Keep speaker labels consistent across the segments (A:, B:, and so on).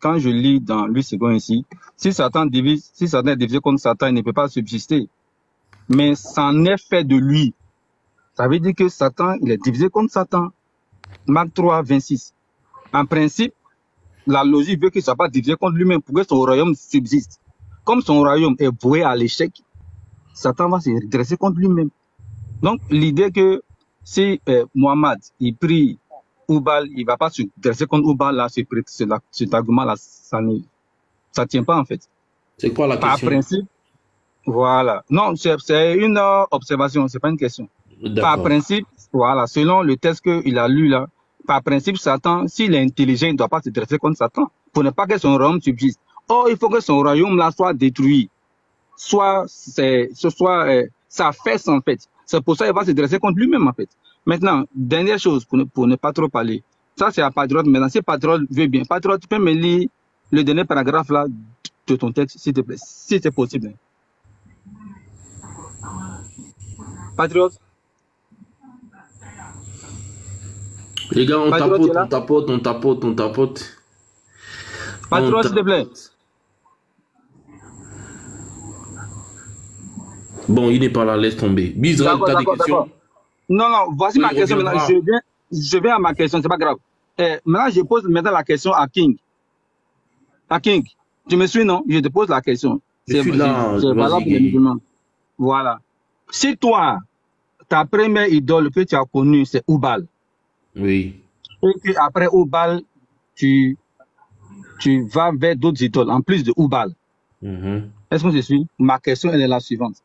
A: quand je lis dans Louis II ici, si Satan est divisé contre Satan, il ne peut pas subsister. Mais c'en est fait de lui. Ça veut dire que Satan, il est divisé contre Satan. Marc 3, 26. En principe, la logique veut qu'il ne soit pas divisé contre lui-même pour que son royaume subsiste. Comme son royaume est voué à l'échec, Satan va se redresser contre lui-même. Donc, l'idée que si Mohamed, il prie Oubal, il ne va pas se dresser contre Oubal, là, cet argument-là, ça ne tient pas, en fait.
B: C'est quoi la question?
A: Par principe, voilà. Non, c'est une observation, c'est pas une question. Par principe, voilà, selon le texte qu'il a lu là, par principe, Satan, s'il est intelligent, il ne doit pas se dresser contre Satan, pour ne pas que son royaume subsiste. Or, il faut que son royaume là soit détruit. Soit sa fesse, en fait. C'est pour ça qu'il va se dresser contre lui-même, en fait. Maintenant, dernière chose, pour ne pas trop parler. Ça, c'est à Patriote. Maintenant, si Patriote veut bien, Patriote, tu peux me lire le dernier paragraphe là de ton texte, s'il te plaît, si c'est possible. Patriote.
B: Les gars, on tapote.
A: Patriote, s'il te plaît.
B: Bon, il n'est pas là, laisse tomber. Bizarre, tu as des questions?
A: Non, voici ma question maintenant. Je viens à ma question, c'est pas grave. Maintenant, je pose la question à King. À King, tu me suis, non? Je te pose la question.
B: Je suis là.
A: Voilà. Si toi, ta première idole que tu as connue, c'est Oubal.
B: Oui.
A: Et qu'après Oubal, tu vas vers d'autres idoles, en plus de Oubal. Est-ce que je suis? Ma question, elle est la suivante.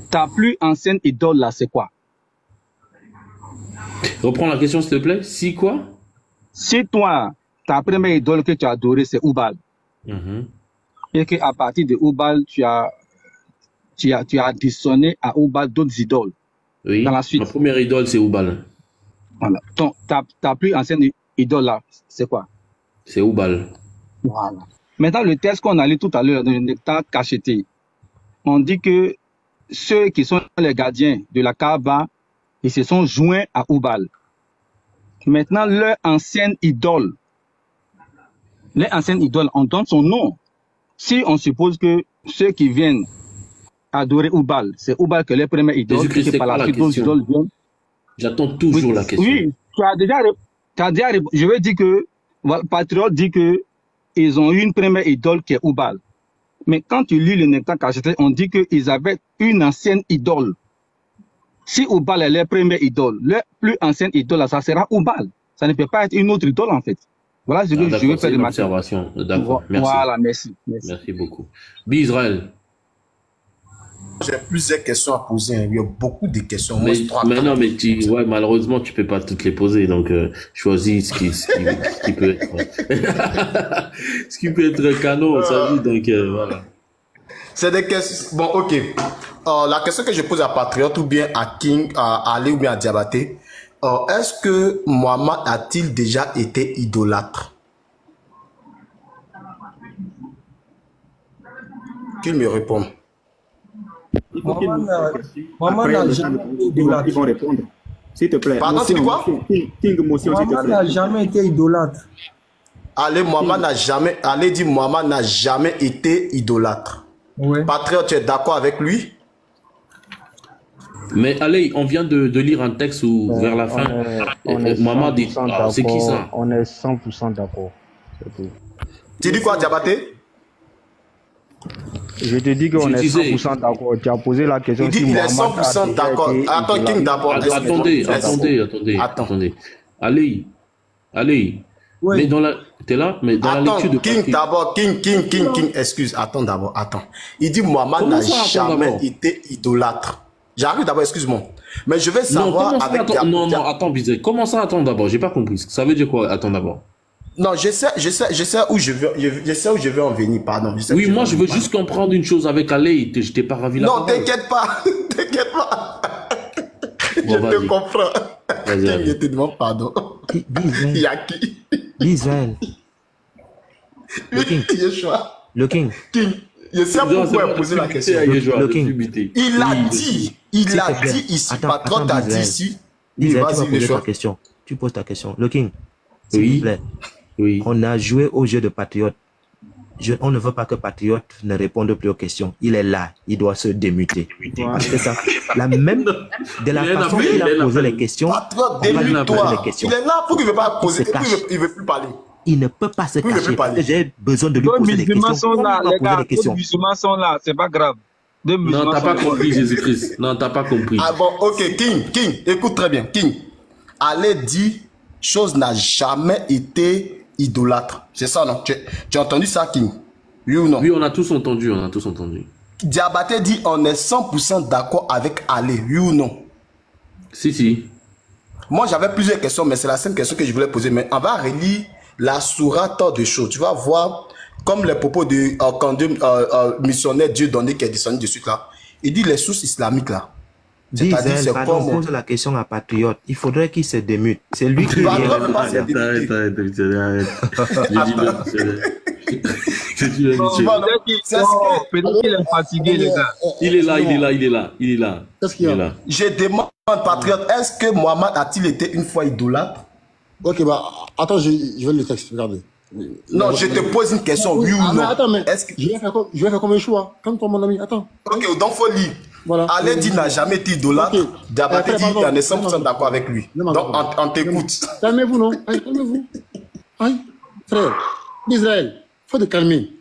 A: Ta plus ancienne idole, là, c'est quoi?
B: Reprends la question, s'il te plaît. Si quoi?
A: Si toi, ta première idole que tu as adorée, c'est Oubal. Et qu'à partir de Oubal, tu as additionné à Oubal d'autres idoles.
B: Oui.
A: Dans la suite.
B: Ma première idole, c'est Oubal.
A: Voilà. Donc, ta plus ancienne idole, là, c'est quoi?
B: C'est Oubal.
A: Voilà. Maintenant, le texte qu'on a lu tout à l'heure dans le nectar cacheté, on dit que ceux qui sont les gardiens de la Kaaba, ils se sont joints à Oubal. Maintenant, leur ancienne idole, on donne son nom. Si on suppose que ceux qui viennent adorer Oubal, c'est Oubal que les premières idoles, et par la suite d'autres idoles viennent.
B: J'attends toujours la question.
A: Oui, tu as déjà je veux dire que Patriote dit que ils ont eu une première idole qui est Oubal. Mais quand tu lis le nectar cacheté, on dit qu'ils avaient une ancienne idole. Si Oubal est leur première idole, leur plus ancienne idole, ça sera Oubal. Ça ne peut pas être une autre idole, en fait. Voilà ce que je veux faire de ma
B: observation. D'accord, merci.
A: Voilà, merci.
B: Merci beaucoup. Israël.
C: J'ai plusieurs questions à poser. Il y a beaucoup de questions.
B: Mais non, mais malheureusement, tu peux pas toutes les poser. Donc, choisis ce qui peut être, ce qui peut être canon, ça dit. Donc, voilà.
C: C'est des questions. Bon, ok. La question que je pose à Patriote ou bien à King, à Ali ou bien à Diabaté, est-ce que Mohamed a-t-il déjà été idolâtre? Qu'il me réponde.
D: Mohamed n'a jamais été idolâtre.
E: Ils vont répondre. S'il te plaît.
C: Pardon, c'est quoi?
D: Mohamed n'a jamais été idolâtre.
C: Allez, Mohamed n'a jamais été idolâtre.
D: Oui.
C: Patriote, tu es d'accord avec lui?
B: Mais allez, on vient de lire un texte où vers la fin, Mohamed dit, c'est qui ça?
F: On est 100% d'accord.
C: Tu dis quoi, Diabaté?
F: Je te dis qu'on est 100% d'accord. Tu as posé la question.
C: Il dit qu'il est 100% d'accord. Attends, King d'abord.
B: Attendez. Allez. Oui. Mais t'es là, mais dans la lecture de
C: King d'abord, King, excuse, attends d'abord, attends. Il dit Mohamed n'a jamais été idolâtre. J'arrive d'abord, excuse-moi. Mais je vais savoir
B: attends, Bizet. Comment ça, attends d'abord? J'ai pas compris. Ça veut dire quoi, attends d'abord?
C: Non, je sais où je veux en venir, pardon.
B: Oui, moi, je veux juste comprendre une chose avec Ali. Je t'ai pas ravi là.
C: Non, t'inquiète pas. Je te comprends. Je te demande pardon. Il y a qui?
G: Israël. Le King.
C: King. Je sais pourquoi il a posé la question. Il a dit ici, Patron t'a dit ici.
G: Israël, tu poses ta question. Le King, s'il te plaît.
B: Oui.
G: On a joué au jeu de Patriote. On ne veut pas que Patriote ne réponde plus aux questions. Il est là, il doit se démuter. Parce que ça, de la façon qu'il a posé les questions,
C: Patriote, démute-toi. Il est là pour qu'il ne veut pas poser, il ne veut plus parler.
G: Il ne peut pas se cacher parce que j'ai besoin de lui poser des questions.
A: Sont là, les gars, les musulmans sont là, c'est pas grave.
B: Non, t'as pas compris, Jésus-Christ. Non, t'as pas compris.
C: Ah bon, ok, King, écoute très bien. King, allez dit, chose n'a jamais été idolâtre. C'est ça, non? Tu as entendu ça, King? Oui ou non?
B: Oui, on a tous entendu,
C: Diabaté dit, on est 100% d'accord avec Ali, oui ou non?
B: Si.
C: Moi, j'avais plusieurs questions, mais c'est la seule question que je voulais poser. Mais on va relire la sourate de choses. Tu vas voir, comme les propos de quand missionnaire Dieu donné qui est descendu dessus là. Il dit les sources islamiques là.
G: C'est-à-dire, c'est comme on pose la question à Patriote. Il faudrait qu'il se démute. C'est lui qui vient.
B: Arrête.
A: Peut-être qu'il est fatigué, les gars.
B: Il est là.
C: Qu'est-ce qu'il y a? Je demande, Patriote, est-ce que Mohamed a-t-il été une fois idolâtre?
H: Ok, bah, attends, je vais le texte, regardez.
C: Non, je te pose une question, oui ou non?
H: Attends, mais je vais faire comme un choix. Comme toi, mon ami, attends.
C: Ok, donc faut lire.
H: Voilà.
C: Alain dit n'a jamais été idolâtre. Diabaté dit qu'il en est 100% d'accord avec lui. Donc, on t'écoute.
H: Calmez-vous, non? Calmez-vous. Frère, d'Israël, faut te calmer.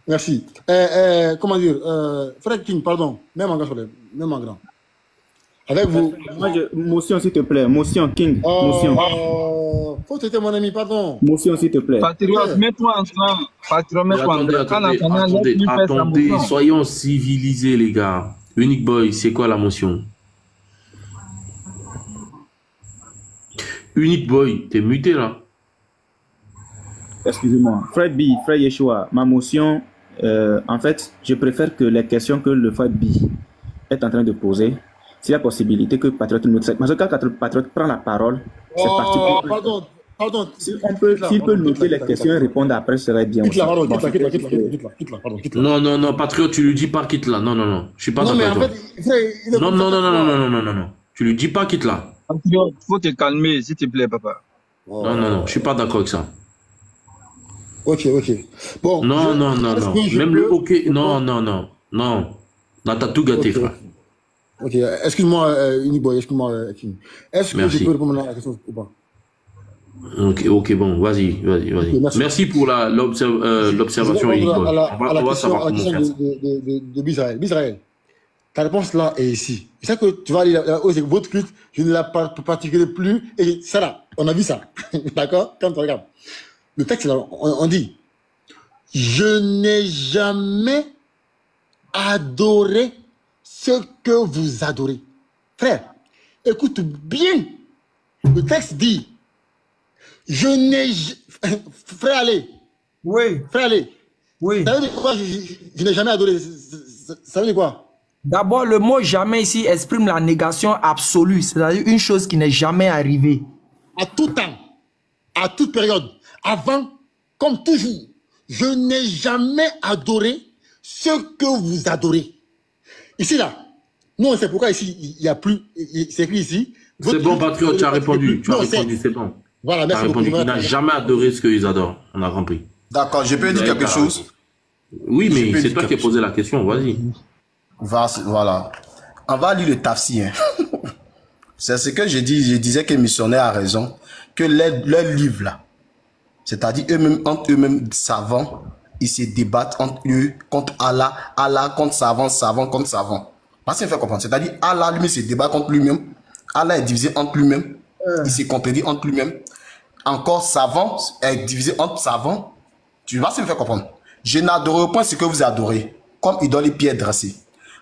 H: Merci. Comment dire? Frère King, pardon. Même en grand. Avec vous.
E: Motion, s'il te plaît. Motion, King. Motion.
H: Faut t'aider, mon ami, pardon.
E: Motion, s'il te plaît.
A: Patriote, mets-toi en train. Patriote, mets-toi en train.
B: Attendez, soyons civilisés, les gars. Unique Boy, c'est quoi la motion? Unique Boy, t'es muté là?
E: Excusez-moi. Fred B, Fred Yeshua, ma motion, en fait, je préfère que les questions que le Fred B est en train de poser, c'est la possibilité que Patriote nous traite. Parce que quand Patriote prend la parole, c'est parti pour...
H: Pardon.
E: S'il peut noter les questions et répondre après, ce serait bien.
H: Quitte là.
B: Non, Patriote, tu lui dis pas quitte là. Non. Je suis pas d'accord avec toi. Non. Tu lui dis pas quitte là.
A: Patriote, faut te calmer, s'il te plaît, papa.
B: Non. Je suis pas d'accord avec ça.
H: Ok. Bon.
B: Non. Même le ok. Non. T'as tout gâté, frère.
H: Ok, excuse-moi, Uniboy, excuse-moi, King. Est-ce que je peux répondre à la question ou pas?
B: Ok, bon, vas-y. Okay, merci pour l'observation, Uniboy. On va savoir comment faire ça.
H: De Bizraël. Ta réponse là est ici. C'est ça que tu vas aller là, votre culte, je ne la pratiquerai plus, et ça là, on a vu ça. D'accord? Quand tu regardes. Le texte là, on dit, je n'ai jamais adoré ce que vous adorez. Frère, écoute bien. Le texte dit, je n'ai... Frère allez.
D: Oui.
H: Frère allez.
D: Oui.
H: Ça veut dire quoi, je n'ai jamais adoré? Ça veut dire quoi?
D: D'abord, le mot jamais ici exprime la négation absolue, c'est-à-dire une chose qui n'est jamais arrivée.
H: À tout temps, à toute période, avant, comme toujours, je n'ai jamais adoré ce que vous adorez. Ici, là, nous, c'est pourquoi ici, il n'y a plus, c'est écrit ici.
B: C'est bon, Patriote, tu as répondu, c'est bon.
H: Voilà, merci beaucoup.
B: Il n'a jamais adoré ce qu'ils adorent, on a compris.
C: D'accord, je peux dire quelque chose?
B: Oui, mais c'est toi qui as posé la question, vas-y.
C: Voilà. On va lire le tafsir. C'est ce que je disais que le missionnaire a raison, que leur livre là, c'est-à-dire eux-mêmes, entre eux-mêmes savants, ils se débattent entre eux, contre Allah, Allah contre savant, savant contre savant. Parce qu'il fait comprendre. C'est-à-dire Allah lui-même se débat contre lui-même. Allah est divisé entre lui-même. Il se contredit entre lui-même. Encore savant est divisé entre savant. Tu vois ce qu'il fait comprendre. Je n'adorerai point ce que vous adorez, comme idole et pierre dressée.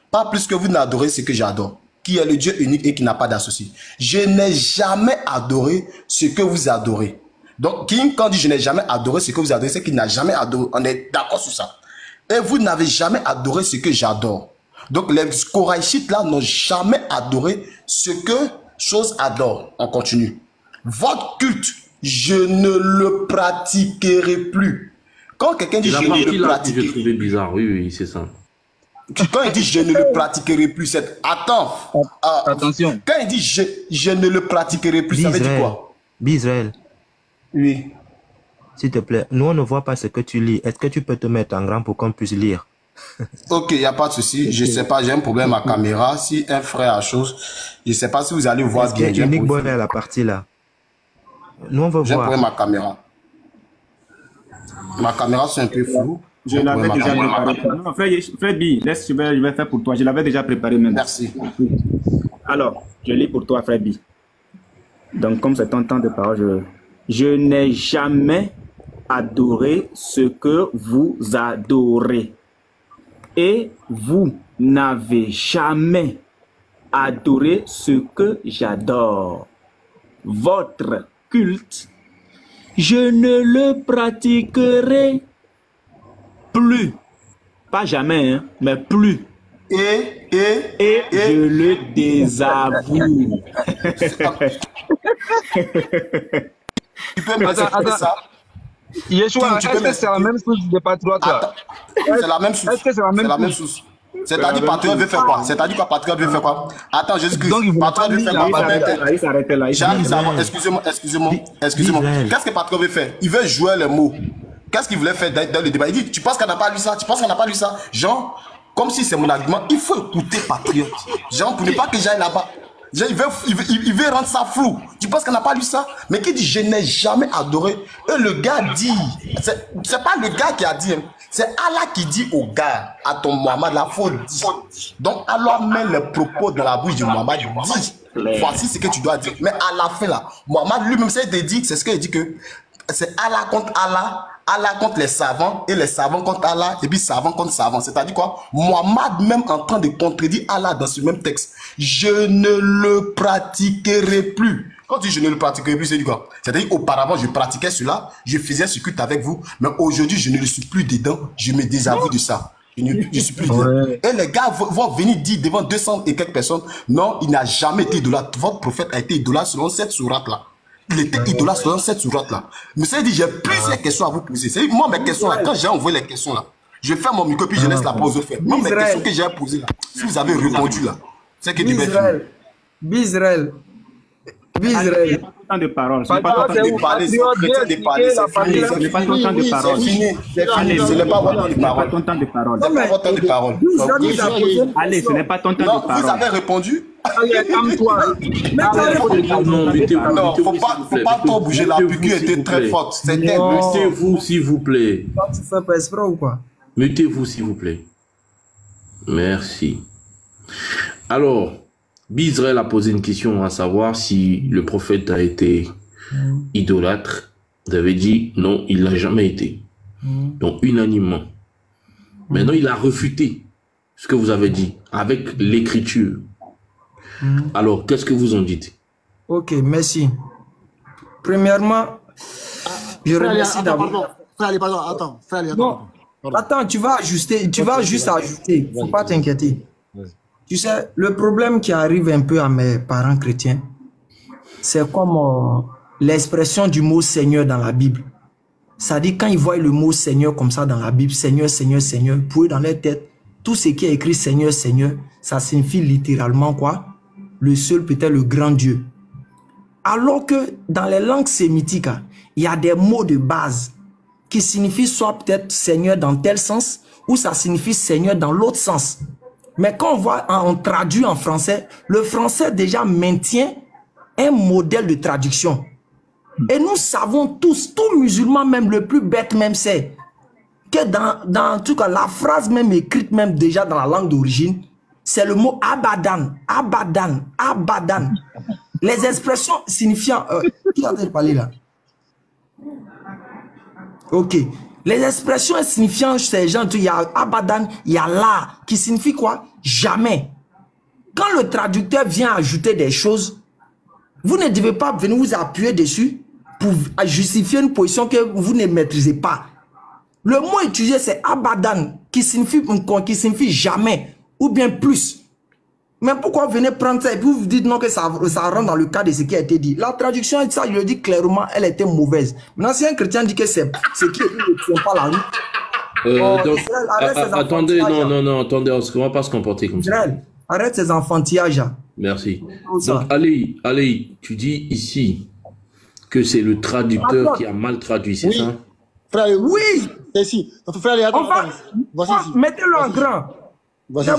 C: Pas plus que vous n'adorez ce que j'adore, qui est le Dieu unique et qui n'a pas d'associé. Je n'ai jamais adoré ce que vous adorez. Donc, King, quand dit je n'ai jamais adoré ce que vous adorez, c'est qu'il n'a jamais adoré. On est d'accord sur ça. Et vous n'avez jamais adoré ce que j'adore. Donc, les Koraïchites là n'ont jamais adoré ce que chose adore. On continue. Votre culte, je ne le pratiquerai plus. Quand quelqu'un dit je ne le pratiquerai plus.
B: J'ai trouvé bizarre, oui, c'est ça.
C: Quand il dit je ne le pratiquerai plus, c'est attends.
A: Attention.
C: Quand il dit je ne le pratiquerai plus, ça veut dire quoi?
G: Bizraël.
C: Oui.
G: S'il te plaît, nous on ne voit pas ce que tu lis. Est-ce que tu peux te mettre en grand pour qu'on puisse lire?
C: Ok, il n'y a pas de souci. Je ne sais pas, j'ai un problème à la caméra. Si un frère a chose, je ne sais pas si vous allez voir bien.
G: Est-ce Unique Boy à la partie là? Nous on veut voir.
C: J'ai un problème à ma caméra. Ma caméra c'est un peu floue.
E: Je l'avais déjà préparé. Non, frère B, laisse, je vais faire pour toi. Je l'avais déjà préparé même.
C: Merci.
E: Alors, je lis pour toi, frère B. Donc, comme c'est ton temps de parole, je n'ai jamais adoré ce que vous adorez. Et vous n'avez jamais adoré ce que j'adore. Votre culte, je ne le pratiquerai plus. Pas jamais, hein, mais plus. Et je le désavoue.
C: Tu peux me répéter ça?
A: Yeshua, est-ce que c'est la même source de patriote là?
C: C'est la même source.
A: Est-ce que c'est la même
C: source? C'est-à-dire patriote veut faire quoi? C'est-à-dire quoi patriote veut faire quoi? Attends, Jésus-Christ. Patriote veut faire quoi?
E: Il s'arrêtait là.
C: Excusez-moi. Qu'est-ce que patriote veut faire? Il veut jouer les mots. Qu'est-ce qu'il voulait faire dans le débat? Il dit, tu penses qu'on n'a pas lu ça? Tu penses qu'on n'a pas lu ça? Genre, comme si c'est mon argument, il faut écouter patriote. Genre, pour ne pas que j'aille là-bas. Genre, il veut rendre ça flou. Tu penses qu'on n'a pas lu ça? Mais qui dit, je n'ai jamais adoré. Et le gars dit, c'est pas le gars qui a dit, hein. C'est Allah qui dit au gars, à ton Mohamed, la faute dit. Donc, Allah met les propos dans la bouche de Mohamed, dit, voici ce que tu dois dire. Mais à la fin, là, Mohamed lui-même, c'est ce qu'il dit que c'est Allah contre Allah, Allah contre les savants, et les savants contre Allah, et puis savants contre savants. C'est-à-dire quoi? Mohamed même en train de contredire Allah dans ce même texte. Je ne le pratiquerai plus. Quand tu dis je ne le pratiquerai plus, c'est du quoi? C'est-à-dire auparavant je pratiquais cela, je faisais ce culte avec vous, mais aujourd'hui je ne le suis plus dedans, je me désavoue de ça. Je ne suis plus dedans. Et les gars vont venir dire devant 200 et quelques personnes, non, il n'a jamais été idolâtre. Votre prophète a été idolâtre selon cette sourate-là. Il était idolâtre selon cette sourate-là. Mais ça dit, j'ai plusieurs questions à vous poser. C'est-à-dire, moi, mes questions là, quand j'ai envoyé les questions là, je fais mon micro puis je laisse la pause au fait. Moi, mes questions que j'ai posées là, si vous avez répondu là, c'est que tu vas finir.
D: Bisraël.
E: Bisraël. Pas de parole.
C: C'est pas ton temps de parler, c'est chrétien de parler.
E: Ce n'est pas ton temps de parole.
C: C'est fini. Ce n'est pas votre temps de parole.
E: Ce n'est pas ton temps de parole.
C: Ce n'est pas votre temps de parole.
E: Allez, ce n'est pas ton temps de parole.
C: Vous avez répondu.
A: Allez, calme-toi.
C: Non, faut pas trop bouger. La piqûre était très forte.
B: Mettez-vous, s'il vous plaît.
D: Tu fais pas exprès ou quoi?
B: Mettez-vous, s'il vous plaît. Merci. Alors, Bizraël a posé une question à savoir si le prophète a été idolâtre. Vous avez dit non, il l'a jamais été. Donc, unanimement. Maintenant, il a refuté ce que vous avez dit avec l'écriture. Alors, qu'est-ce que vous en dites?
D: Ok, merci. Premièrement, je remercie d'abord. Attends, tu vas ajuster, tu vas juste ajuster. Faut pas t'inquiéter. Tu sais, le problème qui arrive un peu à mes parents chrétiens, c'est comme l'expression du mot Seigneur dans la Bible. Ça dit quand ils voient le mot Seigneur comme ça dans la Bible, Seigneur, Seigneur, Seigneur, pour eux dans leur tête, tout ce qui est écrit Seigneur, Seigneur, ça signifie littéralement quoi? Le seul peut-être le grand Dieu. Alors que dans les langues sémitiques, il y a des mots de base qui signifient soit peut-être Seigneur dans tel sens, ou ça signifie Seigneur dans l'autre sens. Mais quand on traduit en français, le français déjà maintient un modèle de traduction. Et nous savons tous, tout musulman même, le plus bête même, c'est que dans tout cas, la phrase même écrite même déjà dans la langue d'origine, c'est le mot abadan, abadan, abadan. Les expressions signifiant... qui a parlé là? Ok. Les expressions signifiant ces gens, il y a abadan, il y a là, qui signifie quoi? Jamais. Quand le traducteur vient ajouter des choses, vous ne devez pas venir vous appuyer dessus pour justifier une position que vous ne maîtrisez pas. Le mot utilisé, c'est abadan, qui signifie jamais, ou bien plus. Mais pourquoi vous venez prendre ça et puis vous dites non que ça rentre dans le cas de ce qui a été dit? La traduction, ça, je le dis clairement, elle était mauvaise. Maintenant, si un chrétien dit que c'est ce qui ne tient pas la route.
B: Attendez, non, attendez, on ne va pas se comporter comme ça.
D: Arrête ces enfantillages.
B: Merci. Donc, allez, tu dis ici que c'est le traducteur qui a mal traduit, c'est ça?
H: Frère,
D: Oui.
H: C'est ici. Frère, attends, voici ici.
D: Mettez-le en grand. Ça,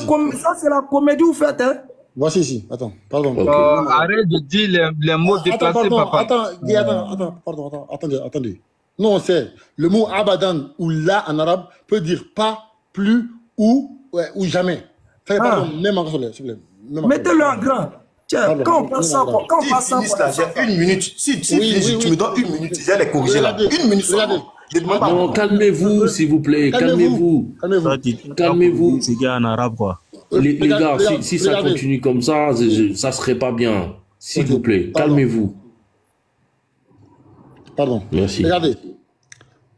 D: c'est la comédie vous faites, hein?
H: Voici ici. Attends, pardon.
A: Arrête de dire les mots déplacés, papa.
H: Attendez. Nous, on sait, le mot abadan ou là en arabe peut dire pas, plus ou jamais. Frère, pardon, même en s'il vous plaît.
D: Mettez-le en grand. Tiens, quand on passe ça,
C: j'ai une minute. Si tu me donnes une minute, j'ai les corriger là. Une minute, regardez.
B: Non, calmez-vous, s'il vous plaît. Calmez-vous. Calmez-vous.
I: C'est qu'il y a en arabe, quoi.
B: Les gars, si ça continue comme ça, ça serait pas bien. S'il vous plaît, calmez-vous.
H: Pardon.
B: Merci.
H: Regardez.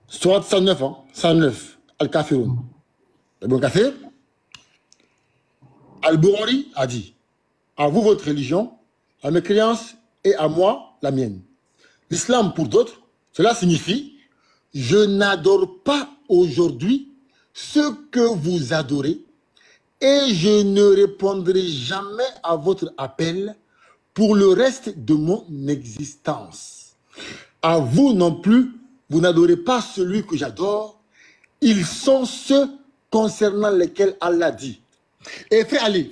H: Soit 109, hein. 109. Al-Kafirun. Le bon café. Al-Bourari a dit, à vous votre religion, à mes créances et à moi la mienne. L'islam pour d'autres, cela signifie, je n'adore pas aujourd'hui ce que vous adorez et je ne répondrai jamais à votre appel pour le reste de mon existence. À vous non plus, vous n'adorez pas celui que j'adore. Ils sont ceux concernant lesquels Allah dit. Et fais aller.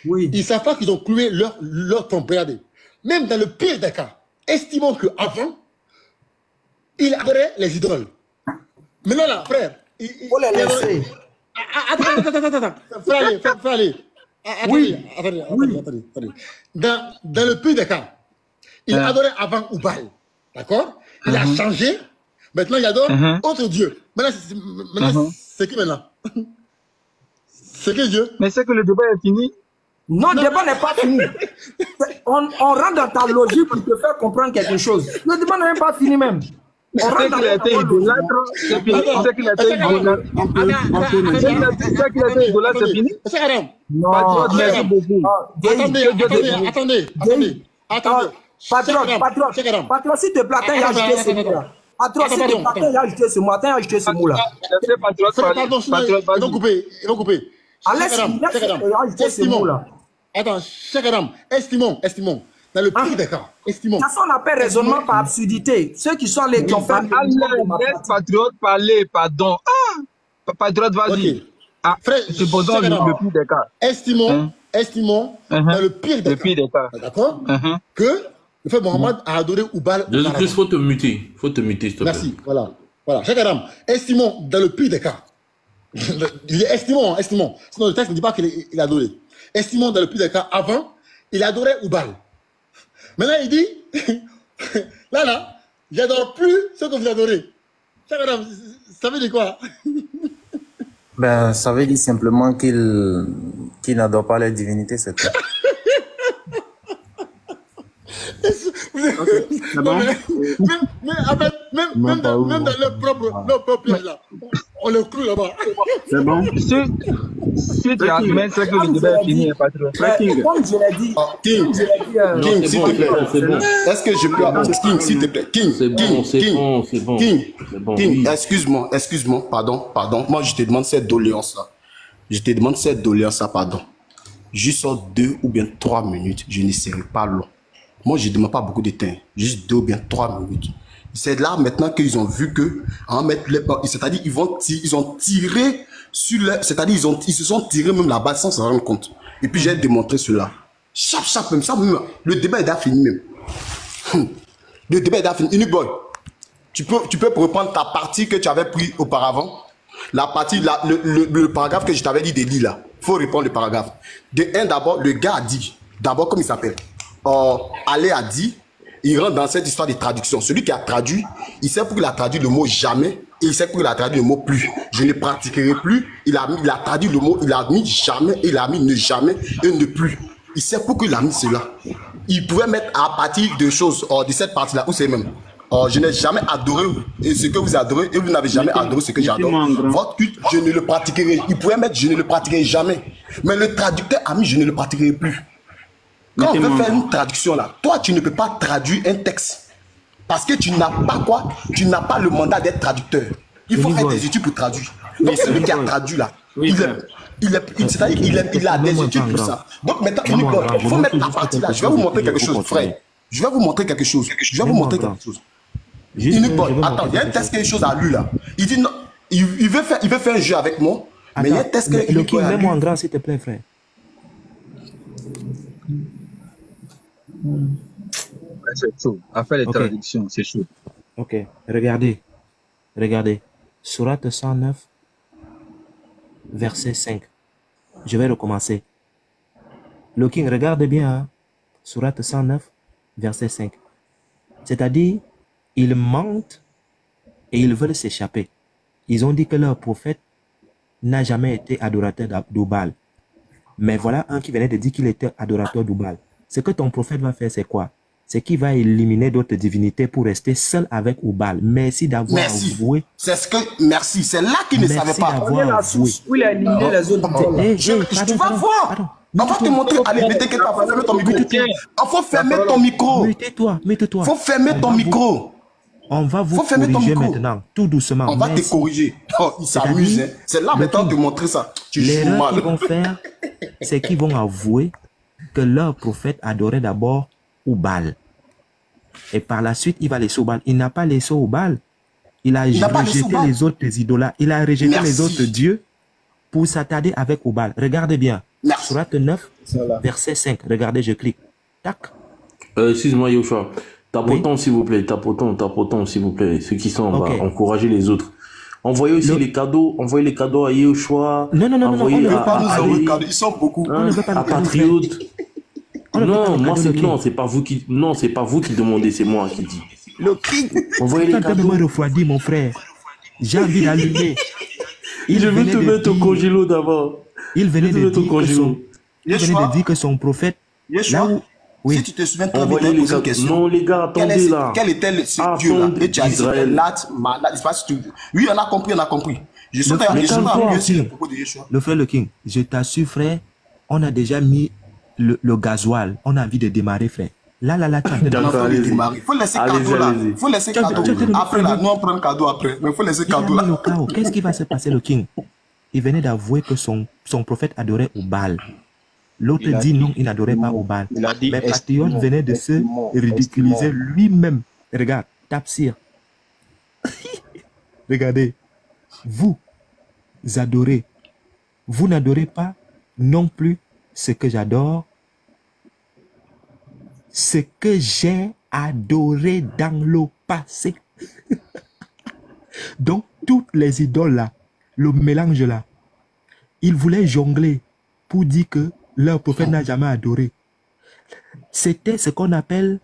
H: Oui. Ils ne savent pas qu'ils ont cloué leur trompe. Regardez. Même dans le pire des cas, estimons qu'avant, ils adoraient les idoles. Maintenant là, frère,
D: faut les laisser.
H: Attends. Fais aller. Attendez. Dans le pire des cas, il adorait avant Oubal. D'accord? Il a changé. Maintenant, il adore autre Dieu. Maintenant, c'est qui maintenant? C'est qui Dieu?
A: Mais c'est que le débat est fini.
D: Non, le débat n'est pas fini. On rentre dans ta logique pour te faire comprendre quelque chose. Le débat n'est même pas fini même.
A: C'est qu'il a été idolâtre. C'est qu'il a été idolâtre. C'est qu'il a été idolâtre, c'est fini?
H: C'est haram.
D: Non,
A: merci beaucoup.
H: Attendez.
D: Patron, s'il te plaît, attends, il a ajouté ce mot-là. Patron, s'il te plaît, attends, il a ajouté ce mot. Attends, il a ajouté ce mot-là.
H: Ils vont couper.
D: Laisse, il a ajouté ce mot-là.
H: Attends, Cheikh Adam, estimons. Dans le pire des cas, estimons.
D: Ça, on appelle raisonnement par absurdité. Ceux qui sont les qui ont fait.
A: Laisse Patriote parler, pardon. Patriote, vas-y.
H: Frère,
A: supposons le pire des cas.
H: Estimons, dans le pire des cas. D'accord? Que le fait Mohamed a adoré Oubal.
B: Il faut te muter. S'il te plaît.
H: Merci. Voilà. Cheikh Adam, estimons dans le pire des cas. Estimons. Sinon, le texte ne dit pas qu'il a adoré. Estimons dans le pire des cas, avant, il adorait Oubal. Maintenant, il dit, là, j'adore plus ce que vous adorez. Ça veut dire quoi?
I: Ben, ça veut dire simplement qu'il n'adore pas les divinités, c'est tout.
E: Okay,
H: mais même dans leur propre piège là, on le cloue là-bas.
E: C'est bon.
A: Si tu admets que le débat est fini, Patron.
D: Comme je l'ai dit,
C: King, s'il te plaît. Est-ce que je peux avoir King, s'il te plaît? King, excuse-moi, pardon. Moi, je te demande cette doléance-là. Pardon. Juste 2 ou bien 3 minutes, je ne serai pas long. Moi, je ne demande pas beaucoup de temps, juste 2 ou bien 3 minutes. C'est là maintenant qu'ils ont vu que, c'est-à-dire ils ont tiré sur le, c'est-à-dire ils se sont tirés même là-bas sans s'en rendre compte. Et puis j'ai démontré cela. Chap, même ça, même, le débat est déjà fini même. Le débat est déjà fini. Unique Boy, tu peux reprendre ta partie que tu avais pris auparavant. La partie, le paragraphe que je t'avais dit de lire là. Il faut répondre le paragraphe. D'abord, le gars a dit, d'abord, comme il s'appelle, Allé a dit, il rentre dans cette histoire de traduction. Celui qui a traduit, il sait pourquoi il a traduit le mot jamais et il sait pourquoi il a traduit le mot plus. Je ne pratiquerai plus. Il a traduit le mot, il a mis jamais et il a mis ne jamais et ne plus. Il sait pourquoi il a mis cela. Il pouvait mettre à partir de choses, de cette partie-là, où c'est même. Je n'ai jamais adoré ce que vous adorez et vous n'avez jamais adoré ce que j'adore. Votre culte, je ne le pratiquerai. Il pouvait mettre je ne le pratiquerai jamais. Mais le traducteur a mis je ne le pratiquerai plus. Quand on veut faire une traduction là, toi tu ne peux pas traduire un texte. Parce que tu n'as pas quoi? Tu n'as pas le mandat d'être traducteur. Il faut faire des études pour traduire. Donc celui qui a traduit là, il a des études pour ça. Donc maintenant, il faut mettre la partie là. Je vais vous montrer quelque chose, frère. Je vais vous montrer quelque chose. Je vais vous montrer quelque chose. Unique Boy, attends, il y a un test quelque chose à lui là. Il dit non, il veut faire un jeu avec moi.
G: Attends,
C: mais il y a un test que
G: le King, mets-moi en grand s'il te plaît, frère.
A: C'est chaud. À faire les traductions, c'est chaud.
G: Ok, regardez. Regardez. Sourate 109, verset 5. Je vais recommencer. Le King, regarde bien. Hein? Sourate 109, verset 5. C'est-à-dire, ils mentent et ils veulent s'échapper. Ils ont dit que leur prophète n'a jamais été adorateur d'Oubal. Mais voilà un qui venait de dire qu'il était adorateur d'Oubal. Ce que ton prophète va faire, c'est quoi? C'est qu'il va éliminer d'autres divinités pour rester seul avec Oubal. Merci d'avoir avoué.
C: C'est ce que, merci, c'est là qu'il ne savait pas.
D: On est la source où il a éliminé les autres.
C: Tu vas voir. On va te montrer. Allez, ne t'inquiète pas, faut fermer ton micro. Il faut fermer ton micro.
G: Mets-toi.
C: Faut fermer ton micro.
G: On va vous corriger maintenant, tout doucement.
C: On va te corriger. Oh, il s'amuse. C'est là maintenant de montrer ça.
G: L'erreur qu'ils vont faire, c'est qu'ils vont avouer que leur prophète adorait d'abord Oubal. Et par la suite, il va laisser Oubal. Il n'a pas laissé Oubal. Il a rejeté les autres idolâtres. Il a rejeté les autres dieux pour s'attarder avec Oubal. Regardez bien. Sourate 9, verset 5. Regardez, je clique. Tac.
B: Excuse-moi, Yoshua. Tapoton, s'il vous plaît. Tapoton, s'il vous plaît. Ceux qui sont, on va encourager les autres. Envoyez aussi les cadeaux. Envoyez les cadeaux à Yoshua.
G: Non. On
C: ne veut pas nous envoyer cadeaux. Ils sont beaucoup.
B: À Patriote. Non, moi c'est pas vous qui demandez, c'est moi qui dis.
G: Le King.
B: Envoyez les cadeaux.
G: Me refroidit, mon frère. J'ai envie d'allumer.
B: Je veux te mettre au congélo d'abord.
G: Il venait de dire que son prophète.
C: Yeshua, si tu te souviens, tu avais posé une question.
B: Non, les gars, attendez là.
C: Quel était ce Dieu-là? Et tu as dit oui, on a compris. Je suis le propos de Yeshua.
G: Le frère le King, je t'assure, frère, on a déjà mis le gasoil. On a envie de démarrer, frère. Là,
C: il faut laisser cadeau là. Il faut laisser cadeau. Après là, nous on prend le cadeau après. Mais il faut laisser cadeau là.
G: Qu'est-ce qui va se passer, le King? Il venait d'avouer que son prophète adorait Oubal. L'autre dit non, il n'adorait pas Oubal. Mais Patriote venait de se ridiculiser lui-même. Regarde, Tafsir. Regardez. Vous adorez. Vous n'adorez pas non plus ce que j'adore. Ce que j'ai adoré dans le passé. Donc, toutes les idoles là, le mélange là, ils voulaient jongler pour dire que leur prophète n'a jamais adoré. C'était ce qu'on appelle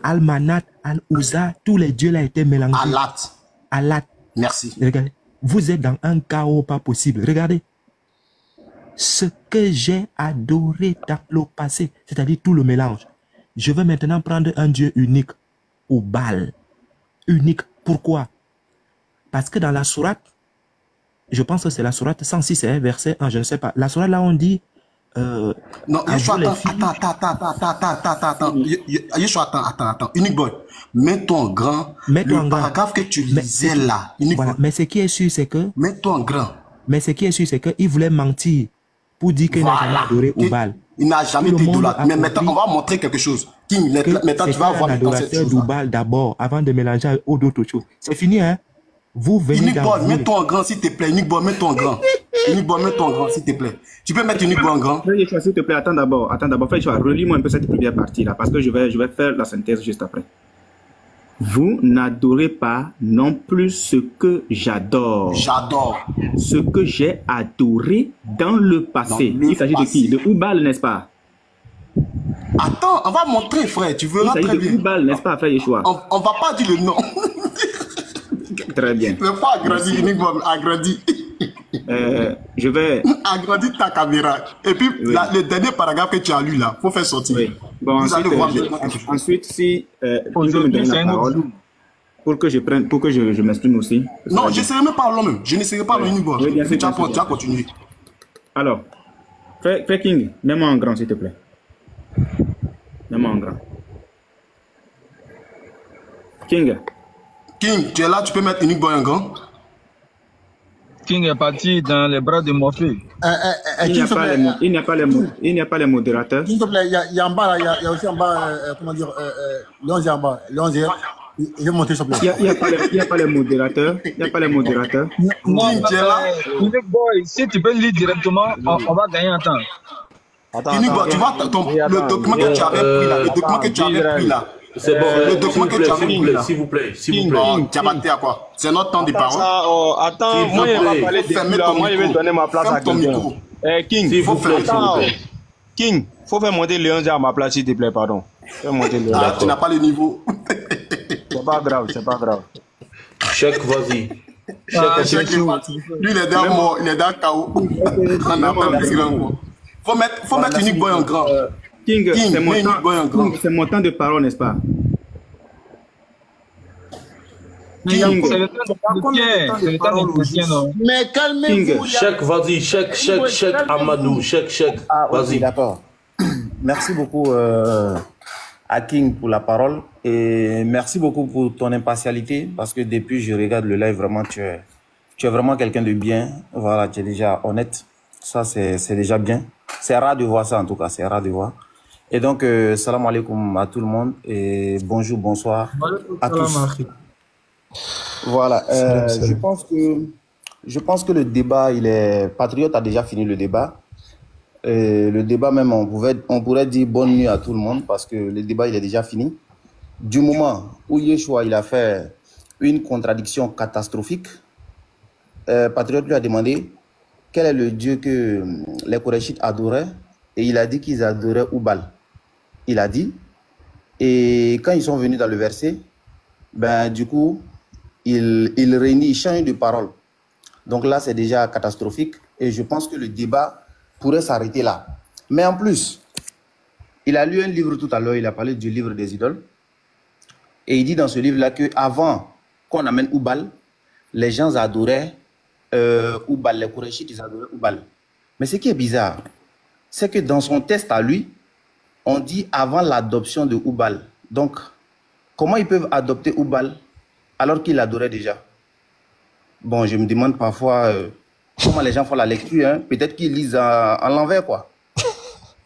G: Al-Manat, Al-Uzza, tous les dieux là étaient mélangés. Alat.
C: Merci.
G: Regardez, vous êtes dans un chaos pas possible. Regardez. Ce que j'ai adoré dans le passé, c'est-à-dire tout le mélange. Je veux maintenant prendre un Dieu unique, Oubal. Unique. Pourquoi? Parce que dans la sourate, je pense que c'est la sourate 106, verset 1, je ne sais pas. La sourate là, on dit...
C: non, Yeshua, attends. Unique Boy, mets-toi en grand. Le paragraphe que tu lisais là.
G: Voilà. Mais ce qui est sûr, c'est que...
C: Mets-toi en grand.
G: Mais ce qui est sûr, c'est qu'il voulait mentir pour dire qu'il n'a jamais adoré Oubal.
C: Il n'a jamais été idolâtre. Mais maintenant, on va montrer quelque chose. King, maintenant, tu vas voir
G: l'adorateur d'Oubal d'abord, avant de mélanger aux d'autres choses. C'est fini, hein? Vous venez
C: Unique Boy, mets-toi en grand, s'il te plaît. Unique Boy, mets-toi en grand. Unique Boy, mets-toi en grand, s'il te plaît. Tu peux mettre Unique Boy en grand?
E: S'il te plaît, attends d'abord. Relis-moi un peu cette première partie là, parce que je vais faire la synthèse juste après. Vous n'adorez pas non plus ce que j'adore.
C: J'adore.
E: Ce que j'ai adoré dans le passé. Il s'agit de qui? De Oubal, n'est-ce pas?
C: Attends, on va montrer, frère. Tu verras très bien.
E: Il s'agit de Oubal, n'est-ce pas, frère Yeshua?
C: On va pas dire le nom.
E: Très bien.
C: Ne pas agrandir, Unique Boy, agrandis.
E: Je vais...
C: Agrandis ta caméra. Et puis, le dernier paragraphe que tu as lu là, il faut faire sortir.
E: Oui. Bon, ensuite, si vous me donnez la parole, pour que je m'exprime aussi.
C: Non, je ne serai même pas long même. Je ne serai pas long, Unique Boy. Tu as continué.
E: Alors, Frère King, mets-moi en grand, s'il te plaît. Mets-moi en grand. King,
C: tu es là, tu peux mettre Unique Boy en grand?
A: King est parti dans les bras de Morphée.
E: Il n'y a pas les modérateurs.
H: S'il te plaît, il y a en bas, là, il y a aussi en bas, comment dire, le 11 est en bas. Le 11 est. Il va monter, s'il te plaît.
E: Il n'y a pas les modérateurs. Il n'y a pas les modérateurs.
A: Non, Unique Boy, si tu peux le lire directement, on va gagner un temps.
C: Unique Boy, tu vois le document que tu avais pris là. Le document que tu avais pris là.
B: C'est bon,
C: le document que tu avais pris là.
B: s'il vous plaît.
C: Tu as battu à quoi? C'est notre temps de parole.
J: Attends, moi, il va parler de là. Moi, je vais donner ma place à quelqu'un. King,
B: s'il vous plaît.
J: King, faut faire monter Léon à ma place, s'il te plaît, pardon. Fais monter Léon.
C: Ah, tu n'as pas le niveau.
J: C'est pas grave, c'est pas grave.
B: Chèque, vas-y.
C: Lui, il est dans mort, il est dans KO. On n'a pas le grand. Faut mettre Unique Boy en grand.
E: King, c'est mon temps de parole, n'est-ce pas?
A: C'est le temps de chrétien, non?
H: Mais calmez-vous.
B: Chèque, vas-y, chèque, Amadou, chèque, vas-y.
I: D'accord. Merci beaucoup à King pour la parole et merci beaucoup pour ton impartialité parce que depuis je regarde le live, vraiment tu es vraiment quelqu'un de bien. Voilà, tu es déjà honnête. Ça, c'est déjà bien. C'est rare de voir ça en tout cas, c'est rare de voir. Et donc, salam alaikum à tout le monde et bonjour, bonsoir à tous. Voilà, je pense que le débat, Patriote a déjà fini le débat. Le débat même, on pourrait dire bonne nuit à tout le monde parce que le débat, il est déjà fini. Du moment où Yeshua, il a fait une contradiction catastrophique, Patriote lui a demandé quel est le Dieu que les Korachites adoraient et il a dit qu'ils adoraient Oubal. Il a dit, et quand ils sont venus dans le verset, ben du coup, il réunit, il change de parole. Donc là, c'est déjà catastrophique et je pense que le débat pourrait s'arrêter là. Mais en plus, il a lu un livre tout à l'heure, il a parlé du livre des idoles. Et il dit dans ce livre-là qu'avant qu'on amène Oubal, les gens adoraient Oubal, les Korachites, ils adoraient Oubal. Mais ce qui est bizarre, c'est que dans son texte à lui, on dit avant l'adoption de Oubal. Donc, comment ils peuvent adopter Oubal alors qu'ils l'adoraient déjà? Bon, je me demande parfois comment les gens font la lecture. Hein? Peut-être qu'ils lisent en l'envers, quoi.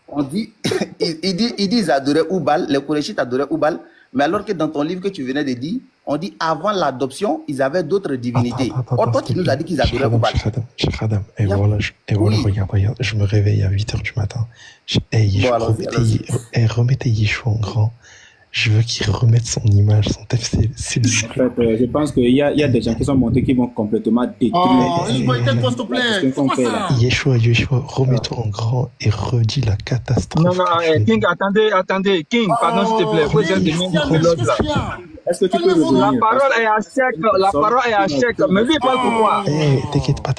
I: On dit, ils disent adorer Oubal, les Korachites adoraient Oubal, mais alors que dans ton livre que tu venais de dire, on dit avant l'adoption, ils avaient d'autres divinités. Or, toi, tu nous as dit qu'ils adoraient Oubal.
K: Cheikh Adam, et voilà, regarde, je me réveille à 8h du matin. Remettez Yeshua en grand. Je veux qu'il remette son image, son texte.
E: Je pense qu'il y a des gens qui sont montés qui vont complètement détruire.
K: Yeshua, remets-toi en grand et redis la catastrophe.
A: Non, King, attendez, King, pardon s'il te plaît. Vous êtes de l'autre là. Est-ce que tu peux revenir? La parole est à chèque, mais lui, il parle pour moi.
K: T'inquiète pas.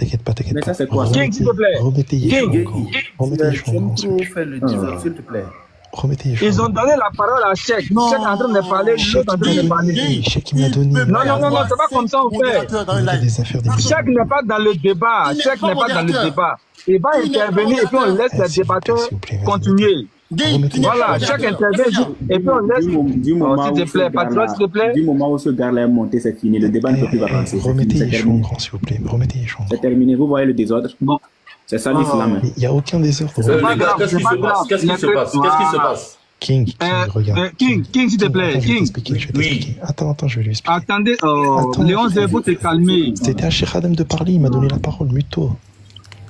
E: Mais ça, c'est quoi?
A: King, s'il te plaît.
K: Remettez Yeshua en grand. Remettez Yeshua en grand,
I: s'il te plaît.
A: Ils ont donné la parole à Cheikh. Cheikh est en train de parler, l'autre en train de parler.
K: Cheikh m'a donné.
A: Non, c'est pas comme ça on fait. Cheikh n'est pas dans le débat. Cheikh n'est pas dans le débat. Il va intervenir et puis on laisse les débatteurs continuer. Voilà, Cheikh intervient et puis on laisse. S'il te plaît, Patriot, s'il te plaît.
E: Du moment où ce gars-là est monté, c'est fini. Le débat ne peut plus avancer.
K: Remettez Yeshua en grand, s'il vous plaît.
E: C'est terminé. Vous voyez le désordre? Bon. C'est ça l'islam.
K: Il n'y a aucun désordre.
B: Qu'est-ce qui se passe?
K: King, regarde.
A: King, s'il te plaît. King.
K: Oui. Attends, je vais lui expliquer.
A: Attendez, Léon, je vais te calmer.
K: C'était à Cheikh Adam de parler, il m'a donné la parole, mute-toi.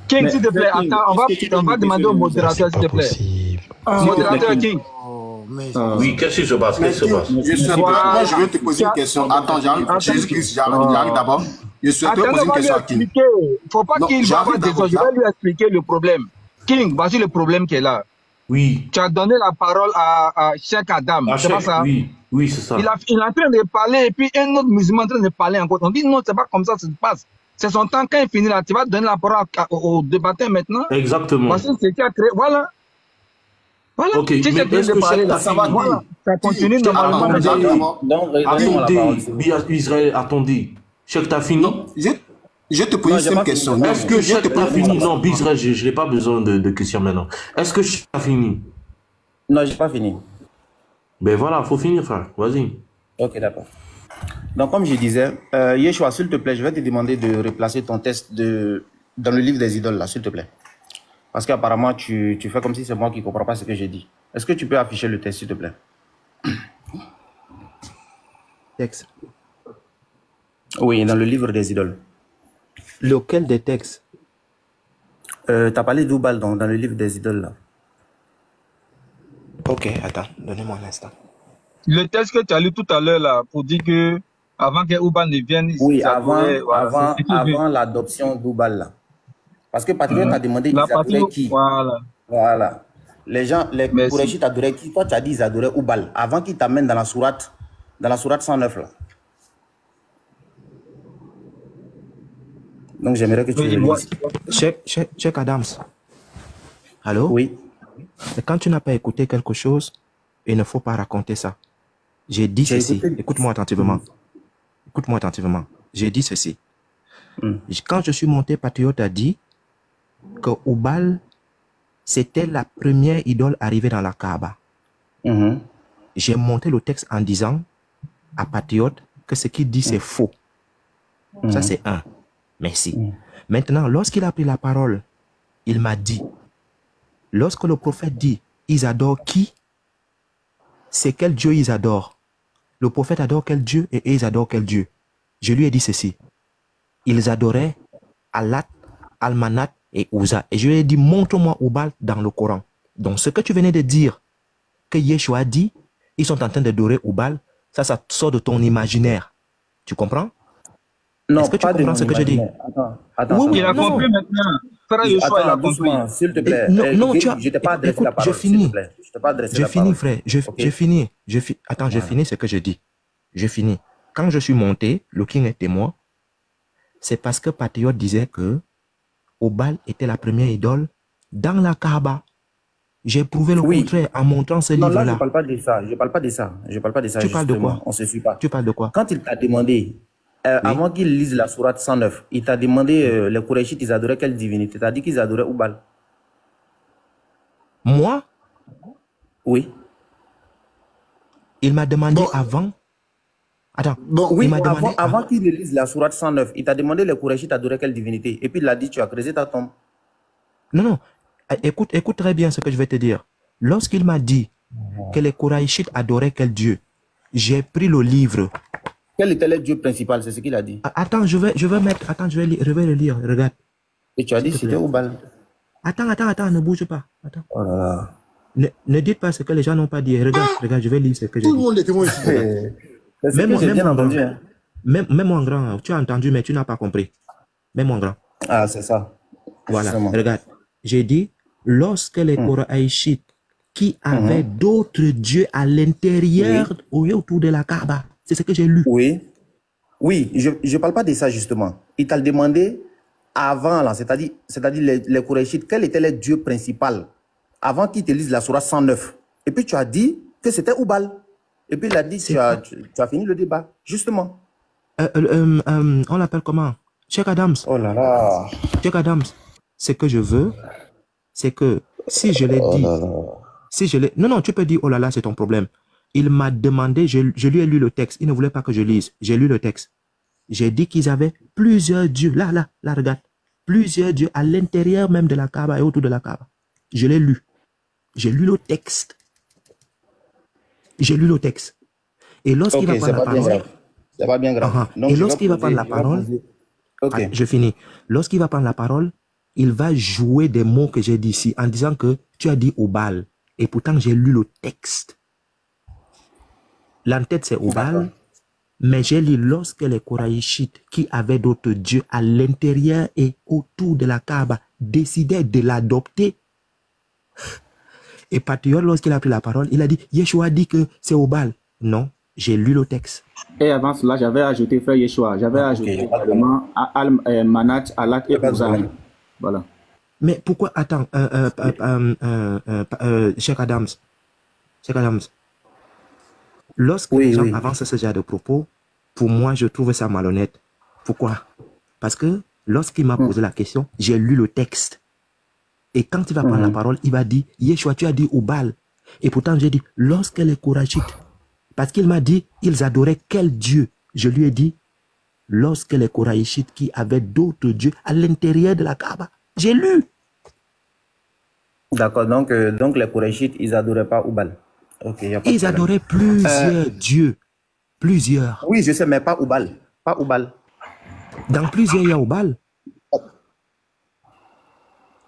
A: King, s'il te plaît, attends, on va demander au modérateur, s'il te plaît. Modérateur, King.
B: Oui, qu'est-ce qui se passe?
C: Moi, je veux te poser une question. Attends, j'arrive d'abord. Je souhaiterais poser une question à King.
A: Il ne faut pas qu'il voit des choses. Je vais lui expliquer le problème. King, voici le problème qui est là.
B: Oui.
A: Tu as donné la parole à Cheikh Adam. C'est pas ça?
B: Oui, c'est ça.
A: Il est en train de parler et puis un autre musulman est en train de parler encore. On dit non, c'est pas comme ça que ça se passe. C'est son temps. Quand il finit là, tu vas donner la parole au débatteur maintenant.
B: Exactement.
A: Voici ce qui a créé. Voilà.
B: Ok, mais est-ce que Cheikh
A: ça va? Voilà. Ça continue normalement.
B: Israël, attendez. Cheikh, t'as fini?
C: Je te pose une question.
B: Est-ce que Cheikh t'as fini? Non, Bizra, je n'ai pas besoin de questions maintenant. Est-ce que Cheikh t'as fini?
I: Non, j'ai pas fini.
B: Ben voilà, faut finir, frère. Vas-y.
I: Ok, d'accord. Donc, comme je disais, Yeshua, s'il te plaît, je vais te demander de replacer ton test dans le livre des idoles, là, s'il te plaît. Parce qu'apparemment, tu fais comme si c'est moi qui ne comprends pas ce que j'ai dit. Est-ce que tu peux afficher le test, s'il te plaît?
G: Texte.
I: Oui, dans le livre des idoles.
G: Lequel des textes?
I: Tu as parlé d'Oubal dans le livre des idoles, là.
G: Ok, attends, donnez-moi un instant.
A: Le texte que tu as lu tout à l'heure, là, pour dire que avant que Oubal ne vienne...
I: Oui, avant l'adoption d'Oubal, là. Parce que Patriote a demandé, ils adoraient qui? Voilà. Les gens, les Kourachites adoraient qui? Toi, tu as dit ils adoraient Oubal. Avant qu'ils t'amènent dans la sourate 109, là. Donc, j'aimerais que tu le lises.
G: Check Adams. Allô?
I: Oui.
G: Et quand tu n'as pas écouté quelque chose, il ne faut pas raconter ça. J'ai dit ceci. Écoute-moi attentivement. Écoute-moi attentivement. J'ai dit ceci. Quand je suis monté, Patriote a dit que Oubal, c'était la première idole arrivée dans la Kaaba. J'ai monté le texte en disant à Patriote que ce qu'il dit, c'est faux. Ça, c'est un. Merci. Maintenant, lorsqu'il a pris la parole, il m'a dit, lorsque le prophète dit, ils adorent qui? C'est quel Dieu ils adorent? Le prophète adore quel Dieu et ils adorent quel Dieu? Je lui ai dit ceci. Ils adoraient Allat, Almanat et Ouza. Et je lui ai dit, montre-moi Oubal dans le Coran. Donc, ce que tu venais de dire, que Yeshua a dit, ils sont en train d'adorer Oubal, ça sort de ton imaginaire. Tu comprends?
I: Non,
G: est-ce que tu comprends ce que je dis?
I: Attends,
A: il a compris maintenant. Frère Yeshua, il a compris.
I: S'il te plaît.
G: Non,
I: je t'ai pas adressé la parole.
G: Je finis.
I: Je t'ai pas adressé
G: la
I: parole.
G: J'ai fini, frère. J'ai fini. Attends, j'ai fini ce que je dis. J'ai fini. Quand je suis monté, le King est témoin. C'est parce que Patriote disait que Oubal était la première idole dans la Kaaba. J'ai prouvé le contraire en montrant ce livre-là.
I: Non, là, je parle pas de ça. Je parle pas de ça.
G: Tu parles de quoi?
I: On se suit pas.
G: Tu parles de quoi?
I: Quand il t'a demandé, avant qu'il lise la sourate 109, il t'a demandé les Kourachites, ils adoraient quelle divinité? Tu as dit qu'ils adoraient Oubal.
G: Moi?
I: Oui.
G: Il m'a demandé avant. Attends.
I: Oui, il m'a demandé avant qu'il lise la sourate 109, il t'a demandé les Kourachites adoraient quelle divinité? Et puis il a dit, tu as creusé ta tombe.
G: Non. Écoute très bien ce que je vais te dire. Lorsqu'il m'a dit que les Kourachites adoraient quel Dieu, j'ai pris le livre.
I: Quel était le Dieu principal? C'est ce qu'il a dit.
G: Attends, je vais le lire. Regarde.
I: Et tu as dit c'était Oubal.
G: Attends, ne bouge pas. Attends.
I: Oh là là.
G: Ne dites pas ce que les gens n'ont pas dit. Regarde, je vais lire ce que j'ai dit.
H: Tout le monde est témoin ici.
G: Même mon grand, tu as entendu, mais tu n'as pas compris. Même mon grand.
I: Ah, c'est ça.
G: Voilà, regarde. J'ai dit, lorsque les Koraïchites qui avaient d'autres dieux à l'intérieur ou autour de la Kaaba, c'est ce que j'ai lu.
I: Oui, je ne parle pas de ça justement. Il t'a demandé avant, là, c'est-à-dire les Kourachites, quel était le dieu principal avant qu'il te lise la sourate 109. Et puis tu as dit que c'était Oubal. Et puis il a dit, tu as fini le débat, justement.
G: On l'appelle comment? Cheikh Adams.
I: Oh là là.
G: Cheikh Adams, ce que je veux, c'est que si je l'ai dit, non, tu peux dire, oh là là, c'est ton problème. Il m'a demandé, je lui ai lu le texte. Il ne voulait pas que je lise. J'ai lu le texte. J'ai dit qu'ils avaient plusieurs dieux. Là, regarde. Plusieurs dieux à l'intérieur même de la Kaaba et autour de la Kaaba. Je l'ai lu. J'ai lu le texte. Et lorsqu'il va prendre la parole...
I: C'est pas bien grave.
G: Et lorsqu'il va prendre la parole... Je finis. Lorsqu'il va prendre la parole, il va jouer des mots que j'ai dit ici en disant que tu as dit Oubal. Et pourtant, j'ai lu le texte. L'entête, c'est Oubal. Mais j'ai lu lorsque les Koraïchites, qui avaient d'autres dieux à l'intérieur et autour de la Kaaba, décidaient de l'adopter. Et Patriote, lorsqu'il a pris la parole, il a dit, Yeshua dit que c'est Oubal. Non, j'ai lu le texte.
E: Et avant cela, j'avais ajouté, frère Yeshua, j'avais ajouté également Manat, Allat et Ouza. Voilà.
G: Mais pourquoi, attends, Cheikh Adams, lorsque les gens avancent ce genre de propos, pour moi, je trouve ça malhonnête. Pourquoi? Parce que lorsqu'il m'a posé la question, j'ai lu le texte. Et quand il va prendre la parole, il va dire, Yeshua, tu as dit Oubal. Et pourtant, j'ai dit, lorsque les Kourachites, parce qu'il m'a dit, ils adoraient quel Dieu? Je lui ai dit, lorsque les Koraïchites qui avaient d'autres dieux à l'intérieur de la Kaaba, j'ai lu.
I: D'accord, donc les Koraïchites, ils adoraient pas Oubal. Ok, y a pas de
G: Ils
I: problème.
G: adoraient plusieurs dieux. Plusieurs.
I: Oui, je sais, mais pas Oubal. Pas Oubal.
G: Dans plusieurs, il y a Oubal.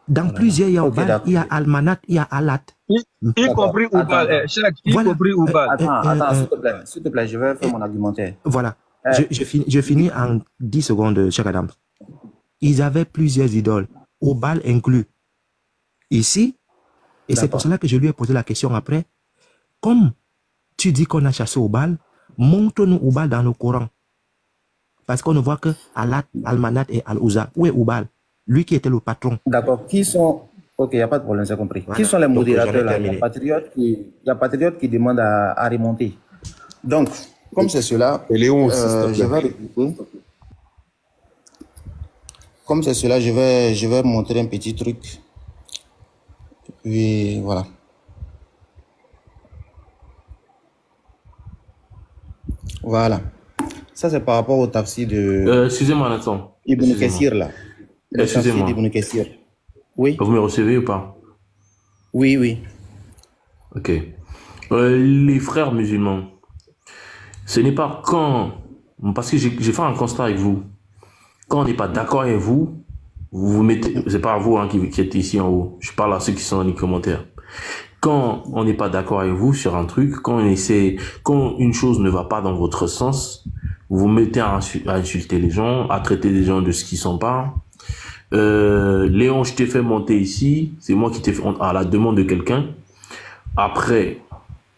G: Dans plusieurs, il y a
I: Ok,
G: Oubal,
I: d'accord.
G: il y a Almanat, il y a Alat.
A: Y compris Oubal, y compris Oubal.
I: Attends, s'il te plaît, je vais faire mon argumentaire.
G: Voilà. Je finis en 10 secondes, Cheikh Adam. Ils avaient plusieurs idoles, Oubal inclus. Ici, et c'est pour cela que je lui ai posé la question après. Comme tu dis qu'on a chassé Oubal, montre-nous Oubal dans le Coran. Parce qu'on ne voit que Alat, Almanat et Al-Ouza. Où est Oubal? Lui qui était le patron.
I: D'accord. Qui sont... Ok, il n'y a pas de problème, c'est compris.
G: Voilà.
I: Qui sont les
G: Donc,
I: modérateurs là?
G: j'en ai
I: Il y a Patriote qui demande à remonter. Donc, comme c'est cela,
L: Et Léon aussi, s'il te
I: je
L: plaît.
I: vais recouper. Comme c'est cela, je vais montrer un petit truc. Puis voilà. Voilà. Ça, c'est par rapport au tafsir de
B: Excusez-moi un instant.
I: Ibn
B: Excusez-moi.
I: Kassir là. Le tafsir
B: Excusez-moi.
I: d'Ibn Kassir. Oui.
B: Vous me recevez ou pas?
I: Oui, oui.
B: Ok. Les frères musulmans, ce n'est pas quand... Parce que j'ai fait un constat avec vous. Quand on n'est pas d'accord avec vous, vous vous mettez... C'est pas vous hein, qui êtes ici en haut. Je parle à ceux qui sont dans les commentaires. Quand on n'est pas d'accord avec vous sur un truc, quand une chose ne va pas dans votre sens, vous vous mettez à insulter les gens, à traiter les gens de ce qu'ils sont pas. Léon, je t'ai fait monter ici, c'est moi qui t'ai fait à la demande de quelqu'un. Après,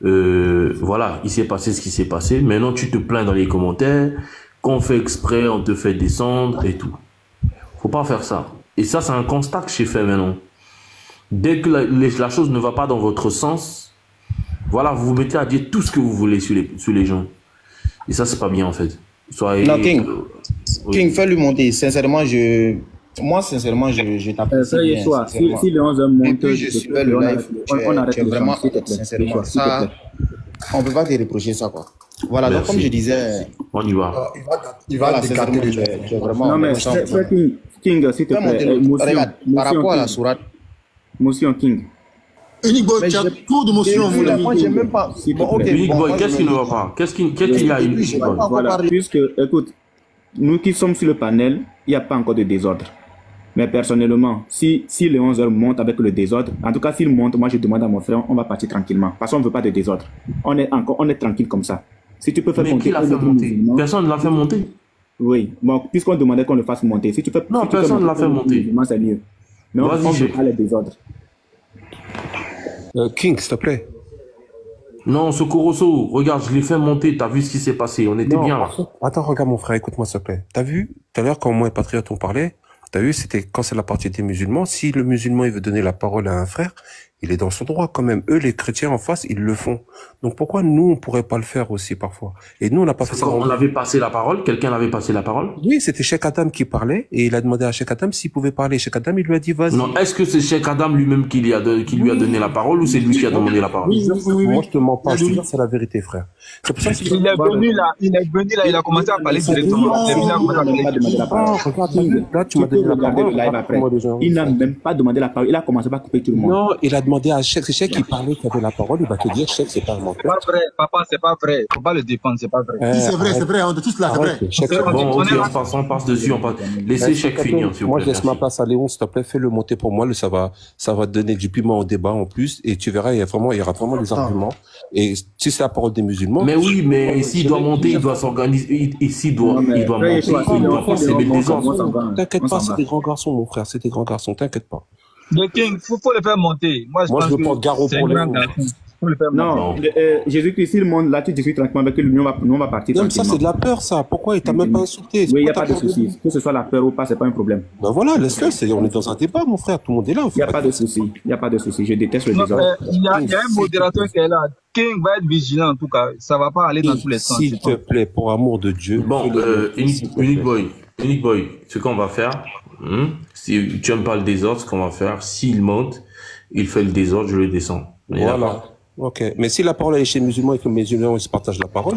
B: voilà, il s'est passé ce qui s'est passé. Maintenant, tu te plains dans les commentaires, qu'on fait exprès, on te fait descendre et tout. Faut pas faire ça. Et ça, c'est un constat que j'ai fait maintenant. Dès que la chose ne va pas dans votre sens, voilà, vous vous mettez à dire tout ce que vous voulez sur les gens. Et ça, c'est pas bien en fait. Soyez...
I: Non, King.
B: Oui.
I: King, fais-lui monter. Sincèrement, moi, sincèrement, je t'apprécie bien.
E: Yeshua, si le 11h monte,
I: Et puis, je suivais le live.
E: on arrête
I: Tu es
E: le
I: vraiment,
E: temps, s'il te plaît.
I: sincèrement,
E: Yeshua, s'il te
I: ça,
E: plaît.
I: on peut pas te reprocher ça, quoi. Voilà, donc
B: Merci.
I: comme je disais,
B: On y va.
H: Il va
I: voilà,
H: décarter
I: sincèrement,
H: les
I: tu es vraiment...
E: Non, mais
I: content.
E: frère King, s'il te
I: Fais monter
E: plaît,
I: le- Regarde, par rapport à la sourate,
E: motion King.
H: Unique boy,
I: Mais
H: tu as
I: j'ai-
H: trop d'émotions, mon ami.
I: moi, j'ai même pas...
E: S'il te
I: Bon, ok,
E: plaît.
B: Unique
I: bon,
B: Boy,
I: moi,
B: qu'est-ce
I: je
B: qui
I: me
B: ne va
I: dis-
B: pas? Qu'est-ce qu'il y a, Unique Boy?
E: Voilà, puisque, écoute, nous qui sommes sur le panel, il n'y a pas encore de désordre. Mais personnellement, si le 11h monte avec le désordre, en tout cas s'il monte, moi je demande à mon frère, on va partir tranquillement. Parce qu'on ne veut pas de désordre. On est tranquille comme ça. Si tu peux faire
B: Mais
E: monter...
B: qui l'a fait monter? Personne ne l'a fait monter.
E: Oui, bon, puisqu'on demandait qu'on le fasse monter. Si tu peux,
B: Non,
E: si tu peux
B: personne ne l'a fait monter.
E: Moi, c'est mieux. Mais on
B: Vas-y,
E: ne veut
B: chef.
E: pas les désordres.
L: King, s'il te plaît.
B: Non, Sokoroso, regarde, je l'ai fait monter, t'as vu ce qui s'est passé, on était
L: Non,
B: bien là.
L: Attends, regarde mon frère, écoute-moi s'il te plaît. T'as vu, tout à l'heure, quand moi et Patriote on parlait, t'as vu, c'était quand c'est la partie des musulmans, si le musulman il veut donner la parole à un frère, il est dans son droit quand même. Eux, les chrétiens en face, ils le font. Donc pourquoi nous, on pourrait pas le faire aussi parfois? Et nous, on n'a pas fait ça.
B: Quand on avait passé la parole, quelqu'un avait passé la parole?
L: Oui, c'était Cheikh Adam qui parlait, et il a demandé à Cheikh Adam s'il pouvait parler. Cheikh Adam, il lui a dit vas-y.
B: Non, est-ce que c'est Cheikh Adam lui-même qui lui a donné la parole ou c'est lui qui a demandé la parole?
L: Moi, je te mens pas, je te dis, c'est la vérité, frère. C'est pour ça que
A: Il est venu là, il a commencé à parler directement. Il a commencé à parler.
L: regarde, là, tu m'as donné la parole.
E: Il n'a même pas demandé la parole. Il a commencé par couper tout le monde.
L: Non, il a demandé à Cheikh. C'est Cheikh qui parlait, qui avait la parole. Il va te dire, Cheikh, c'est pas un menteur.
A: C'est pas vrai, papa, c'est pas vrai. Faut pas le défendre, c'est pas vrai.
H: Si, c'est vrai, on est tous là, c'est vrai.
L: Cheikh,
B: Bon, ok, on passe dessus, Laissez Cheikh finir, s'il vous
L: Moi,
B: plaît.
L: je laisse ma
B: merci.
L: place à Léon, s'il te plaît, fais-le monter pour moi. Ça va donner du piment au débat en plus. Et tu verras, il y aura vraiment des arguments. Et si c'est la parole des musulmans.
B: Mais oui, mais s'il doit monter, il doit s'organiser. Ici, il doit monter, il ne doit pas s'aimer des autres.
L: T'inquiète pas, c'est des grands garçons, mon frère. C'est des grands garçons, t'inquiète pas.
A: Le King, faut le faire monter. Moi, je pense
L: veux pas de garrot
A: c'est
L: pour
A: un
L: les
A: grand
L: autres.
A: garçon. Faut le faire monter.
E: Non, Jésus-Christ, s'il monte là, tu discutes tranquillement avec lui, nous on va partir
L: Non, mais ça,
E: tranquillement.
L: c'est de la peur, ça. Pourquoi il t'a même pas insulté?
E: Oui, il n'y a pas de souci. Que ce soit la peur ou pas, c'est pas un problème.
L: Ben voilà, laisse-le, on est dans un débat, mon frère. Tout le monde est là.
E: Il n'y a pas de souci. Il n'y a pas de souci. Je déteste le
A: Non,
E: désordre.
A: il y a un modérateur qui est là. King va être vigilant en tout cas. Ça va pas aller dans tous les sens.
L: S'il te plaît, pour amour de Dieu.
B: Bon, Unique Boy, ce qu'on va faire, si tu n'aimes pas le désordre, ce qu'on va faire, s'il monte, il fait le désordre, je le descends.
L: Voilà. Ok, mais si la parole est chez les musulmans et que les musulmans ils se partagent la parole,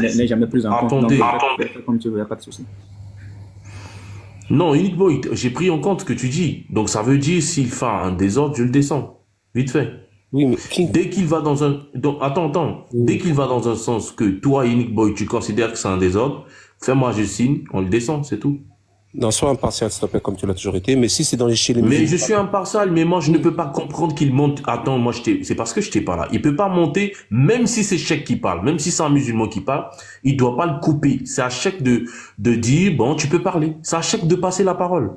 E: n'est jamais plus en compte.
B: Attendez.
E: Comme tu veux, il n'y a pas de souci.
B: Non, Unique Boy, j'ai pris en compte ce que tu dis. Donc ça veut dire s'il fait un désordre, je le descends. Vite fait.
L: Oui, mais
B: dès qu'il va dans un... Donc, attends. Dès qu'il va dans un sens que toi, Unique Boy, tu considères que c'est un désordre, fais-moi, je signe, on le descend, c'est tout.
L: Non, sois impartial, s'il te plaît, comme tu l'as toujours été. Mais si c'est chez les musulmans...
B: Mais je suis impartial, mais moi, je ne peux pas comprendre qu'il monte... Attends, moi, c'est parce que je t'ai pas là. Il peut pas monter, même si c'est Cheikh qui parle, même si c'est un musulman qui parle, il doit pas le couper. C'est à Cheikh de dire, bon, tu peux parler. C'est à Cheikh de passer la parole.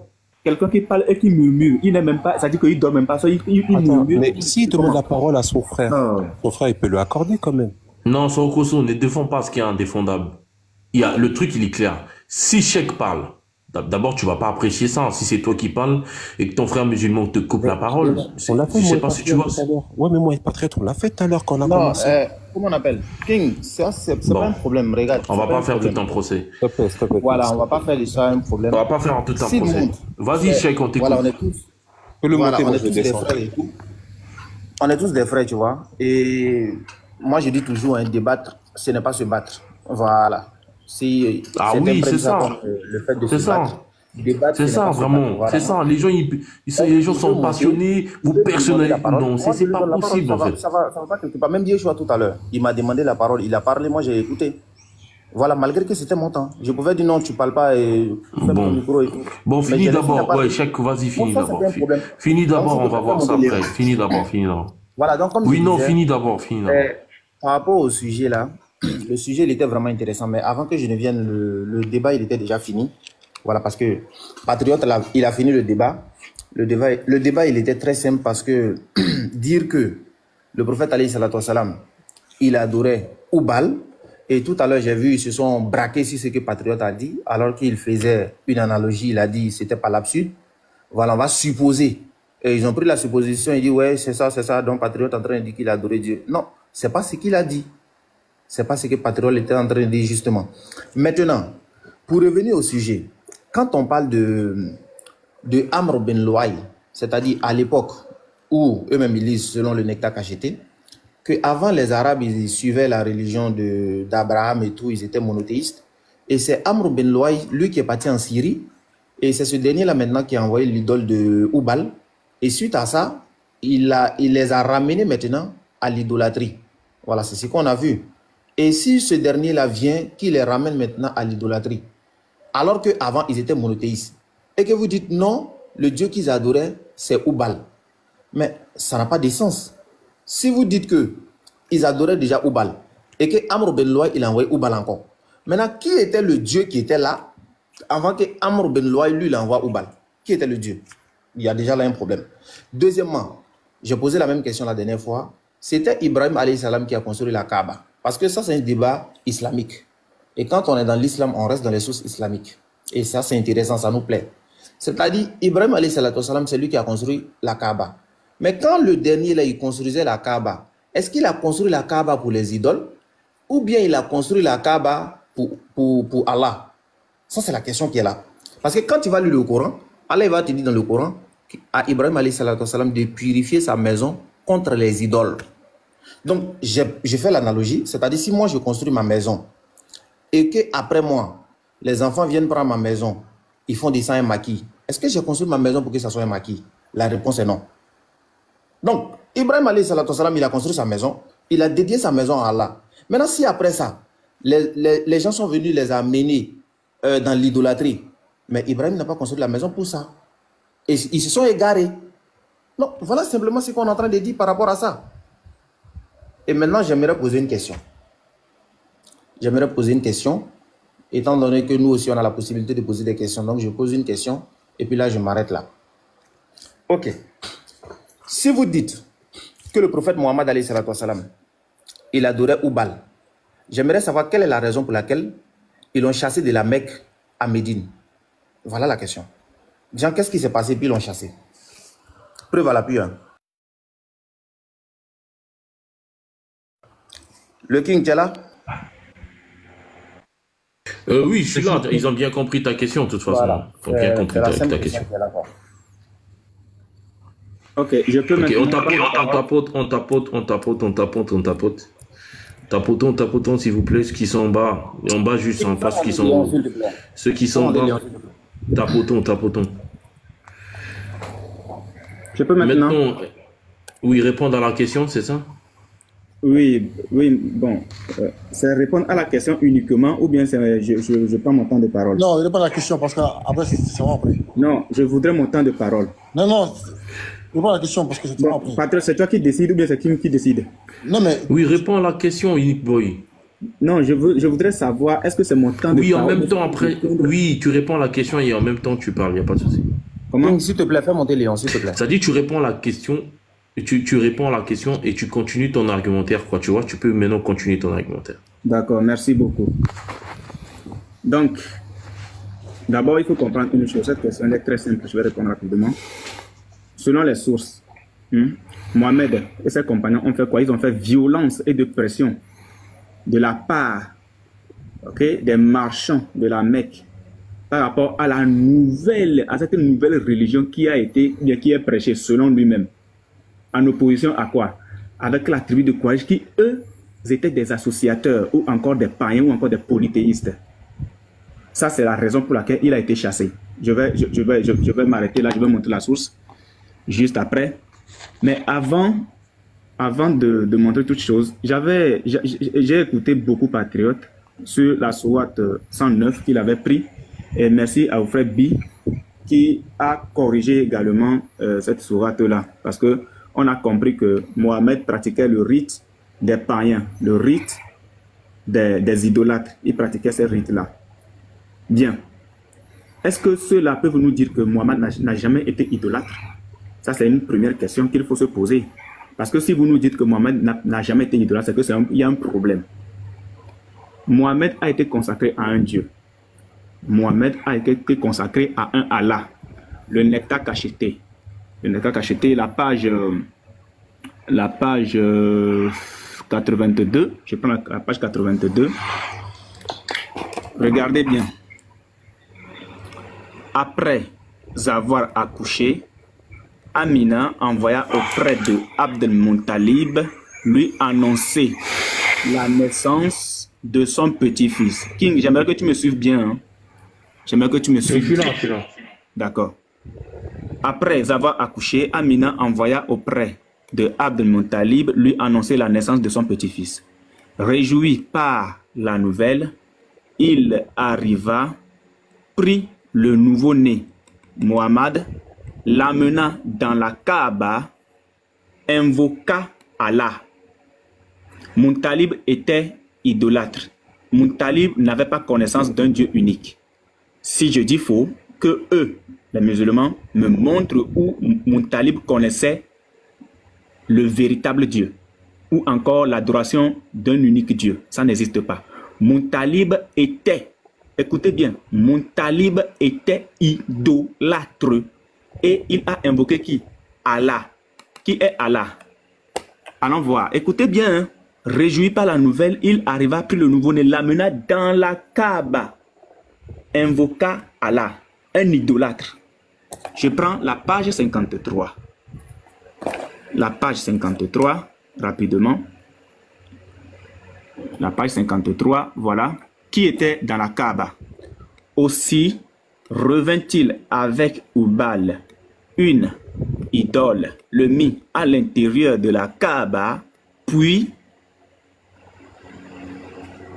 E: Quelqu'un qui parle et qui murmure, il n'est même pas... Ça dit qu'il ne dort même pas, ça, il murmure.
L: Mais s'il demande la parole à son frère, son frère, il peut lui accorder quand même.
B: Non, Sonkoso, ne défend pas ce qui est indéfendable. Le truc, il est clair. Si Cheikh parle, d'abord, tu vas pas apprécier ça. Si c'est toi qui parles et que ton frère musulman te coupe la parole,
L: on l'a fait,
B: je sais pas si tu vois.
L: Ouais, mais moi, Patriote, on l'a fait tout à l'heure quand on a commencé.
I: Comment on appelle King, c'est
B: Bon.
I: pas un problème, regarde.
B: On va pas faire tout un procès.
I: Voilà, on va pas faire de ça un problème.
B: On va pas faire tout un procès. Vas-y, Cheikh, on t'écoute.
I: Voilà, on est tous. Voilà, on est tous des frères et tout. On est tous des frères, tu vois. Et moi, je dis toujours, débattre, ce n'est pas se battre. Voilà. Si
B: oui, c'est ça.
I: Le fait de
B: se battre. C'est ça, vraiment.
I: Voilà.
B: C'est ça. Les gens sont passionnés. Vous personnalisez. Non, c'est pas possible, en fait.
I: Ça va pas quelque part. Même Yeshua tout à l'heure, il m'a demandé la parole. Il a parlé, moi j'ai écouté. Voilà, malgré que c'était mon temps. Je pouvais dire non, tu parles pas et fais ton micro et tout.
B: Bon, finis d'abord. Ouais, Cheikh, vas-y, finis d'abord. Finis d'abord, on va voir ça après. Finis d'abord.
I: Voilà, donc comme
B: oui,
I: je
B: non,
I: disais,
B: finis d'abord.
I: Par rapport au sujet là, le sujet il était vraiment intéressant, mais avant que je ne vienne, le débat il était déjà fini. Voilà, parce que Patriote, il a fini le débat. Le débat il était très simple parce que dire que le prophète alayhi salatu wassalam, il adorait Oubal, et tout à l'heure j'ai vu, ils se sont braqués sur ce que Patriote a dit, alors qu'il faisait une analogie, il a dit c'était pas l'absurde. Voilà, on va supposer. Et ils ont pris la supposition, ils disent ouais, c'est ça, donc Patriote est en train de dire qu'il adorait Dieu. Non, c'est pas ce qu'il a dit. C'est pas ce que Patriote était en train de dire justement. Maintenant, pour revenir au sujet, quand on parle de Amr ben Louay, c'est-à-dire à l'époque où eux-mêmes ils lisent selon le Nectar cacheté, qu'avant les Arabes ils suivaient la religion d'Abraham et tout, ils étaient monothéistes. Et c'est Amr ben Louay, lui qui est parti en Syrie, et c'est ce dernier-là maintenant qui a envoyé l'idole de Oubal. Et suite à ça, il les a ramenés maintenant à l'idolâtrie. Voilà, c'est ce qu'on a vu. Et si ce dernier-là vient, qui les ramène maintenant à l'idolâtrie, alors qu'avant, ils étaient monothéistes, et que vous dites non, le Dieu qu'ils adoraient, c'est Oubal. Mais ça n'a pas de sens. Si vous dites qu'ils adoraient déjà Oubal, et que Amr ben Louay, il a envoyé Oubal encore. Maintenant, qui était le Dieu qui était là, avant que Amr ben Louay, lui, il envoie Oubal? Qui était le Dieu? Il y a déjà là un problème. Deuxièmement, j'ai posé la même question la dernière fois. C'était Ibrahim alayhi salam qui a construit la Kaaba. Parce que ça, c'est un débat islamique. Et quand on est dans l'islam, on reste dans les sources islamiques. Et ça, c'est intéressant, ça nous plaît. C'est-à-dire, Ibrahim alayhi salam, c'est lui qui a construit la Kaaba. Mais quand le dernier, là, il construisait la Kaaba, est-ce qu'il a construit la Kaaba pour les idoles? Ou bien il a construit la Kaaba pour Allah? Ça, c'est la question qui est là. Parce que quand tu vas lire le Coran, Allah va te dire dans le Coran à Ibrahim alayhi salam de purifier sa maison contre les idoles. Donc, j'ai fait l'analogie, c'est-à-dire si moi je construis ma maison et qu'après moi, les enfants viennent prendre ma maison, ils font descendre un maquis, est-ce que j'ai construit ma maison pour que ça soit un maquis? La réponse est non. Donc, Ibrahim alayhi salam, il a construit sa maison, il a dédié sa maison à Allah. Maintenant, si après ça, les gens sont venus les amener dans l'idolâtrie, mais Ibrahim n'a pas construit la maison pour ça. Et ils se sont égarés. Non, voilà simplement ce qu'on est en train de dire par rapport à ça. Et maintenant, j'aimerais poser une question. J'aimerais poser une question, étant donné que nous aussi, on a la possibilité de poser des questions. Donc, je pose une question, et puis là, je m'arrête là. Ok. Si vous dites que le prophète Mohammed, alayhi salatu wassalam, il adorait Oubal, j'aimerais savoir quelle est la raison pour laquelle ils l'ont chassé de la Mecque à Médine. Voilà la question. Jean, qu'est-ce qui s'est passé puis ils l'ont chassé? Preuve à l'appui. Hein. Le King, tu es là?
B: Oui, je suis là. Ils ont bien compris ta question, de toute façon.
I: Voilà.
B: Ils ont bien compris ta question.
E: Ok, je peux
B: Ok,
E: maintenant...
B: Tapotons, s'il vous plaît, ceux qui sont en bas. En bas, juste en face, qui sont en haut. Ceux qui sont en bas. Tapotons.
E: Je peux maintenant...
B: Oui, répondre à la question, c'est ça?
E: Oui, bon. C'est répondre à la question uniquement ou bien je prends mon temps de parole?
H: Non, réponds à la question parce qu'après, c'est bon après.
E: Non, je voudrais mon temps de parole.
H: Non, réponds à la question parce que c'est bon après.
E: Patrick, c'est toi qui décide ou bien c'est qui décide?
H: Non, mais...
B: Oui, réponds à la question, Unique Boy.
E: Non, je voudrais savoir, est-ce que c'est mon temps de parole?
B: Oui, en même temps, après, oui, tu réponds à la question et en même temps, tu parles, il n'y a pas de souci.
G: Comment? S'il te plaît, fais monter Léon, s'il te plaît.
B: Ça dit, tu réponds à la question... Tu réponds à la question et tu continues ton argumentaire, quoi, tu vois, tu peux maintenant continuer ton argumentaire.
E: D'accord, merci beaucoup. Donc, d'abord, il faut comprendre une chose, cette question est très simple, je vais répondre rapidement. Selon les sources, Mohamed et ses compagnons ont fait quoi? Ils ont fait violence et de pression de la part des marchands de la Mecque par rapport à cette nouvelle religion qui est prêchée selon lui-même. En opposition à quoi? Avec la tribu de Quraysh qui, eux, étaient des associateurs ou encore des païens ou encore des polythéistes. Ça, c'est la raison pour laquelle il a été chassé. Je vais m'arrêter là, je vais montrer la source juste après. Mais avant de montrer toutes choses, j'ai écouté beaucoup Patriotes sur la sourate 109 qu'il avait pris. Et merci à frère B qui a corrigé également cette sourate-là. Parce que on a compris que Mohamed pratiquait le rite des païens, le rite des idolâtres. Il pratiquait ces rites-là. Bien. Est-ce que ceux-là peuvent nous dire que Mohamed n'a jamais été idolâtre? Ça, c'est une première question qu'il faut se poser. Parce que si vous nous dites que Mohamed n'a jamais été idolâtre, c'est qu'il y a un problème. Mohamed a été consacré à un Dieu. Mohamed a été consacré à un Allah. Le nectar cacheté. Le nectar cacheté, la page 82. Je prends la page 82. Regardez bien. Après avoir accouché, Amina envoya auprès de Abdel Muttalib lui annoncer la naissance de son petit-fils. King, j'aimerais que tu me suives bien. Hein? J'aimerais que tu me suives.
B: Je suis là.
E: D'accord. Après avoir accouché, Amina envoya auprès de Abdel Muttalib lui annoncer la naissance de son petit-fils. Réjoui par la nouvelle, il arriva, prit le nouveau-né Mohammed, l'amena dans la Kaaba, invoqua Allah. Muttalib était idolâtre. Muttalib n'avait pas connaissance d'un Dieu unique. Si je dis faux, que eux, les musulmans, me montrent où Muttalib connaissait le véritable Dieu, ou encore l'adoration d'un unique Dieu. Ça n'existe pas. Muttalib était, écoutez bien, Muttalib était idolâtre. Et il a invoqué qui? Allah. Qui est Allah? Allons voir. Écoutez bien. Hein. Réjoui par la nouvelle, il arriva, prit le nouveau-né, l'amena dans la Kaaba. Invoqua Allah. Un idolâtre. Je prends la page 53. La page 53, rapidement. La page 53, voilà. Qui était dans la Kaaba? Aussi revint-il avec Ubal, une idole, le mit à l'intérieur de la Kaaba, puis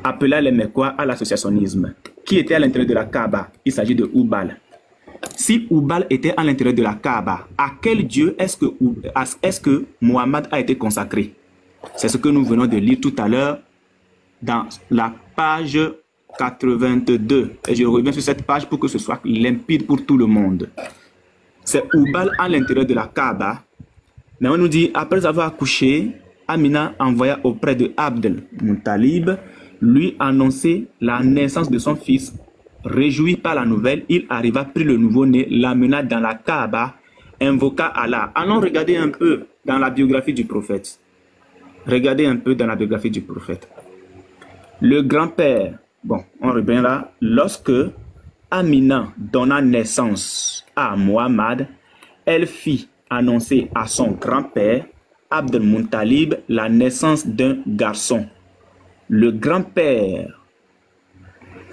E: appela les Mecquois à l'associationnisme. Qui était à l'intérieur de la Kaaba? Il s'agit de Ubal. Si Ubal était à l'intérieur de la Kaaba, à quel Dieu est-ce que Mohammed a été consacré? C'est ce que nous venons de lire tout à l'heure dans la page 82. Et je reviens sur cette page pour que ce soit limpide pour tout le monde. C'est Ubal à l'intérieur de la Kaaba. Mais on nous dit, après avoir accouché, Amina envoya auprès de Abdel Muttalib lui annoncer la naissance de son fils. Réjoui par la nouvelle, il arriva, prit le nouveau-né, l'amena dans la Kaaba, invoqua Allah. Allons regarder un peu dans la biographie du prophète. Regardez un peu dans la biographie du prophète. Le grand-père, bon, on revient là, lorsque Amina donna naissance à Mohammed, elle fit annoncé à son grand-père, Abd al-Muttalib, la naissance d'un garçon. Le grand-père,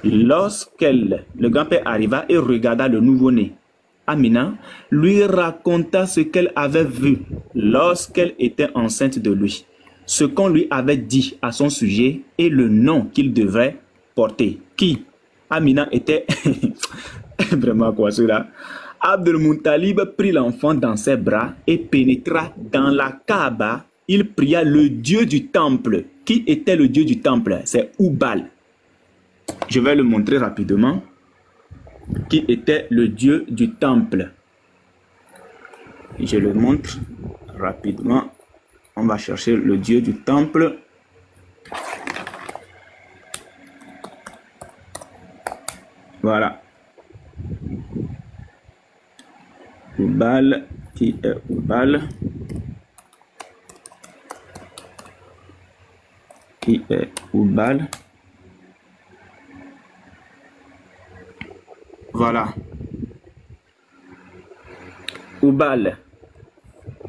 E: le grand-père arriva et regarda le nouveau-né. Amina lui raconta ce qu'elle avait vu lorsqu'elle était enceinte de lui, ce qu'on lui avait dit à son sujet et le nom qu'il devrait porter. Qui? Amina était vraiment quoi cela? Abd al-Muttalib prit l'enfant dans ses bras et pénétra dans la Kaaba. Il pria le dieu du temple. Qui était le dieu du temple? C'est Hubal. Je vais le montrer rapidement. Qui était le dieu du temple? Je le montre rapidement. On va chercher le dieu du temple. Voilà. Hubal, qui est Hubal? Qui est Hubal? Voilà. Hubal,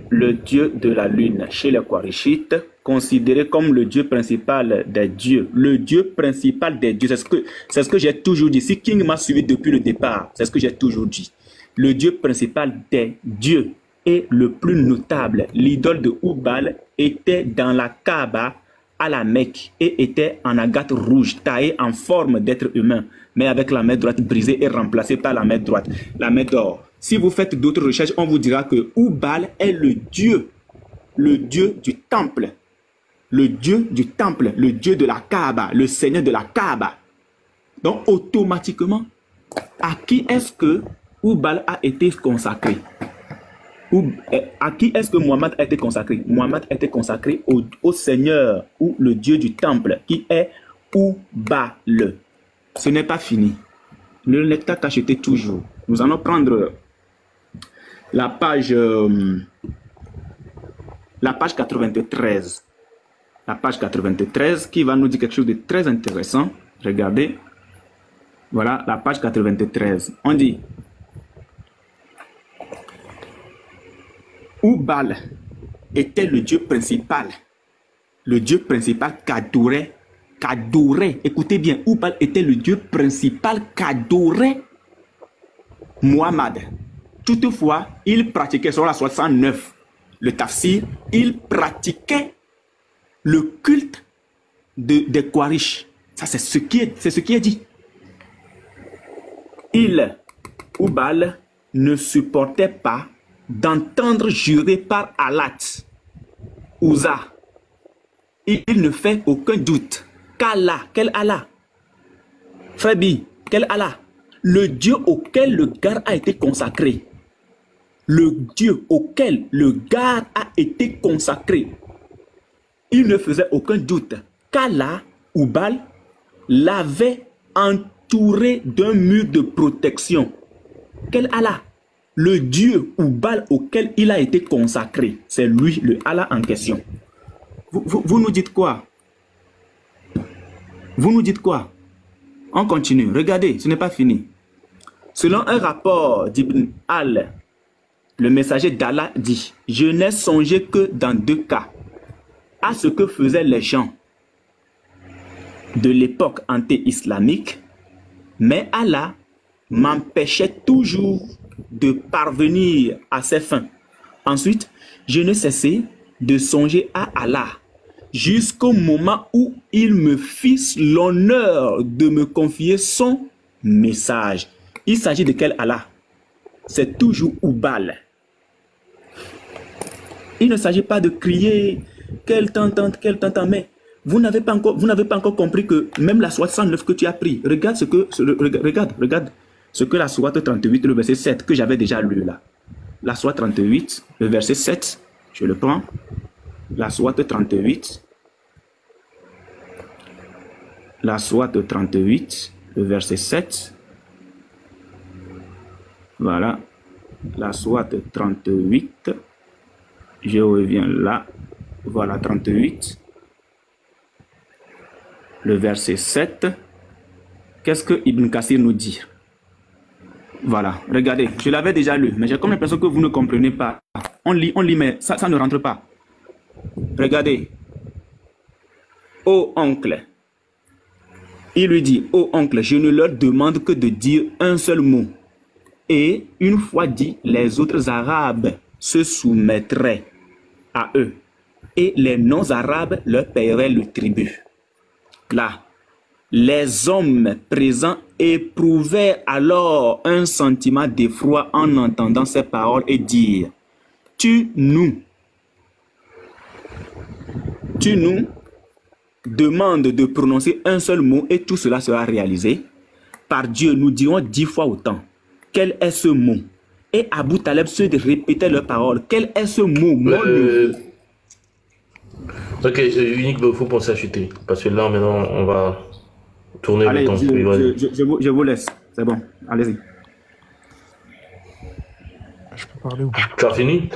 E: le dieu de la lune chez les Qurayshites, considéré comme le dieu principal des dieux. Le dieu principal des dieux, c'est ce que j'ai toujours dit. Si King m'a suivi depuis le départ, c'est ce que j'ai toujours dit. Le dieu principal des dieux et le plus notable, l'idole de Hubal, était dans la Kaaba à la Mecque et était en agate rouge, taillée en forme d'être humain, mais avec la main droite brisée et remplacée par la main droite, la main d'or. Si vous faites d'autres recherches, on vous dira que Hubal est le dieu du temple, le dieu du temple, le dieu de la Kaaba, le seigneur de la Kaaba. Donc automatiquement, à qui est-ce que Hubal a été consacré? À qui est-ce que Muhammad a été consacré? Muhammad a été consacré au Seigneur ou le Dieu du temple qui est Hubal. Ce n'est pas fini. Le lecteur t'achetait toujours. Nous allons prendre la page 93. La page 93 qui va nous dire quelque chose de très intéressant. Regardez. Voilà la page 93. On dit: Hubal était le dieu principal qu'adorait, écoutez bien, Hubal était le dieu principal qu'adorait Muhammad. Toutefois, il pratiquait, sur la 69, le tafsir, il pratiquait le culte des Quraysh. Ça, c'est ce qui est dit. Hubal, ne supportait pas d'entendre jurer par Allat, Uzza. Il ne fait aucun doute qu'Allah, quel Allah? Frébi, quel Allah? Le Dieu auquel le gars a été consacré. Le Dieu auquel le gars a été consacré. Il ne faisait aucun doute qu'Allah, Hubal, l'avait entouré d'un mur de protection. Quel Allah? Le Dieu Hubal auquel il a été consacré, c'est lui, le Allah en question. Vous nous dites quoi? Vous nous dites quoi? On continue. Regardez, ce n'est pas fini. Selon un rapport d'Ibn al, le messager d'Allah dit: je n'ai songé que dans deux cas, à ce que faisaient les gens de l'époque anté-islamique, mais Allah m'empêchait toujours de parvenir à ses fins. Ensuite, je ne cessais de songer à Allah jusqu'au moment où il me fit l'honneur de me confier son message. Il s'agit de quel Allah? C'est toujours Hubal. Il ne s'agit pas de crier quel temps, mais vous n'avez pas encore compris que même la sourate 109 que tu as pris, regarde ce que la sourate 38, le verset 7 que j'avais déjà lu là. La sourate 38, le verset 7, je le prends. La sourate 38. La sourate 38, le verset 7. Voilà. La sourate 38. Je reviens là. Voilà, 38. Le verset 7. Qu'est-ce que Ibn Kassir nous dit? Voilà, regardez, je l'avais déjà lu, mais j'ai comme l'impression que vous ne comprenez pas. On lit, mais ça ne rentre pas. Regardez. Ô oncle. Il lui dit, ô oncle, je ne leur demande que de dire un seul mot. Et une fois dit, les autres Arabes se soumettraient à eux. Et les non-Arabes leur paieraient le tribut. Là, les hommes présents éprouvaient alors un sentiment d'effroi en entendant ces paroles et dire, tu nous demandes de prononcer un seul mot et tout cela sera réalisé. Par Dieu, nous dirons 10 fois autant. Quel est ce mot? Et Abu Taleb se répétait leurs paroles. Quel est ce mot?
B: Ok, unique, il faut penser à chuter. Parce que là, maintenant, on va tourner le temps.
E: Je vous laisse. C'est bon, allez-y.
K: Je peux parler ou pas?
B: Tu as fini?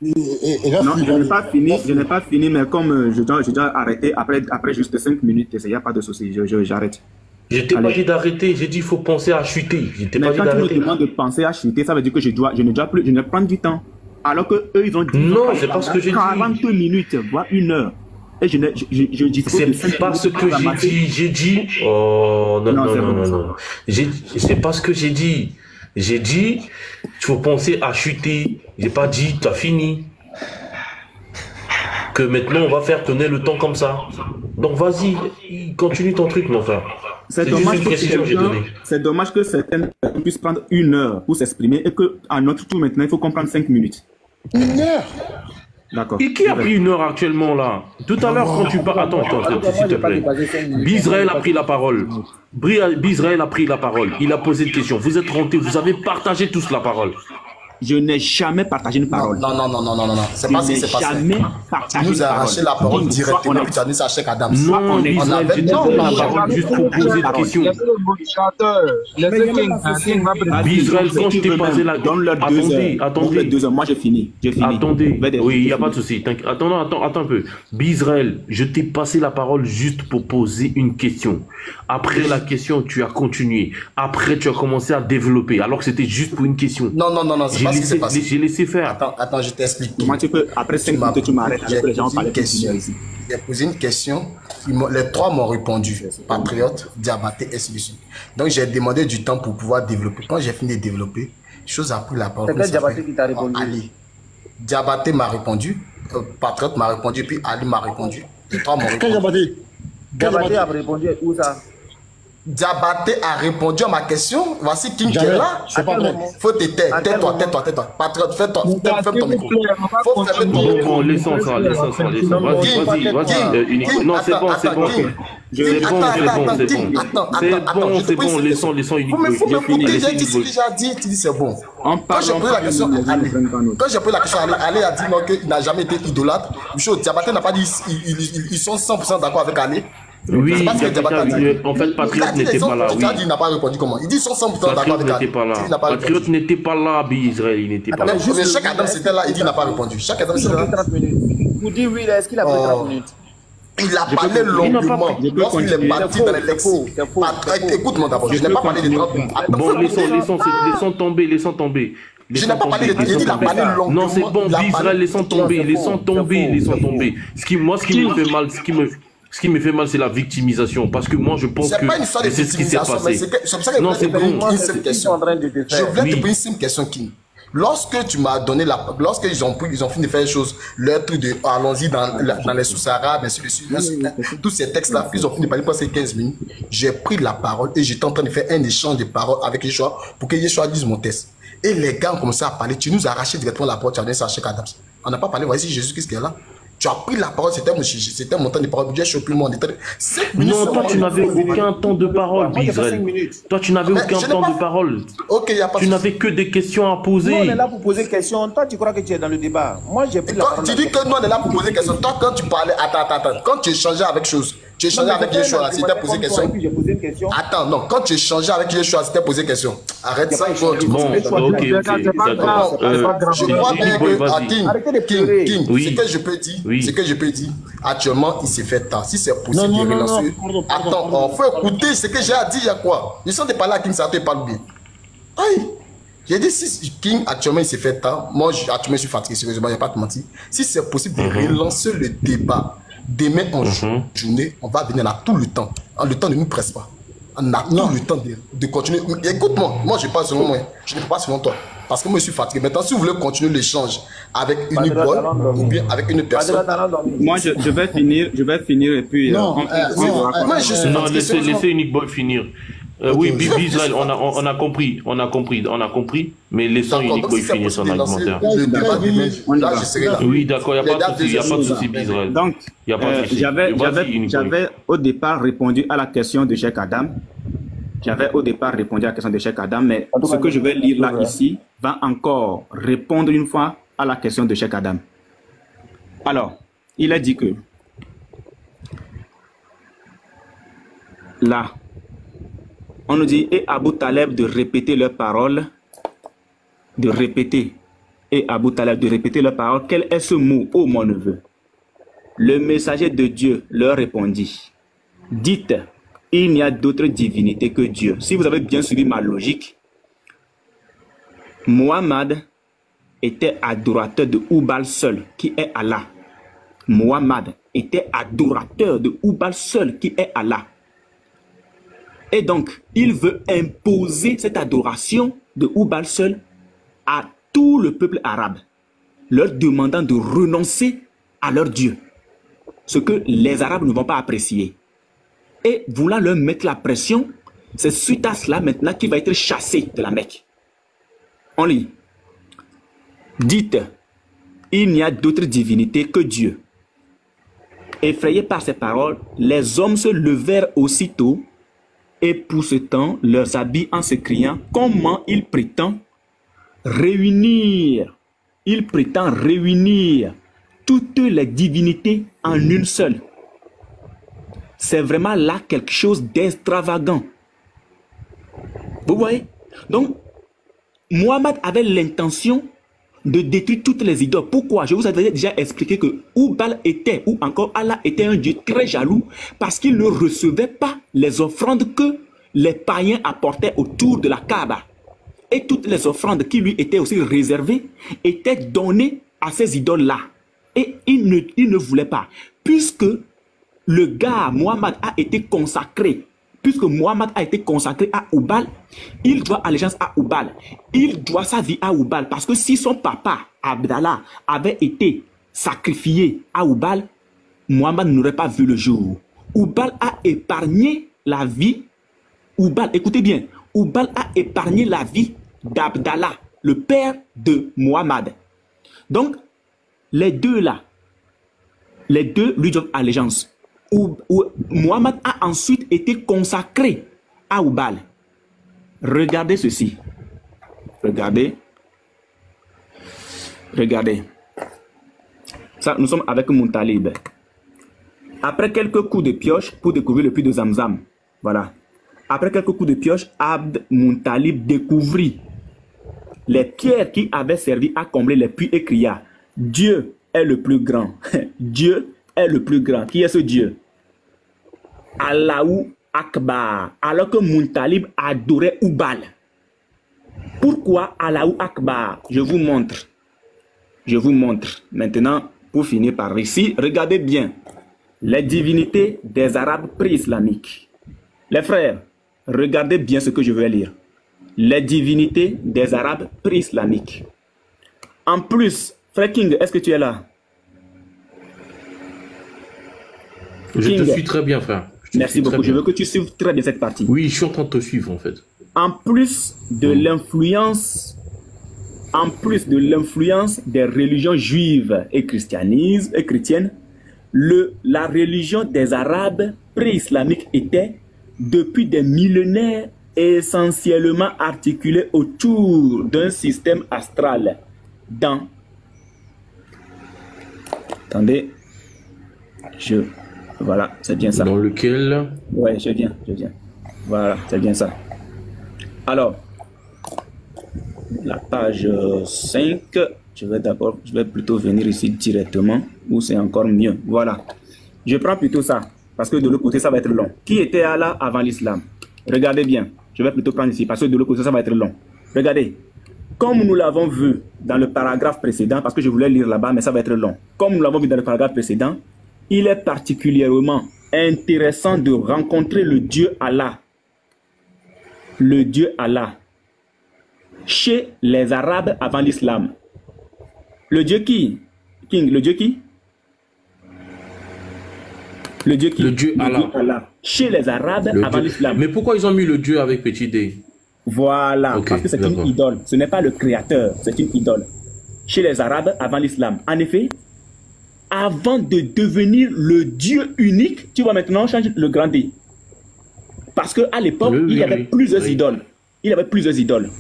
E: Non, je n'ai pas fini, mais comme je dois arrêter après juste 5 minutes, il n'y a pas de souci, j'arrête.
B: Je t'ai pas dit d'arrêter, j'ai dit il faut penser à chuter.
E: Mais quand tu me demandes de penser à chuter, ça veut dire que je ne prends du temps. Alors que eux, ils ont dit
B: non, c'est pas ce que j'ai dit.
E: 40 minutes, voire 1 heure. Et je dis
B: c'est pas ce que j'ai dit. Oh non. C'est pas ce que j'ai dit. J'ai dit, il faut penser à chuter. J'ai pas dit, tu as fini. Que maintenant, on va faire tourner le temps comme ça. Donc, vas-y, continue ton truc, mon frère.
E: C'est dommage que certaines personnes puissent prendre 1 heure pour s'exprimer et qu'à notre tour, maintenant, il faut qu'on prenne 5 minutes.
H: 1 heure?
E: D'accord.
B: Et qui a pris 1 heure actuellement, là? Tout à l'heure, quand tu parles... Attends, s'il te plaît. Bizraël a pris la parole. Bizraël a pris la parole. Il a posé une question. Vous êtes rentrés, vous avez partagé tous la parole.
E: Je n'ai jamais partagé une parole.
C: Non. C'est pas ce qui s'est passé. Tu nous as arraché la parole directement, puis tu as dit ça à Cheikh Adams.
B: Non, Bizraël, tu n'as pas la parole juste pour poser des questions. Bizraël, quand je t'ai posé la... Attendez.
E: 2 heures, moi j'ai fini.
B: Attendez. Oui, il n'y a pas de souci. Attends un peu. Bizraël, je t'ai passé la parole juste pour poser une question. Après la question, tu as continué. Après, tu as commencé à développer, alors que c'était juste pour une question.
C: Non, c'est pas ce qui s'est passé.
B: J'ai laissé faire.
C: Attends, je t'explique.
E: Comment tu peux, après 5 minutes, tu m'arrêtes avec les gens parler ici.
C: J'ai posé une question, les 3 m'ont répondu. Patriote, Diabaté, et ainsi de suite. Donc, j'ai demandé du temps pour pouvoir développer. Quand j'ai fini de développer, chose a pris la parole.
I: C'est quel Diabaté qui t'a répondu?
C: Ali. Diabaté m'a répondu, Patriote m'a répondu, puis Ali m'a répondu. Les 3 m'ont répondu.
H: Quel Diabaté?
I: Diabaté a répondu où ça?
C: Diabaté a répondu à ma question. Voici King qui est là.
H: C'est pas vrai.
C: Faut te taire. Tais-toi. Patriote, ferme ton micro. Faut fermer ton micro.
B: Bon, laissons ça. Vas-y. Non, c'est bon. C'est bon, laissons unique.
C: Mais faut m'écouter, j'ai dit ce que j'ai dit, tu dis c'est bon. Quand j'ai posé la question à Ali, Ali a dit non, qu'il n'a jamais été idolâtre. Diabaté n'a pas dit ils sont 100% d'accord avec Ali.
B: Oui, en fait, Patriote n'était pas là.
C: Il n'a pas répondu comment? Il dit ils sont 100% d'accord avec Ali.
B: Patriote n'était pas là, Israël, il n'était pas là.
C: Mais Cheikh Adam c'était là, il dit il n'a pas répondu. Cheikh Adam c'était là.
I: Vous dites oui, est-ce qu'il a pris 30 minutes?
C: Il a parlé longuement lorsqu'il est parti dans les lexiques. Écoute-moi d'abord, je n'ai pas parlé de 30 minutes.
B: Bon, laissons tomber.
C: Je n'ai pas parlé de 30 minutes, il a parlé longuement.
B: Non, c'est bon, Israël, laissons tomber. Ce qui me fait mal, c'est la victimisation. Parce que moi, je pense que c'est ce qui s'est passé.
C: Non, c'est bon. Je voulais te poser une simple question, King. Lorsque tu m'as donné lorsqu'ils ont fini de faire les choses, leur truc de allons-y dans les sources arabes, ainsi de suite, tous ces textes-là, ils ont fini de parler pendant ces 15 minutes. J'ai pris la parole et j'étais en train de faire un échange de paroles avec Yeshua pour que Yeshua dise mon test. Et les gars ont commencé à parler. Tu nous as arraché directement la parole, tu as donné ça à Cheikh Adams. On n'a pas parlé, voici Jésus, qu'est-ce qu'il y a là? Tu as pris la parole, c'était mon temps de parole. J'ai chopé mon temps.
B: Non, toi, tu n'avais aucun temps de parole, Bizraël. Toi, tu n'avais aucun temps de parole.
C: Ok, y a pas.
B: Tu n'avais que des questions à poser.
I: Nous, on est là pour poser des questions. Toi, tu crois que tu es dans le débat. Moi, j'ai pris la parole.
C: Tu dis que nous, on est là pour poser des questions. Toi, quand tu parlais, attends. Quand tu échangeais avec chose, tu échangeais avec Yeshua, c'était poser des questions. Attends, non. Quand tu échangeais avec Yeshua, c'était poser des questions. Arrête ça.
B: Bon, ok.
C: Je crois bien que King, ce que je peux dire, actuellement, il s'est fait tard. Si c'est possible de relancer. Attends, il faut écouter ce que j'ai à dire. Il y a quoi? Ils sont des parler à King Sato et parle bien. Aïe. J'ai dit, si King actuellement il s'est fait tard, moi actuellement je suis fatigué, sérieusement, je ne vais pas te mentir. Si c'est possible de relancer le débat demain en journée, on va venir là tout le temps. Le temps ne nous presse pas. On a tout le temps de continuer. Écoute-moi, moi je parle selon moi, je ne parle pas selon toi. Parce que moi je suis fatigué. Maintenant, si vous voulez continuer l'échange avec une bolle ou bien avec une personne.
E: Moi je vais finir et puis.
B: Non, laissez Unique Boy finir. Oui, Israël, on a compris, mais laissons Unique Boy finir son argumentaire. Oui, d'accord, il n'y a pas de souci, Israël.
E: Donc, j'avais au départ répondu à la question de Cheikh Adam. Mais ce que je vais lire là, ici, va encore répondre une fois à la question de Cheikh Adam. Alors, il a dit que là, on nous dit, et Abu Taleb de répéter leurs paroles, quel est ce mot, ô mon neveu? Le messager de Dieu leur répondit, dites, il n'y a d'autre divinité que Dieu. Si vous avez bien suivi ma logique, Muhammad était adorateur de Hubal seul, qui est Allah. Muhammad était adorateur de Hubal seul, qui est Allah. Et donc, il veut imposer cette adoration de Hubal seul à tout le peuple arabe, leur demandant de renoncer à leur Dieu, ce que les Arabes ne vont pas apprécier. Et voulant leur mettre la pression, c'est suite à cela maintenant qu'il va être chassé de la Mecque. On lit. Dites, il n'y a d'autre divinité que Dieu. Effrayés par ces paroles, les hommes se levèrent aussitôt et poussant leurs habits en se criant, comment il prétend réunir toutes les divinités en une seule. C'est vraiment là quelque chose d'extravagant. Vous voyez? Donc, Muhammad avait l'intention de détruire toutes les idoles. Pourquoi? Je vous avais déjà expliqué que Hubal était, ou encore Allah était un Dieu très jaloux parce qu'il ne recevait pas les offrandes que les païens apportaient autour de la Kaaba. Et toutes les offrandes qui lui étaient aussi réservées étaient données à ces idoles-là. Et il ne voulait pas. Puisque le gars, Muhammad, a été consacré. Puisque Muhammad a été consacré à Hubal, il doit allégeance à Hubal. Il doit sa vie à Hubal. Parce que si son papa, Abdallah, avait été sacrifié à Hubal, Muhammad n'aurait pas vu le jour. Hubal a épargné la vie. Hubal, écoutez bien, Hubal a épargné la vie d'Abdallah, le père de Muhammad. Donc, les deux là, les deux lui doivent allégeance. Muhammad a ensuite été consacré à Hubal. Regardez ceci. Regardez. Ça, nous sommes avec Muntalib. Après quelques coups de pioche pour découvrir le puits de Zamzam. Voilà. Après quelques coups de pioche, Abd Muntalib découvrit les pierres qui avaient servi à combler les puits et cria, Dieu est le plus grand. Dieu est le plus grand. Qui est ce Dieu? Allahu Akbar. Alors que Muntalib adorait Hubal. Pourquoi Allahu Akbar? Je vous montre. Maintenant, pour finir par ici, regardez bien. Les divinités des Arabes pré-islamiques. Les frères, regardez bien ce que je vais lire. Les divinités des Arabes pré-islamiques. En plus, Frère King, est-ce que tu es là?
B: Je te suis très bien, frère.
E: Merci beaucoup. Je veux que tu suives très bien cette partie.
B: Oui, je suis en train de te suivre, en fait.
E: En plus de l'influence des religions juives et chrétiennes, la religion des Arabes pré-islamiques était, depuis des millénaires, essentiellement articulée autour d'un système astral Attendez. Voilà, c'est bien ça.
B: Dans lequel...
E: Ouais, je viens. Voilà, c'est bien ça. Alors, la page 5, je vais plutôt venir ici directement, où c'est encore mieux. Voilà. Je prends plutôt ça, parce que de l'autre côté, ça va être long. Qui était Allah avant l'islam? Regardez bien. Je vais plutôt prendre ici, parce que de l'autre côté, ça va être long. Regardez. Comme nous l'avons vu dans le paragraphe précédent, parce que je voulais lire là-bas, mais ça va être long. Comme nous l'avons vu dans le paragraphe précédent, il est particulièrement intéressant de rencontrer le Dieu Allah. Le Dieu Allah. Chez les Arabes avant l'islam. Le Dieu qui? Le Dieu qui? Le Dieu qui?
B: Le Dieu Allah.
E: Dieu Allah. Chez les Arabes avant l'islam.
B: Mais pourquoi ils ont mis le Dieu avec petit d?
E: Voilà,
B: Okay,
E: parce que c'est une idole. Ce n'est pas le créateur, c'est une idole. Chez les Arabes avant l'islam. En effet, avant de devenir le Dieu unique, tu vois maintenant, change le grand D. Parce qu'à l'époque, il y avait plusieurs idoles. Il y avait plusieurs idoles.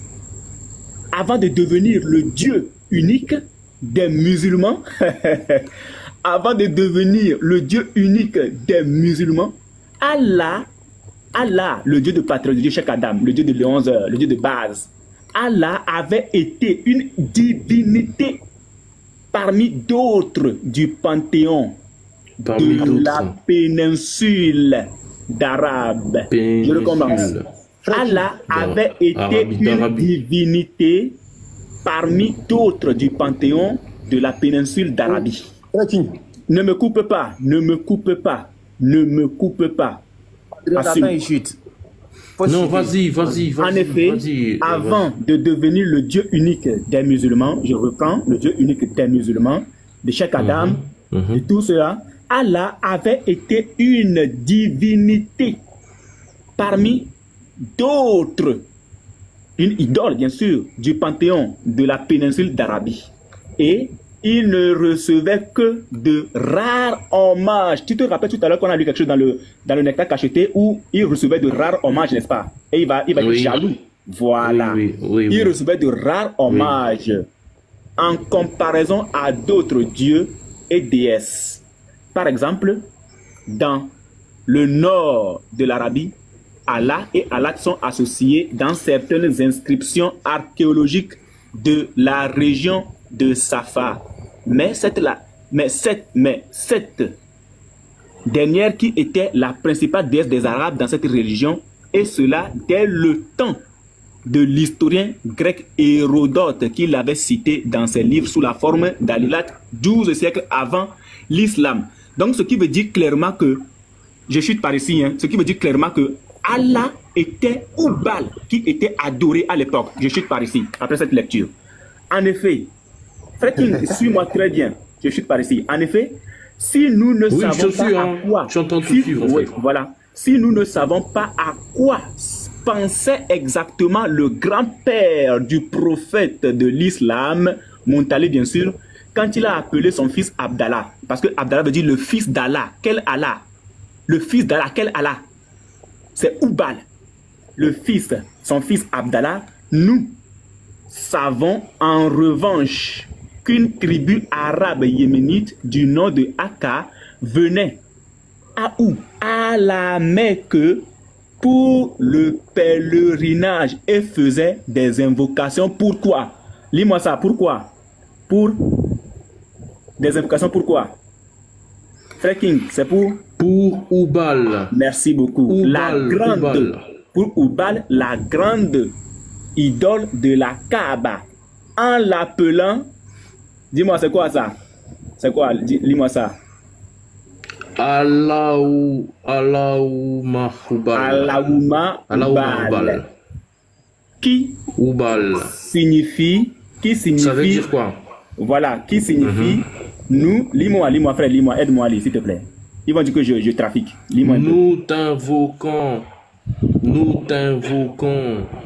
E: Avant de devenir le Dieu unique des musulmans, avant de devenir le Dieu unique des musulmans, Allah, le Dieu de patrie, le Dieu Cheikh Adam, le Dieu de Léonzeur, le Dieu de base, Allah avait été une divinité parmi d'autres du panthéon de la péninsule d'Arabe. Je recommence. Allah avait été une divinité parmi d'autres du panthéon de la péninsule d'Arabie. Ne me coupe pas, ne me coupe pas, ne me coupe pas.
B: Non, vas-y.
E: En effet, avant de devenir le Dieu unique des musulmans, je reprends le Dieu unique des musulmans, de Cheikh Adam, de tout cela, Allah avait été une divinité parmi d'autres, une idole bien sûr, du panthéon de la péninsule d'Arabie. Et il ne recevait que de rares hommages. Tu te rappelles tout à l'heure qu'on a lu quelque chose dans le Nectar cacheté où il recevait de rares hommages, n'est-ce pas? Et il va être jaloux. Voilà. Il recevait de rares hommages en comparaison à d'autres dieux et déesses. Par exemple, dans le nord de l'Arabie, Allah et Allah sont associés dans certaines inscriptions archéologiques de la région de Safa. Mais cette dernière qui était la principale déesse des Arabes dans cette religion, et cela dès le temps de l'historien grec Hérodote qui l'avait cité dans ses livres sous la forme d'Alilat 12 siècles avant l'islam. Donc ce qui veut dire clairement que, je chute par ici, ce qui veut dire clairement que Allah était Oubal qui était adoré à l'époque. Je chute par ici, après cette lecture. En effet, Frère King, suis-moi très bien. Je chute par ici. En effet, si nous ne savons pas à quoi... voilà. Si nous ne savons pas à quoi pensait exactement le grand-père du prophète de l'islam, Montalé bien sûr, quand il a appelé son fils Abdallah, parce que Abdallah veut dire le fils d'Allah. Quel Allah? Le fils d'Allah, quel Allah? C'est Oubal. Le fils, son fils Abdallah. Nous savons en revanche qu'une tribu arabe yéménite du nom de Akka venait à où? À la Mecque pour le pèlerinage et faisait des invocations. Pourquoi? Lis-moi ça. Pourquoi? Pour des invocations. Pourquoi? Frère King, c'est pour
B: Oubal.
E: Merci beaucoup.
B: Oubal.
E: Pour Oubal, la grande idole de la Kaaba. En l'appelant, dis-moi, c'est quoi ça? C'est quoi? Lis-moi ça.
B: Allahumma Oubal.
E: Qui signifie
B: ça veut dire quoi?
E: Voilà, qui signifie nous, lis-moi frère, lis-moi, aide-moi à lire s'il te plaît. Ils vont dire que je trafique.
B: Nous t'invoquons.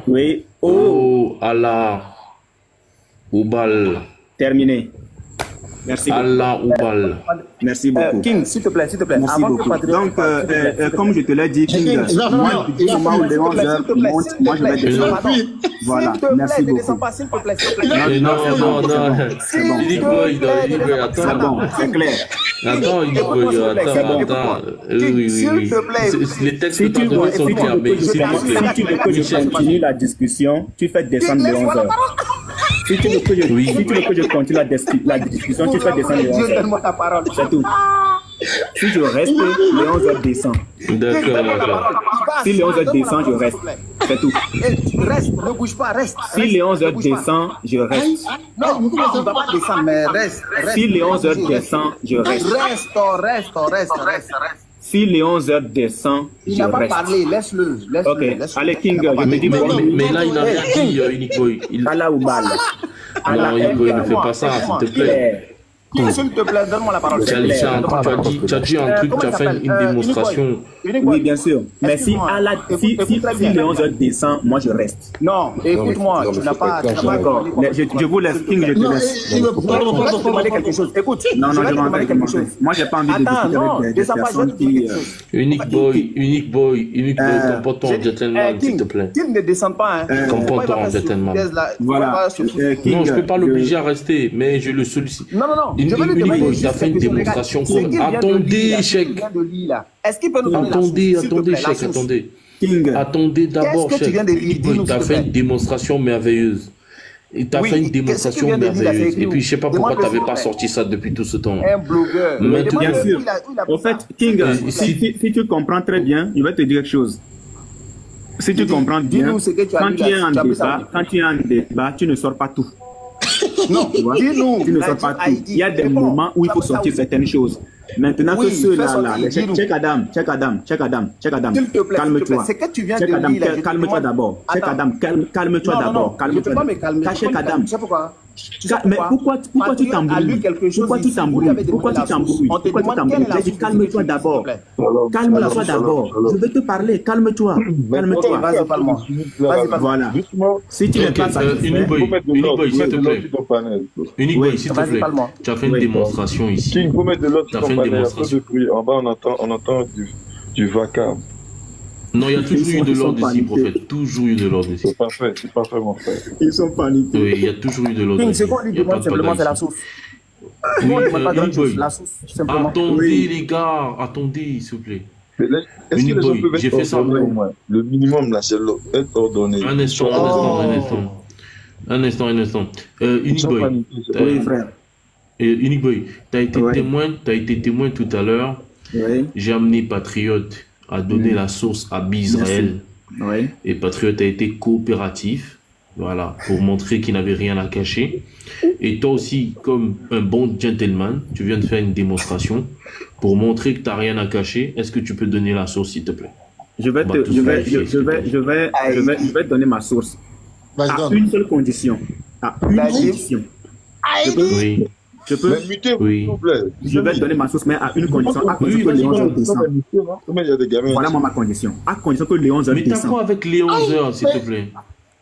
E: Oui,
B: oh Allah Oubal.
E: Terminé. Merci beaucoup.
B: Allah Oubal.
E: Merci beaucoup.
D: King, s'il te plaît.
E: Merci beaucoup. Donc, comme je te l'ai dit, King, moi, je vais descendre. Voilà, merci beaucoup.
B: Non. C'est bon,
E: c'est clair.
B: Attends. Oui. Les textes que tu as donnés sont clairs, mais s'il te plaît.
E: Si tu veux que je continue la discussion, tu fais descendre les 11 heures. Si tu veux que je continue la discussion, tu fais descendre les 11 heures. C'est tout. Si je reste, les 11 heures descendent.
B: D'accord.
E: Si les 11 heures descendent, je reste. C'est tout.
C: Reste, ne bouge pas, reste.
E: Si Léon Z descend, je reste.
C: Non, ne va pas descendre, mais reste.
E: Si Léon Z descend, je reste.
C: Reste.
E: Si Léon Z descend,
C: Il
E: je
C: n'a pas
E: reste.
C: parlé, laisse-le.
E: Ok, allez King, je te dis bon.
B: Mais là, il n'a rien dit, Unique Boy.
E: Allah ou balle.
B: Non, Unique Boy, ne fais pas ça, s'il te plaît.
C: S'il te plaît, donne-moi la parole.
B: Tu as dit un truc, tu as fait une démonstration.
E: Oui, bien sûr. Mais si Léon Z descend, moi je reste.
C: Non, écoute-moi, tu n'as pas.
E: D'accord. Je vous laisse, King, je te laisse.
C: Je vais te demander quelque chose. Écoute,
E: non,
C: je
E: je
C: vais te demander quelque chose.
E: Moi, j'ai pas envie de discuter avec des personnes qui.
B: Unique Boy, comporte-toi en gentleman, s'il te plaît.
C: Qu'il ne descende pas, hein.
B: Comporte-toi en gentleman.
E: Voilà.
B: Non, je peux pas l'obliger à rester, mais je le sollicite.
C: Non.
B: Unique Boy, tu as fait une démonstration. Attendez, Cheikh.
C: Est-ce qu'il peut nous donner
B: Attendez, Cheikh, attendez. Attendez d'abord, Cheikh. Unique Boy, tu as fait une démonstration merveilleuse. Et tu as fait une démonstration merveilleuse. Et puis, je sais pas pourquoi tu n'avais pas sorti ça depuis tout ce temps.
C: Un blogueur.
E: Bien sûr. En fait, King, si tu comprends très bien, il va te dire quelque chose. Si tu comprends bien, quand tu es en débat, tu ne sors pas tout.
C: Non, dis-nous.
E: Tu ne sors pas tout. Il y a des moments où il faut sortir certaines choses. Maintenant que ceux-là, check Adam. Calme-toi.
C: C'est que tu viens de lire.
E: Calme-toi d'abord. Check Adam, calme-toi d'abord. Calme-toi. Check Adam. Mais pourquoi tu t'embrouilles? Pourquoi tu t'embrouilles? J'ai dit calme-toi d'abord. Calme-toi d'abord. Je vais te parler. Calme-toi.
C: Vas-y, parle-moi.
E: Voilà. Si tu n'es pas satisfait,
B: Unique Boy, s'il te plaît. Unique Boy, s'il te plaît. Tu as fait une démonstration ici.
M: Il faut mettre de l'autre sur ton panel. Un peu de bruit. En bas, on entend du vacarme.
B: Non, il y a toujours eu de l'ordre ici, prophète. Toujours eu de l'ordre ici.
M: C'est parfait, mon frère.
E: Ils sont paniqués.
B: Oui, il y a toujours eu de l'ordre ici.
C: C'est quoi, lui demande simplement, c'est la source.
B: Oui,
C: la source, simplement.
B: Attendez, les gars, attendez, s'il vous plaît.
M: Est-ce que les gens peuvent être ordonnés au moins? Le minimum, là, c'est être ordonné.
B: Un instant. Unique Boy.
E: Oui, frère.
B: Unique Boy, tu as été témoin tout à l'heure. J'ai amené Patriote à donner la source à Bizraël. Et Patriote a été coopératif, voilà, pour montrer qu'il n'avait rien à cacher. Et toi aussi, comme un bon gentleman, tu viens de faire une démonstration pour montrer que tu n'as rien à cacher. Est-ce que tu peux donner la source, s'il te plaît?
E: Je vais te donner ma source. À une seule condition. À une condition.
B: Oui.
E: Je peux.
B: Oui.
E: Je vais te donner ma source, mais à une condition. À condition que Léon Z descend. Voilà ma condition. À condition que Léon Z descend.
B: Mais t'as quoi avec Léon Z, s'il te plaît?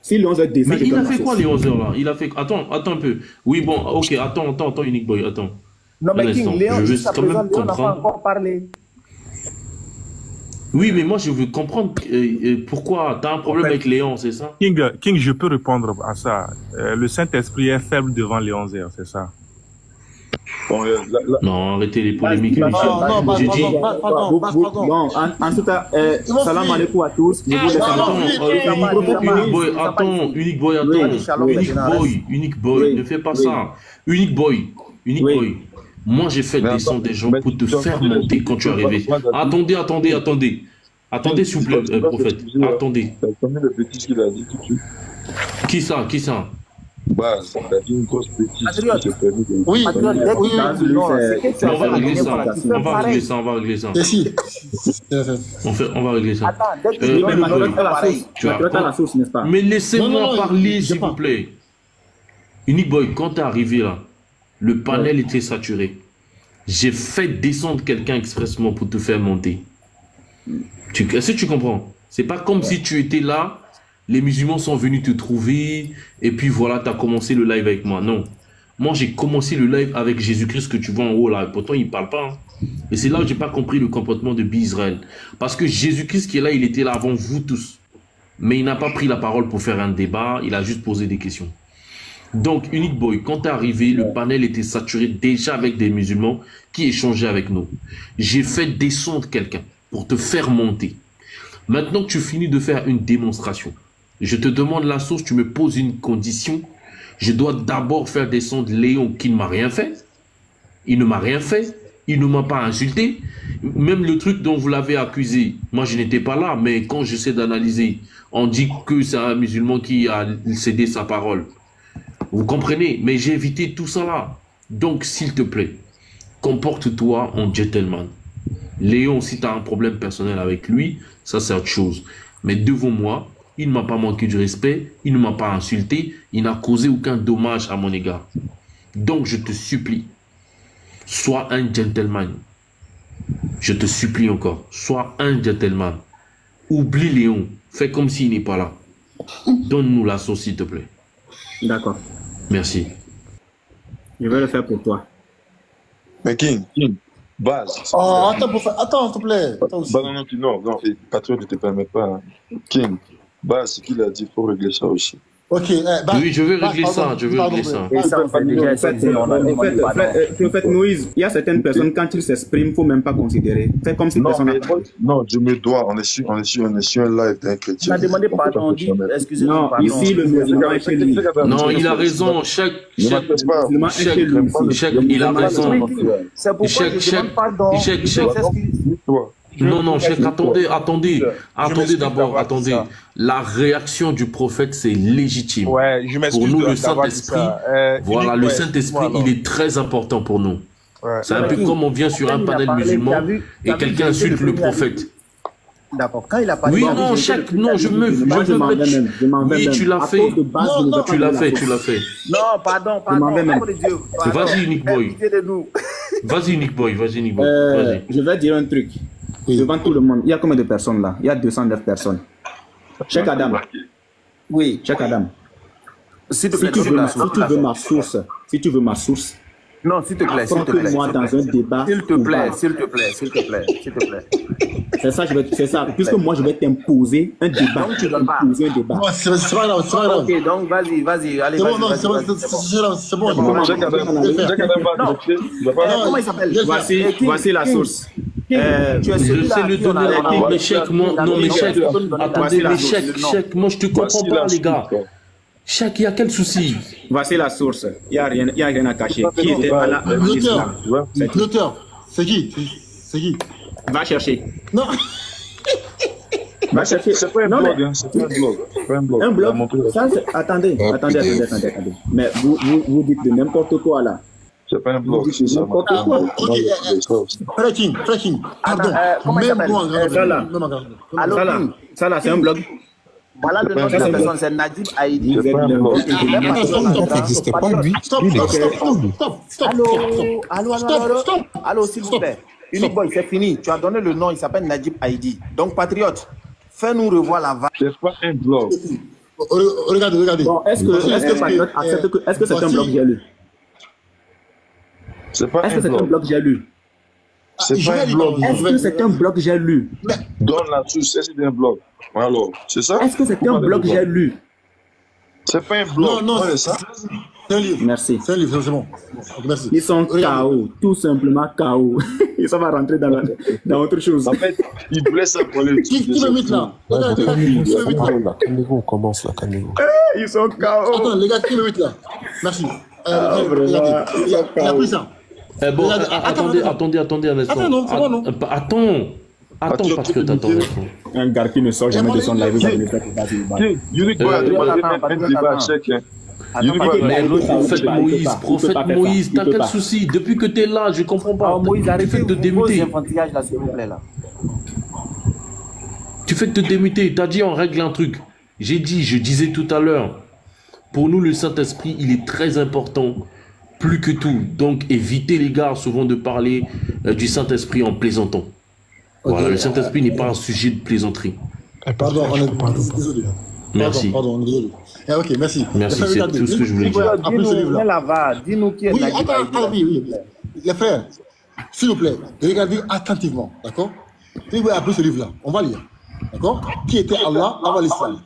E: Si Léon Z descend.
B: Mais il a fait quoi, Léon Z, là? Il a fait. Attends un peu. Oui, bon, ok, attends, Unique Boy, attends.
C: Non, mais King, Léon, jusqu'à présent, Léon n'a pas encore parlé.
B: Oui, mais moi, je veux comprendre pourquoi tu as un problème avec Léon, c'est ça?
N: King, je peux répondre à ça. Le Saint-Esprit est faible devant Léon Z, c'est ça?
B: Non, arrêtez les polémiques.
E: Bon, en tout cas, salam alaikum à tous.
B: Unique Boy, ne fais pas ça. Unique Boy. Moi, j'ai fait descendre des gens pour te faire monter quand tu es arrivé. Attendez, s'il vous plaît, prophète. Attendez. Qui ça?
M: Bah, ça a dit une grosse bêtise.
C: Oui,
B: on va régler ça. On va régler ça. Mais laissez-moi parler, s'il vous plaît. Unique Boy, quand tu es arrivé là, le panel était saturé. J'ai fait descendre quelqu'un expressement pour te faire monter. Est-ce que tu comprends? C'est pas comme si tu étais là, les musulmans sont venus te trouver, et puis voilà, tu as commencé le live avec moi. Non. Moi, j'ai commencé le live avec Jésus-Christ que tu vois en haut là. Pourtant, il ne parle pas. Hein. Et c'est là où je n'ai pas compris le comportement de Bizraël. Parce que Jésus-Christ qui est là, il était là avant vous tous. Mais il n'a pas pris la parole pour faire un débat, il a juste posé des questions. Donc, Unique Boy, quand tu es arrivé, le panel était saturé déjà avec des musulmans qui échangeaient avec nous. J'ai fait descendre quelqu'un pour te faire monter. Maintenant que tu finis de faire une démonstration, je te demande la source, tu me poses une condition. Je dois d'abord faire descendre Léon qui ne m'a rien fait. Il ne m'a rien fait. il ne m'a pas insulté. Même le truc dont vous l'avez accusé, moi je n'étais pas là, mais quand j'essaie d'analyser, on dit que c'est un musulman qui a cédé sa parole. Vous comprenez? Mais j'ai évité tout ça là. Donc, s'il te plaît, comporte-toi en gentleman. Léon, si tu as un problème personnel avec lui, ça c'est autre chose. Mais devant moi, il ne m'a pas manqué de respect, il ne m'a pas insulté, il n'a causé aucun dommage à mon égard. Donc, je te supplie, sois un gentleman. Je te supplie encore, sois un gentleman. Oublie Léon, fais comme s'il n'est pas là. Donne-nous la sauce, s'il te plaît.
E: D'accord.
B: Merci.
E: Je vais le faire pour toi.
M: Mais King, base.
H: Oh, attends, s'il te plaît.
M: Non, Patriot ne te permet pas. Hein. King, base, ce qu'il a dit, il faut régler ça aussi.
H: Ok,
B: oui, je vais régler ça, je vais régler ça.
E: En fait, Moïse, il y a certaines personnes, quand ils s'expriment, il ne faut même pas considérer. Fais comme si personne n'a pas.
M: Non, je me dois, on est sur un live d'un chrétien.
I: Il a demandé pardon, excusez-moi.
E: Non, ici, le musulman est chez lui.
B: Non, il a raison, Cheikh, il a raison.
I: C'est pourquoi je demande pardon.
B: Non, Cheikh, attendez d'abord, attendez. La réaction du prophète, c'est légitime.
N: Ouais, je m'excuse.
B: Pour nous, le Saint-Esprit, voilà, le Saint-Esprit, il est très important pour nous. Ouais. C'est un peu comme on vient sur un panel musulman et quelqu'un insulte le prophète.
I: D'accord, quand il a parlé...
B: Oui, non, Cheikh, non, je me oui, tu l'as fait. Tu l'as fait.
I: Non, pardon.
B: Vas-y, Nick Boy. Vas-y, Nick Boy.
E: Je vais dire un truc. Devant tout le monde, il y a combien de personnes là? Il y a 209 personnes. Cheikh Adam.
I: Oui.
E: Cheikh Adam.
I: Si tu
E: veux ma source.
I: Non, s'il te plaît.
E: Moi dans un débat.
I: S'il te plaît.
E: C'est ça. Puisque moi je vais t'imposer un débat.
I: Donc tu donnes pas.
E: C'est pas
I: grave. Ok, donc vas-y. Allez,
H: c'est bon.
E: Comment il s'appelle? Voici la source.
B: C'est le donner mais Cheikh, Cheikh, moi je te comprends pas, les gars. Cheikh, il y a quel souci?
E: Voici la source. Il n'y a rien à cacher. Qui était à la
H: l'auteur, c'est qui?
E: Va chercher.
H: Non.
E: Va chercher.
M: C'est pas un blog, hein. C'est pas un blog.
E: Un blog. Ça, attendez. Mais vous dites de n'importe quoi là.
M: C'est pas un blog. C'est ça.
H: Fracking. Pardon.
E: Ça là, c'est un blog.
I: Voilà le nom de la personne, c'est Najib Haïdi.
K: n'existe pas, lui.
H: Stop.
I: Allô, s'il vous plaît. Unique Boy, c'est fini. Tu as donné le nom, il s'appelle Najib Haïdi. Donc, patriote, fais-nous revoir la vague.
M: C'est pas un blog.
H: Regardez.
E: Bon, est-ce que patriote accepte que est-ce que c'est un blog j'ai lu?
M: C'est pas
E: Est-ce que c'est un blog j'ai lu?
M: C'est pas un blog.
E: Est-ce que c'est un blog j'ai lu?
M: Donne la source, c'est un blog. Alors, c'est ça?
E: Est-ce que c'est un blog j'ai lu?
M: C'est pas un blog.
H: Non,
M: c'est ça.
H: C'est un livre.
E: Merci.
H: C'est un livre, c'est bon. Merci.
E: Ils sont KO, tout simplement KO. Et ça va rentrer dans autre chose.
M: En fait, ils voulaient ça pour les...
H: Qui me met là?
L: Calmez-vous, on commence là, calmez-vous.
E: Ils sont KO.
H: Attends, les gars, qui me met là? Merci. Regardez, il a pris ça.
B: Bon, attendez un instant.
H: Attends, non, c'est bon, non.
B: Attends, parce que t'attends.
E: Un gars qui ne sort jamais de son live.
B: Prophète Moïse, t'as quel souci? Depuis que t'es là, je comprends pas. Tu fais que te démuter. Tu fais que te démuter. T'as dit on règle un truc. Je disais tout à l'heure, pour nous le Saint-Esprit, il est très important. Plus que tout. Donc, évitez, les gars, souvent de parler du Saint-Esprit en plaisantant. Voilà, le Saint-Esprit n'est pas un sujet de plaisanterie.
H: Pardon, on est désolé.
B: Merci.
H: Pardon, on est désolé. Ok, merci.
B: Merci, c'est tout ce que je voulais dire.
I: Dis-nous qui est Najib Haïdi.
H: Oui. Les frères, s'il vous plaît, regardez attentivement, d'accord? Si vous appelez ce livre-là, on va lire. D'accord? Qui était Allah avant l'islam?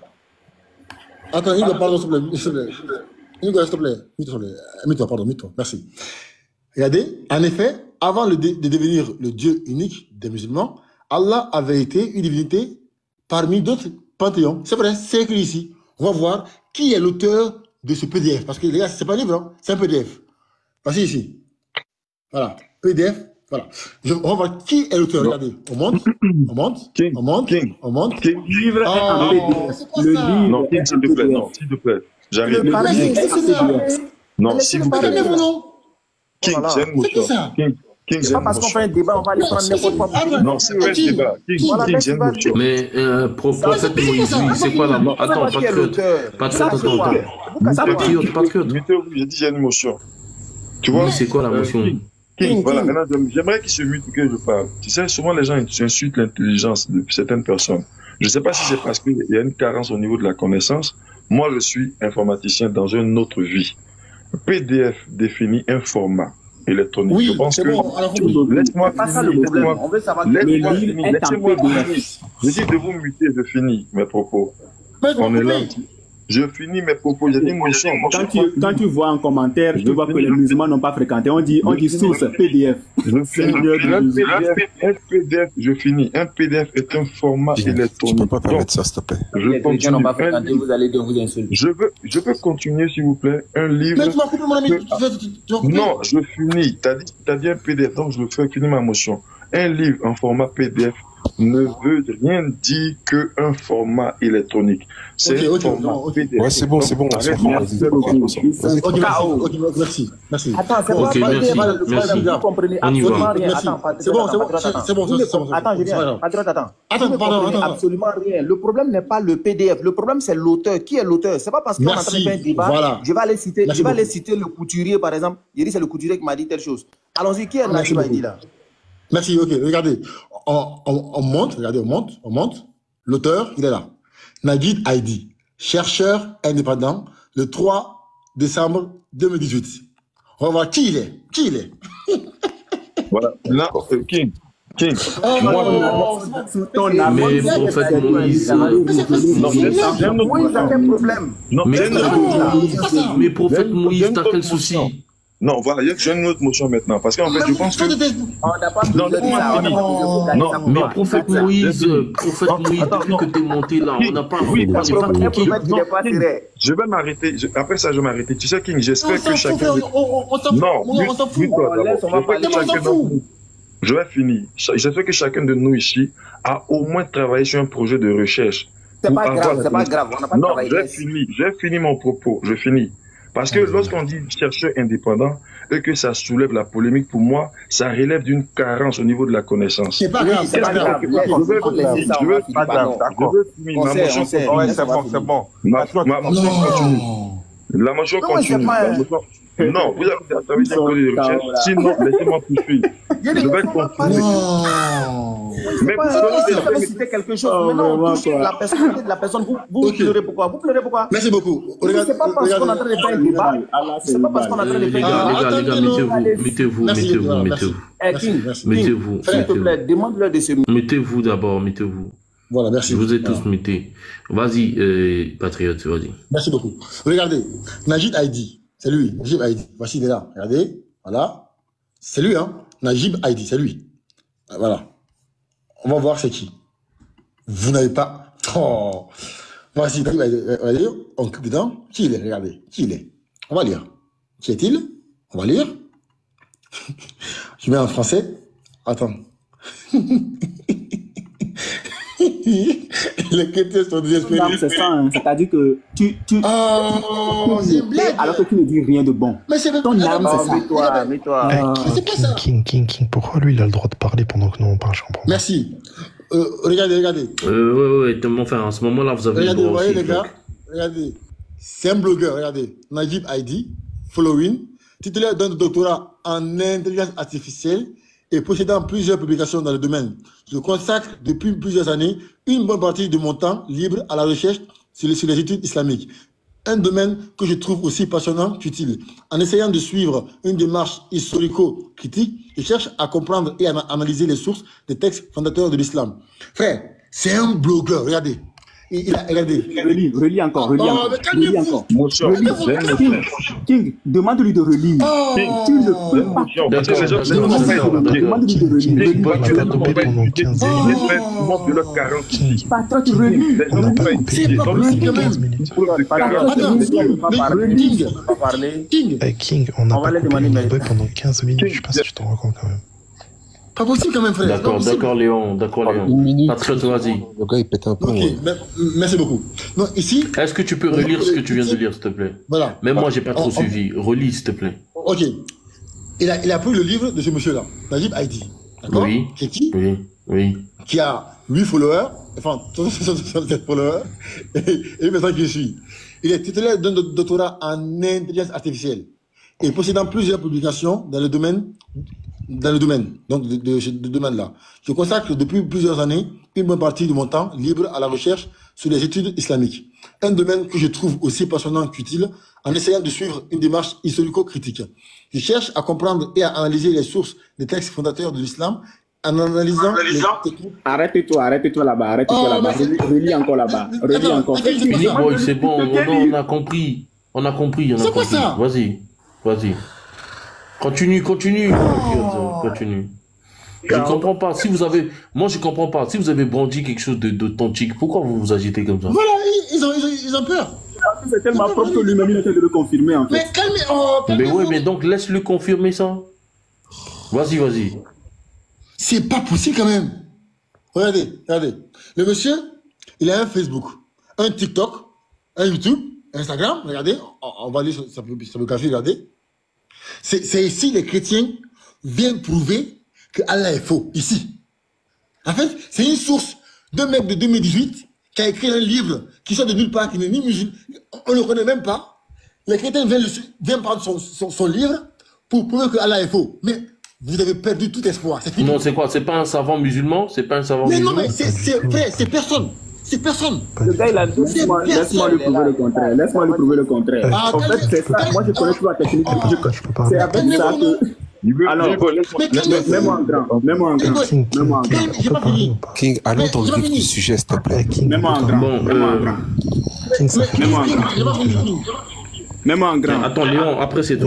H: Attends, il me parle, s'il te plaît. S'il te plaît. Mets-toi, merci. Regardez, en effet, avant de devenir le Dieu unique des musulmans, Allah avait été une divinité parmi d'autres panthéons. C'est vrai, c'est écrit ici. On va voir qui est l'auteur de ce PDF. Parce que les gars, c'est pas un livre, hein, c'est un PDF. Voici ici. Voilà, PDF Voilà. On va voir qui est l'auteur. Regardez. On monte. On monte. On monte. On monte.
E: Livre en PDF. Le livre.
M: Non, King, s'il te plaît. Non, s'il te plaît. J'arrive. Non, s'il vous plaît. King, c'est une motion. King, c'est pas parce qu'on fait un débat, on va aller prendre n'importe quoi. Non, c'est pas un débat. King, c'est une motion.
B: Mais, prophète Moïse, lui, c'est quoi la... Attends, patriote, patriote.
M: J'ai dit, j'ai une motion. Tu vois?
B: C'est quoi la motion?
M: King, voilà, maintenant, j'aimerais qu'il se mute que je parle. Tu sais, souvent les gens insultent l'intelligence de certaines personnes. Je ne sais pas si c'est parce qu'il y a une carence au niveau de la connaissance. Moi, je suis informaticien dans une autre vie. PDF définit un format électronique.
H: Oui,
M: je pense que...
H: Bon,
M: laisse-moi finir.
E: On veut savoir que le livre est en PDF.
M: Je dis de vous muter, je finis mes propos. On est là. Je finis mes propos. J'ai dit motion.
E: Quand tu vois un commentaire, tu vois que les musulmans n'ont pas fréquenté. On dit source PDF.
M: Un PDF, je finis. Un PDF est un format électronique.
L: Tu peux pas permettre ça, s'il te plaît.
E: Les chrétiens n'ont pas fréquenté, vous allez vous insulter.
M: Je peux continuer, s'il vous plaît. Un livre.
H: Mais tu m'as coupé, mon ami.
M: Non, je finis. T'as dit un PDF, donc je fais finir ma motion. Un livre en format PDF ne veut rien dire qu'un format électronique. C'est un format PDF.
L: Ouais, c'est bon.
H: Merci.
B: Attends, c'est pas merci.
E: Vous comprenez absolument rien.
H: C'est bon.
E: Attends, Julien. Attends. Absolument rien. Le problème n'est pas le PDF. Le problème, c'est l'auteur. Qui est l'auteur? C'est pas parce qu'on est en train de faire un débat. Je vais aller citer le couturier, par exemple. Il dit c'est le couturier qui m'a dit telle chose. Allons-y. Qui est Najib Haïdi là?
H: Merci, ok. Regardez. On monte. L'auteur, il est là. Najib Haïdi, chercheur indépendant, le 3 décembre 2018. On va voir qui il est.
M: Voilà. Là, King.
B: Mais prophète Moïse...
E: Moïse a quel problème?
B: Mais prophète Moïse, t'as quel souci?
M: Non, voilà, j'ai une autre motion maintenant. Parce qu'en fait, je pense que...
B: Non, mais prophète Moïse, depuis que tu es monté là, on n'a pas...
M: Je vais m'arrêter. Après ça, je vais m'arrêter. Tu sais, King, j'espère que chacun... Non, on s'en fout. Je vais finir. J'espère que chacun de nous ici a au moins travaillé sur un projet de recherche.
E: C'est pas grave, on n'a pas travaillé.
M: Non, j'ai fini mon propos. Je finis. Parce que lorsqu'on dit chercheur indépendant et que ça soulève la polémique, pour moi, ça relève d'une carence au niveau de la connaissance.
H: C'est pas grave, c'est pas grave.
M: Je veux finir ma motion.
J: C'est bon.
M: Ma motion continue. La motion continue. Non, vous avez travaillé sur les recherches. Sinon, laissez-moi poursuivre. Je vais continuer.
E: Mais vous avez cité quelque chose. Maintenant, on touche la personnalité de la personne. Vous pleurez pourquoi?
H: Merci beaucoup.
E: C'est pas parce qu'on est en train de faire un débat. C'est pas parce qu'on est en train de faire un débat.
B: Les gars, mettez-vous.
E: S'il te plaît, demande-leur de se mettre.
B: Mettez-vous d'abord, mettez-vous.
H: Voilà, merci.
B: Je vous ai tous mutés. Vas-y, patriote, vas-y.
H: Merci beaucoup. Regardez, Najib Haïdi. C'est lui, Najib Haïdi. Voici, il est là. Regardez, voilà. C'est lui, hein. Najib Haïdi, c'est lui. Voilà. On va voir c'est qui. Vous n'avez pas... Oh. Voici, Najib Haïdi. Regardez, on clique dedans. Qui il est? Regardez. Qui il est? On va lire. Qui est-il? On va lire. Je mets en français. Attends. Les chrétiens sont désespérés.
E: Non, c'est ça, hein. C'est-à-dire que tu alors que tu ne dis rien de bon.
H: Mais c'est
E: ton âme, c'est ça.
K: Mets-toi. King, pourquoi lui il a le droit de parler pendant que nous on parle, je comprends.
H: Merci. Regardez.
B: Ouais, enfin, en ce moment-là, vous avez
H: regardez,
B: le droit
H: voyez
B: aussi.
H: les gars, regardez. C'est un blogueur, regardez. Najib Haïdi, following, titulaire d'un doctorat en intelligence artificielle et possédant plusieurs publications dans le domaine. Je consacre depuis plusieurs années une bonne partie de mon temps libre à la recherche sur les études islamiques. Un domaine que je trouve aussi passionnant qu'utile. En essayant de suivre une démarche historico-critique, je cherche à comprendre et à analyser les sources des textes fondateurs de l'islam. Frère, c'est un blogueur, regardez. Regardez.
E: Relis encore. King, demande-lui de relire. Tu ne peux pas.
K: Demande-lui de relire.
E: Patron, tu relis.
K: On n'a pas coupé King, on n'a pas coupé pendant 15 minutes. Je sais pas si tu t'en rends compte quand même.
H: Pas possible quand même, frère.
B: D'accord, Léon. Patriote, vas-y.
L: Le gars, il pète un plomb.
H: Ok, merci beaucoup. Non, ici...
B: Est-ce que tu peux relire ce que tu viens de lire, s'il te plaît?
H: Voilà.
B: Même moi, j'ai pas trop suivi. Relis, s'il te plaît.
H: Ok. Il a pris le livre de ce monsieur-là, Najib Haïti. D'accord?
B: Oui.
H: Qui est qui?
B: Oui.
H: Qui a 8 followers, enfin, 67 followers, et une personne qui suit. Il est titulaire d'un doctorat en intelligence artificielle et possédant plusieurs publications dans le domaine, donc de ce domaine-là. Je consacre depuis plusieurs années une bonne partie de mon temps libre à la recherche sur les études islamiques. Un domaine que je trouve aussi passionnant qu'utile en essayant de suivre une démarche historico-critique. Je cherche à comprendre et à analyser les sources des textes fondateurs de l'islam en analysant les techniques.
E: Arrête-toi là-bas, relis encore là-bas. Relis encore.
B: Boy, c'est bon, on a compris. C'est quoi ça? Vas-y. Continue. Je comprends pas. Moi, je comprends pas. Si vous avez brandi quelque chose d'authentique, pourquoi vous vous agitez comme ça?
H: Voilà, ils ont peur.
E: C'est tellement propre que lui-même il essaie de le confirmer en fait.
H: Mais calmez.
B: Mais ouais, mais donc laisse-le confirmer ça. Vas-y.
H: C'est pas possible quand même. Regardez. Le monsieur, il a un Facebook, un TikTok, un YouTube, un Instagram. Regardez, on va aller sur le café, regardez. C'est ici les chrétiens viennent prouver que Allah est faux, ici. En fait, c'est une source d'un mec de 2018 qui a écrit un livre qui sort de nulle part, qui n'est ni musulman, on ne le connaît même pas. Les chrétiens viennent prendre son livre pour prouver que Allah est faux. Mais vous avez perdu tout espoir.
B: Non, c'est quoi? C'est pas un savant musulman?
H: Mais non, mais c'est personne. C'est personne.
E: Le gars, il a laisse-moi lui prouver le contraire. En fait, c'est ça. Moi, je connais toute la technique. C'est avec ça que... Alors, mets-moi en grand.
L: King, allons dans le vif du sujet, s'il te plaît.
E: Mets-moi en grand. Mets-moi en grand.
B: Attends, Léon, après c'est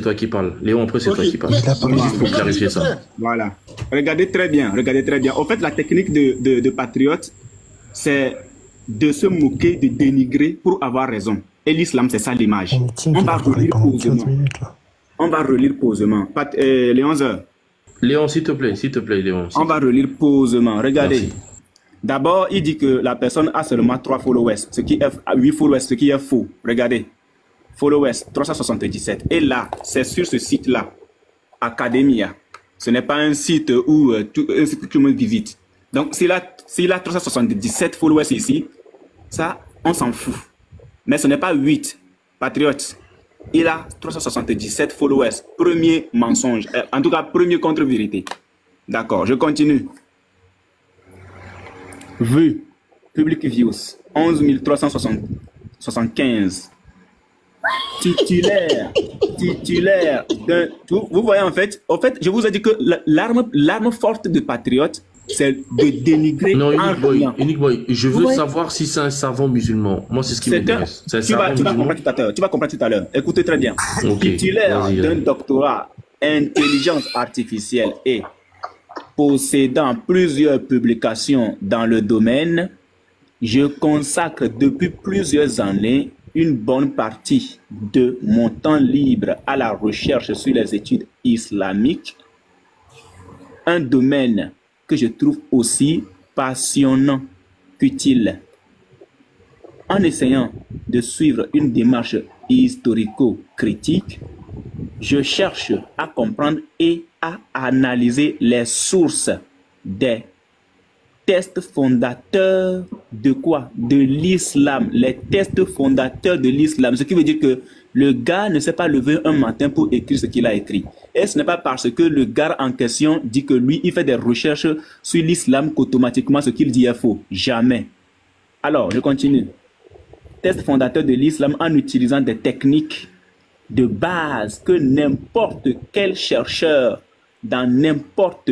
B: toi qui parles. Juste pour clarifier ça.
E: Voilà. Regardez très bien. En fait, la technique de patriote, c'est de se moquer, de dénigrer pour avoir raison. Et l'islam, c'est ça l'image. On va relire posément. Léon,
B: Léon, s'il te plaît, Léon.
E: On va relire posément. Regardez. Merci. D'abord, il dit que la personne a seulement 3 followers, 8 followers, ce qui est faux. Regardez. Followers, 377. Et là, c'est sur ce site-là, Academia. Ce n'est pas un site où tout le monde visite. Donc, s'il a 377 followers ici, ça, on s'en fout. Mais ce n'est pas 8 patriotes. Il a 377 followers. Premier mensonge. En tout cas, premier contre-vérité. D'accord, je continue. Vues. Public views. 11 375. Titulaire d'un... Vous voyez, en fait, je vous ai dit que l'arme forte de patriote, c'est de dénigrer.
B: Non, Unique Boy, je veux savoir si c'est un savant musulman. Moi, c'est ce qui m'intéresse.
E: Tu vas comprendre tout à l'heure. Écoutez très bien. Okay. Titulaire d'un doctorat intelligence artificielle et possédant plusieurs publications dans le domaine, je consacre depuis plusieurs années une bonne partie de mon temps libre à la recherche sur les études islamiques, un domaine que je trouve aussi passionnant qu'utile. En essayant de suivre une démarche historico-critique, je cherche à comprendre et à analyser les sources des textes fondateurs de quoi? De l'islam. Les textes fondateurs de l'islam. Ce qui veut dire que le gars ne s'est pas levé un matin pour écrire ce qu'il a écrit. Et ce n'est pas parce que le gars en question dit que lui, il fait des recherches sur l'islam qu'automatiquement ce qu'il dit est faux. Jamais. Alors, je continue. Texte fondateur de l'islam en utilisant des techniques de base que n'importe quel chercheur dans n'importe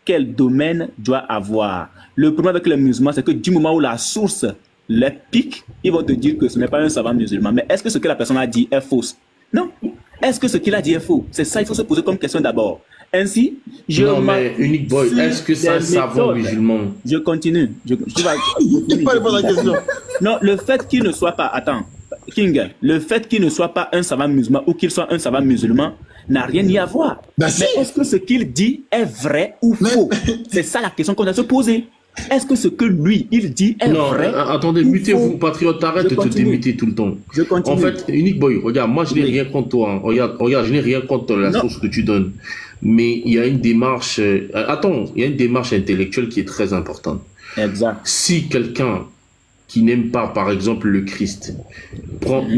E: quel domaine doit avoir. Le problème avec les musulmans, c'est que du moment où la source les pique, ils vont te dire que ce n'est pas un savant musulman. Mais est-ce que ce que la personne a dit est fausse? Non. Est-ce que ce qu'il a dit est faux? C'est ça, il faut se poser comme question d'abord. Ainsi,
B: non, mais Unique Boy, est-ce que c'est un savant musulman?
E: Je continue. Non, le fait qu'il ne soit pas... Attends. King, le fait qu'il ne soit pas un savant musulman ou qu'il soit un savant musulman n'a rien à voir.
H: Bah,
E: mais est-ce que ce qu'il dit est vrai ou faux? C'est ça la question qu'on doit se poser. Est-ce que ce que lui, il dit est vrai?
B: Non, attendez, mutez-vous, patriote, arrête de te démuter tout le temps.
E: Je continue.
B: En fait, Unique Boy, regarde, moi je n'ai rien contre toi. Hein. Regarde, je n'ai rien contre la source que tu donnes. Mais il y a une démarche, il y a une démarche intellectuelle qui est très importante.
E: Exact.
B: Si quelqu'un qui n'aime pas, par exemple, le Christ,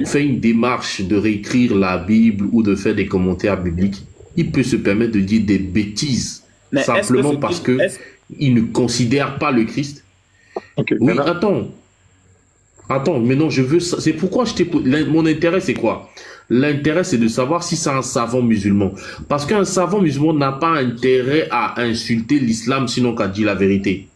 B: fait une démarche de réécrire la Bible ou de faire des commentaires bibliques, il peut se permettre de dire des bêtises,
E: mais
B: simplement parce que il ne considère pas le Christ.
M: Okay,
B: oui, attends, maintenant je veux... C'est pourquoi mon intérêt, c'est quoi? L'intérêt, c'est de savoir si c'est un savant musulman. Parce qu'un savant musulman n'a pas intérêt à insulter l'islam, sinon qu'à dire la vérité.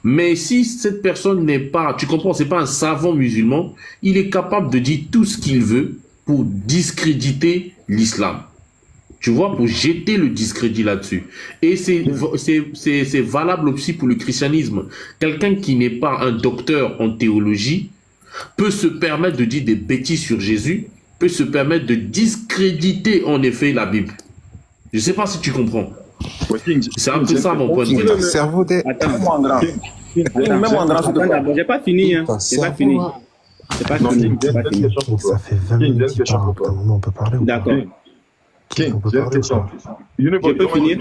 B: Mais si cette personne n'est pas, tu comprends, c'est pas un savant musulman, il est capable de dire tout ce qu'il veut pour discréditer l'islam. Tu vois, pour jeter le discrédit là-dessus. Et c'est valable aussi pour le christianisme. Quelqu'un qui n'est pas un docteur en théologie peut se permettre de dire des bêtises sur Jésus, peut se permettre de discréditer en effet la Bible. Je ne sais pas si tu comprends. C'est un peu ça mon point de vue.
L: Le cerveau des...
E: Attends, j'ai pas fini. Hein. J'ai pas fini. C'est pas fini.
K: Ça fait 20 minutes qu'il parle. On peut parler ou pas?
E: D'accord.
M: King, j'ai une question.
E: Je peux finir?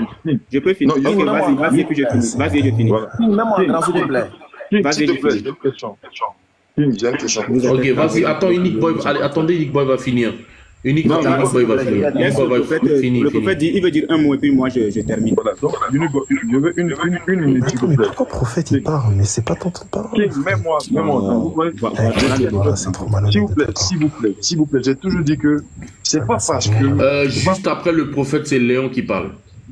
E: Je peux finir. Ok, vas-y, puis je finis. Vas-y, je finis.
C: Mets-moi en grand, s'il te plaît.
E: Vas-y, je finis.
M: J'ai une question. King, j'ai une question.
B: Ok, vas-y, attends, Unique Boy, allez, attendez, Unique Boy va finir. Unique Boy va finir.
E: Le prophète dit, il veut dire un mot et puis moi je termine.
M: Voilà, donc, Unique Boy, je veux une minute, s'il vous plaît.
K: Pourquoi le prophète il parle? Mais c'est pas ton temps de parole.
M: King, mets-moi. S'il vous plaît, j'ai toujours dit que c'est pas parce que...
B: Juste après le prophète, c'est Léon qui parle.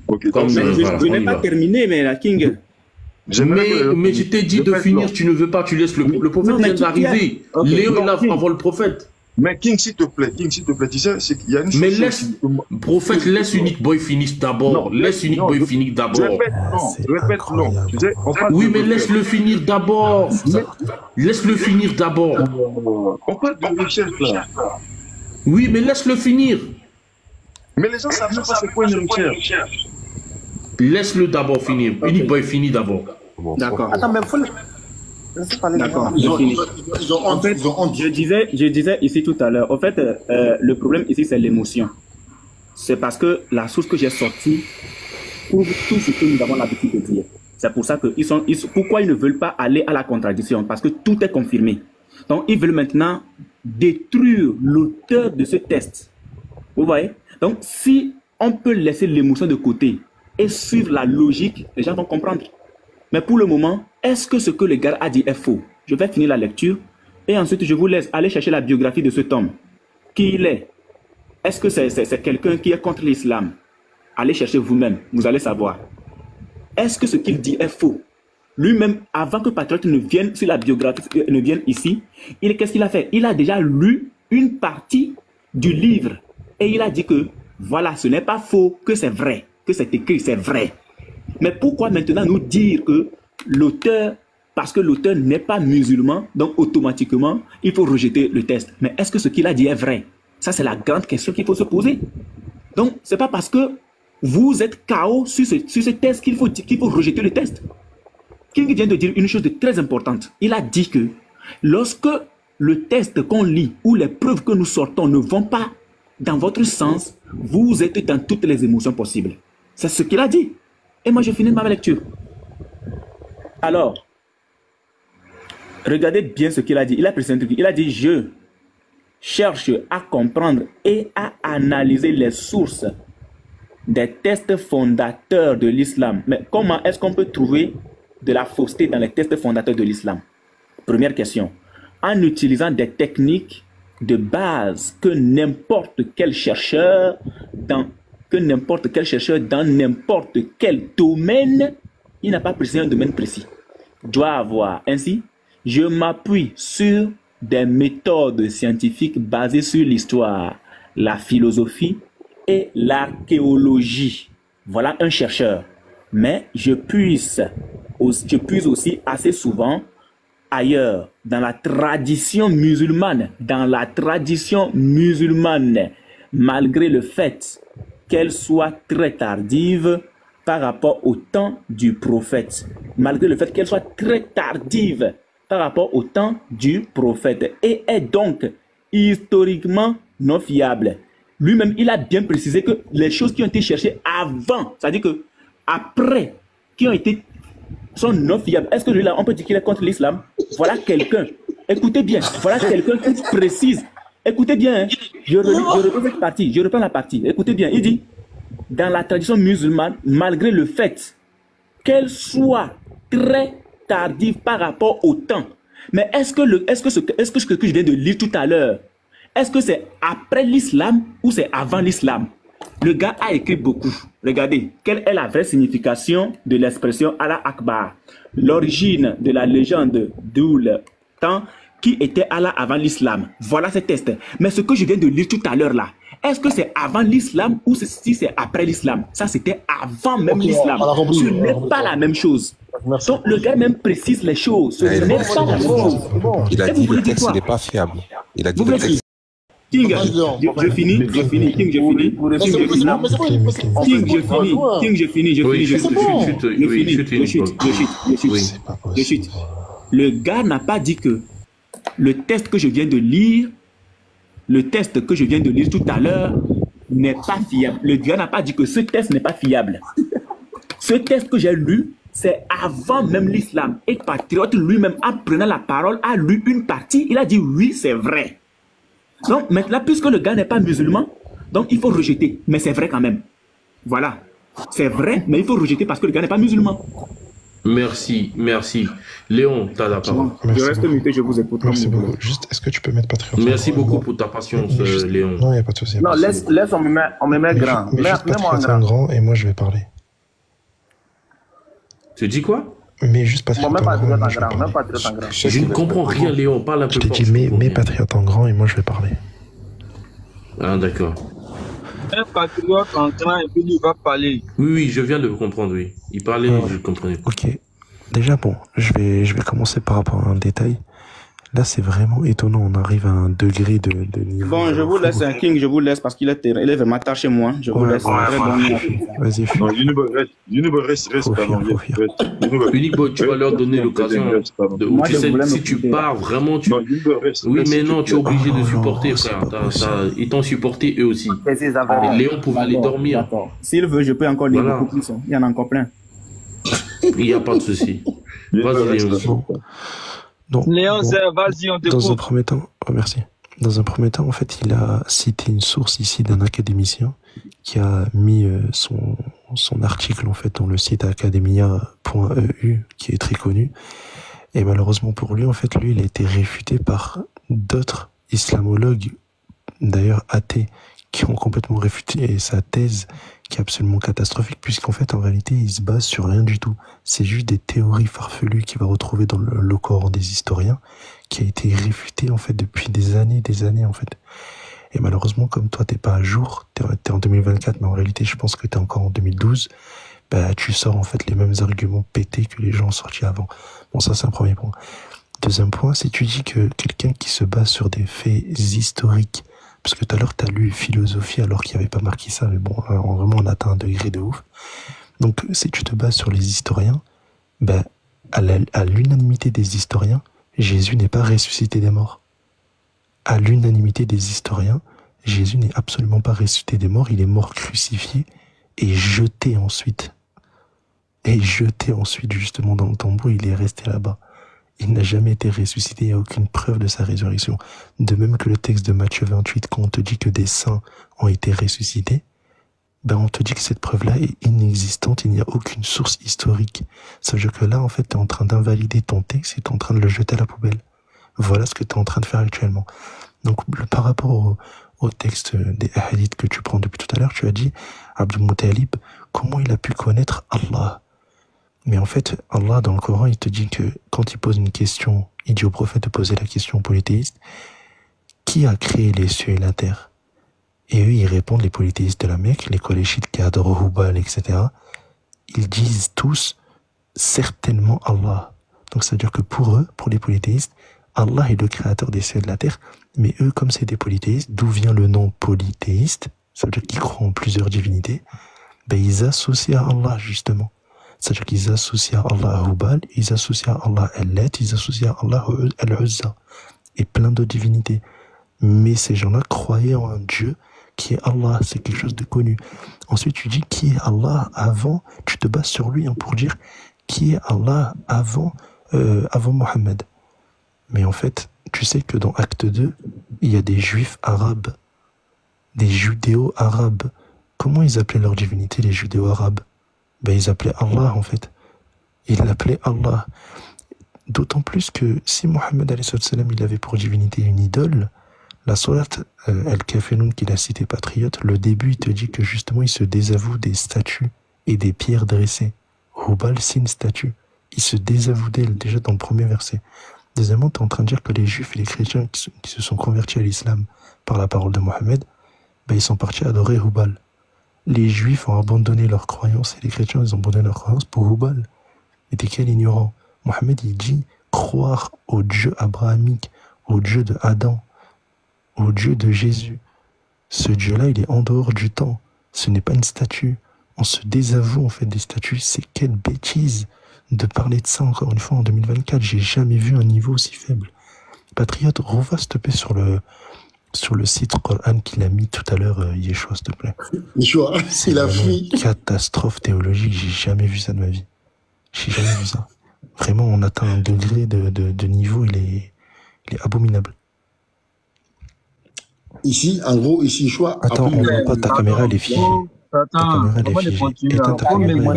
M: Ok,
E: je n'ai pas terminé, mais la King...
B: Mais je t'ai dit de finir, tu ne veux pas, tu laisses le prophète vient d'arriver. Léon est là avant le prophèète.
M: Mais King, s'il te plaît, tu sais, c'est qu'il y a une chose...
B: Mais laisse, prophète, laisse Unique Boy finir d'abord. Laisse Unique Boy finir d'abord.
M: Répète non. Tu sais,
B: oui, mais laisse-le finir d'abord. Laisse-le finir d'abord.
M: On parle de recherche, là.
B: Oui, mais laisse-le finir.
M: Mais les gens savent pas c'est quoi une recherche.
B: Laisse-le d'abord finir. Unique Boy finit d'abord.
E: D'accord.
C: Attends, mais faut...
E: D'accord, en fait, je disais ici tout à l'heure, en fait, le problème ici, c'est l'émotion. C'est parce que la source que j'ai sortie prouve tout ce que nous avons l'habitude de dire. C'est pour ça que pourquoi ils ne veulent pas aller à la contradiction? Parce que tout est confirmé. Donc, ils veulent maintenant détruire l'auteur de ce test. Vous voyez? Donc, si on peut laisser l'émotion de côté et suivre la logique, les gens vont comprendre. Mais pour le moment, est-ce que ce que le gars a dit est faux? Je vais finir la lecture et ensuite je vous laisse aller chercher la biographie de cet homme. Qui il est? Est-ce que c'est quelqu'un qui est contre l'islam? Allez chercher vous-même, vous allez savoir. Est-ce que ce qu'il dit est faux? Lui-même, avant que Patriote ne vienne sur la biographie, ne vienne ici, qu'est-ce qu'il a fait? Il a déjà lu une partie du livre et il a dit que voilà, ce n'est pas faux, que c'est vrai, que c'est écrit, c'est vrai. Mais pourquoi maintenant nous dire que l'auteur, parce que l'auteur n'est pas musulman, donc automatiquement, il faut rejeter le test. Mais est-ce que ce qu'il a dit est vrai? Ça, c'est la grande question qu'il faut se poser. Donc, ce n'est pas parce que vous êtes KO sur ce test qu'il faut rejeter le test. King vient de dire une chose de très importante. Il a dit que lorsque le test qu'on lit ou les preuves que nous sortons ne vont pas dans votre sens, vous êtes dans toutes les émotions possibles. C'est ce qu'il a dit. Et moi, je finis ma lecture. Alors, regardez bien ce qu'il a dit. Il a présenté un truc. Il a dit, je cherche à comprendre et à analyser les sources des tests fondateurs de l'islam. Mais comment est-ce qu'on peut trouver de la fausseté dans les tests fondateurs de l'islam? Première question. En utilisant des techniques de base que n'importe quel chercheur dans n'importe quel domaine, il n'a pas précisé un domaine précis, doit avoir. Ainsi, je m'appuie sur des méthodes scientifiques basées sur l'histoire, la philosophie et l'archéologie. Voilà un chercheur. Mais je puise aussi assez souvent ailleurs, dans la tradition musulmane, malgré le fait qu'elle soit très tardive par rapport au temps du prophète, et est donc historiquement non fiable. Lui-même, il a bien précisé que les choses qui ont été cherchées avant, c'est-à-dire que après, qui ont été, sont non fiables. Est-ce que lui là, on peut dire qu'il est contre l'islam? Voilà quelqu'un. Écoutez bien. Voilà quelqu'un qui précise. Écoutez bien. Hein. Je reprends cette partie. Je reprends la partie. Écoutez bien. Il dit, dans la tradition musulmane, malgré le fait qu'elle soit très tardive par rapport au temps. Mais est-ce que ce que je viens de lire tout à l'heure, est-ce que c'est après l'islam ou c'est avant l'islam? Le gars a écrit beaucoup. Regardez, quelle est la vraie signification de l'expression Allah Akbar? L'origine de la légende d'où le temps qui était Allah avant l'islam. Voilà ce texte. Mais ce que je viens de lire tout à l'heure là, est-ce que c'est avant l'islam ou si c'est après l'islam? Ça, c'était avant même l'islam. Ce n'est pas la même chose. Donc, le gars même précise les choses. Ce n'est pas la même chose.
L: Il a dit le texte n'est pas fiable. Il a dit le texte.
E: King, je finis. King, je finis. Le gars n'a pas dit que le test que je viens de lire, tout à l'heure n'est pas fiable. Le gars n'a pas dit que ce test n'est pas fiable. Ce test que j'ai lu, c'est avant même l'islam. Et Patriote lui-même, en prenant la parole, a lu une partie. Il a dit oui, c'est vrai. Donc maintenant, puisque le gars n'est pas musulman, donc il faut rejeter. Mais c'est vrai quand même. Voilà. C'est vrai, mais il faut rejeter parce que le gars n'est pas musulman.
B: Merci. Léon, tu as la parole.
E: Je reste muté, je vous écoute.
K: Merci beaucoup. Juste, est-ce que tu peux mettre Patriote?
B: Merci beaucoup pour ta patience, Léon.
K: Non, il n'y a pas de souci.
I: Non, laisse, on me met grand.
K: Mais juste Patriote en grand et moi je vais parler.
B: Tu dis quoi?
K: Mais juste Patriote en grand, et moi je vais parler.
B: Je ne comprends rien, Léon. Parle un peu fort.
K: Je te dis, mets Patriote en grand et moi je vais parler.
B: Ah, d'accord.
A: Un patriote en grand et puis il va parler.
B: Oui, je viens de comprendre, oui. Il parlait, je comprenais.
K: Ok. Déjà, bon, je vais commencer par rapport à un détail. Là, c'est vraiment étonnant. On arrive à un degré de niveau.
E: Bon, je vous laisse un King, je vous laisse parce qu'il est vraiment attaché moi. Je vous laisse.
K: Vas-y,
M: non, Unibo, reste, pardon.
B: Unibo, tu vas leur donner l'occasion de. Si tu pars vraiment, tu. Oui, mais non, tu es obligé de supporter, frère. Ils t'ont supporté eux aussi. Léon pouvait aller dormir.
E: S'il veut, je peux encore lire beaucoup plus. Il y en a encore plein.
B: Il n'y a pas de souci. Vas-y, Léon.
A: Léon, vas-y, on te
K: Dans un premier temps, merci. Dans un premier temps, en fait, il a cité une source ici d'un académicien qui a mis son article en fait dans le site academia.eu qui est très connu. Et malheureusement pour lui, en fait, lui, il a été réfuté par d'autres islamologues, d'ailleurs athées, qui ont complètement réfuté sa thèse qui est absolument catastrophique puisqu'en fait en réalité il se base sur rien du tout. C'est juste des théories farfelues qu'il va retrouver dans le Coran des historiens qui a été réfuté en fait depuis des années en fait. Et malheureusement comme toi t'es pas à jour, t'es en 2024 mais en réalité je pense que t'es encore en 2012, bah tu sors en fait les mêmes arguments pétés que les gens ont sortis avant. Bon ça c'est un premier point. Deuxième point, si tu dis que quelqu'un qui se base sur des faits historiques, parce que tout à l'heure, tu as lu philosophie alors qu'il n'y avait pas marqué ça, mais bon, vraiment, on atteint un degré de ouf. Donc, si tu te bases sur les historiens, ben, à l'unanimité des historiens, Jésus n'est pas ressuscité des morts. À l'unanimité des historiens, Jésus n'est absolument pas ressuscité des morts, il est mort crucifié et jeté ensuite. Et jeté ensuite, justement, dans le tombeau, il est resté là-bas. Il n'a jamais été ressuscité, il n'y a aucune preuve de sa résurrection. De même que le texte de Matthieu 28, quand on te dit que des saints ont été ressuscités, ben on te dit que cette preuve-là est inexistante, il n'y a aucune source historique. Ça veut dire que là, en fait, tu es en train d'invalider ton texte et tu es en train de le jeter à la poubelle. Voilà ce que tu es en train de faire actuellement. Donc, par rapport au texte des hadiths que tu prends depuis tout à l'heure, tu as dit, Abdul Muttalib, comment il a pu connaître Allah ? Mais en fait, Allah, dans le Coran, il te dit que quand il pose une question, il dit au prophète de poser la question aux polythéistes, qui a créé les cieux et la terre? Et eux, ils répondent, les polythéistes de la Mecque, les Koléchites qui adorent Hubal, etc. Ils disent tous, certainement Allah. Donc c'est-à-dire que pour eux, pour les polythéistes, Allah est le créateur des cieux et de la terre, mais eux, comme c'est des polythéistes, d'où vient le nom polythéiste, ça veut dire qu'ils croient en plusieurs divinités, ben ils associent à Allah justement. C'est-à-dire qu'ils associent à Allah à Hubal, ils associent à Allah Al-Lat, ils associent à Allah Al-Uzza, et plein d'autres divinités. Mais ces gens-là croyaient en un Dieu qui est Allah, c'est quelque chose de connu. Ensuite, tu dis qui est Allah avant, tu te bases sur lui pour dire qui est Allah avant Mohammed. Mais en fait, tu sais que dans Acte 2, il y a des juifs arabes, des judéo-arabes. Comment ils appelaient leur divinité, les judéo-arabes? Ben, ils appelaient Allah, en fait. Ils l'appelaient Allah. D'autant plus que si Mohammed il avait pour divinité une idole, la sourate Al-Kafirun qu'il a cité patriote, le début il te dit que justement il se désavoue des statues et des pierres dressées. Hubal c'est une statue. Il se désavoue d'elle déjà dans le premier verset. Deuxièmement, tu es en train de dire que les juifs et les chrétiens qui se sont convertis à l'islam par la parole de Mohammed, ben, ils sont partis adorer Hubal. Les juifs ont abandonné leurs croyances et les chrétiens ils ont abandonné leurs croyances pour Hubal. Et t'es quel ignorant? Mohammed il dit croire au Dieu abrahamique, au Dieu de Adam, au Dieu de Jésus. Ce Dieu-là, il est en dehors du temps. Ce n'est pas une statue. On se désavoue en fait des statues. C'est quelle bêtise de parler de ça encore une fois en 2024. J'ai jamais vu un niveau aussi faible. Patriote, revois s'il te plaît sur le site Coran qu'il a mis tout à l'heure, Yeshua, s'il te plaît.
H: Yeshua, il a fui.
K: Catastrophe théologique, j'ai jamais vu ça de ma vie. J'ai jamais vu ça. Vraiment, on atteint un degré de niveau, il est abominable.
H: Ici, en gros, ici, Yeshua.
K: Attends, on voit pas ta caméra, elle est figée.
A: Attends,
K: Éteins ta caméra.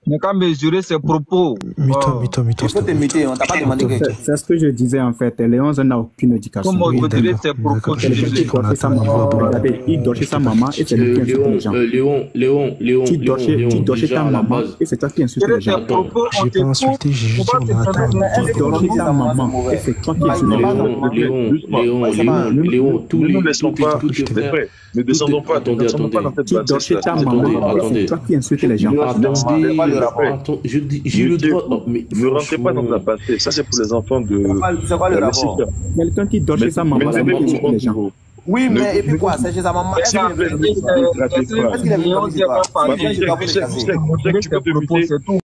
A: Mais quand mesurer ses propos.
K: Mito.
E: C'est ce que je disais en fait. Léon n'a aucune éducation.
A: Comment mesurer ses propos?
E: Il dort chez sa maman et c'est lui qui insulte les gens.
B: Léon,
E: tu dors chez ta maman et c'est toi qui insulte les gens.
K: J'ai pas insulté, j'ai juste dit on a atteint.
E: Tu dors chez ta maman et c'est toi qui insulte les gens.
B: Léon,
M: nous ne laissons pas. Ne descendons pas.
B: Attendez.
E: Tu dors chez ta maman et c'est toi qui insulte les gens.
B: Attends, j'ai le droit. Mais
M: ne rentrez pas dans la passé. Ça, c'est pour les enfants de.
H: C'est quoi le rapport?
E: Quelqu'un qui dort chez sa maman, c'est lui qui insulte les gens.
H: Oui, mais et puis quoi? C'est chez sa maman. Est-ce qu'il a vu
A: C'est tout.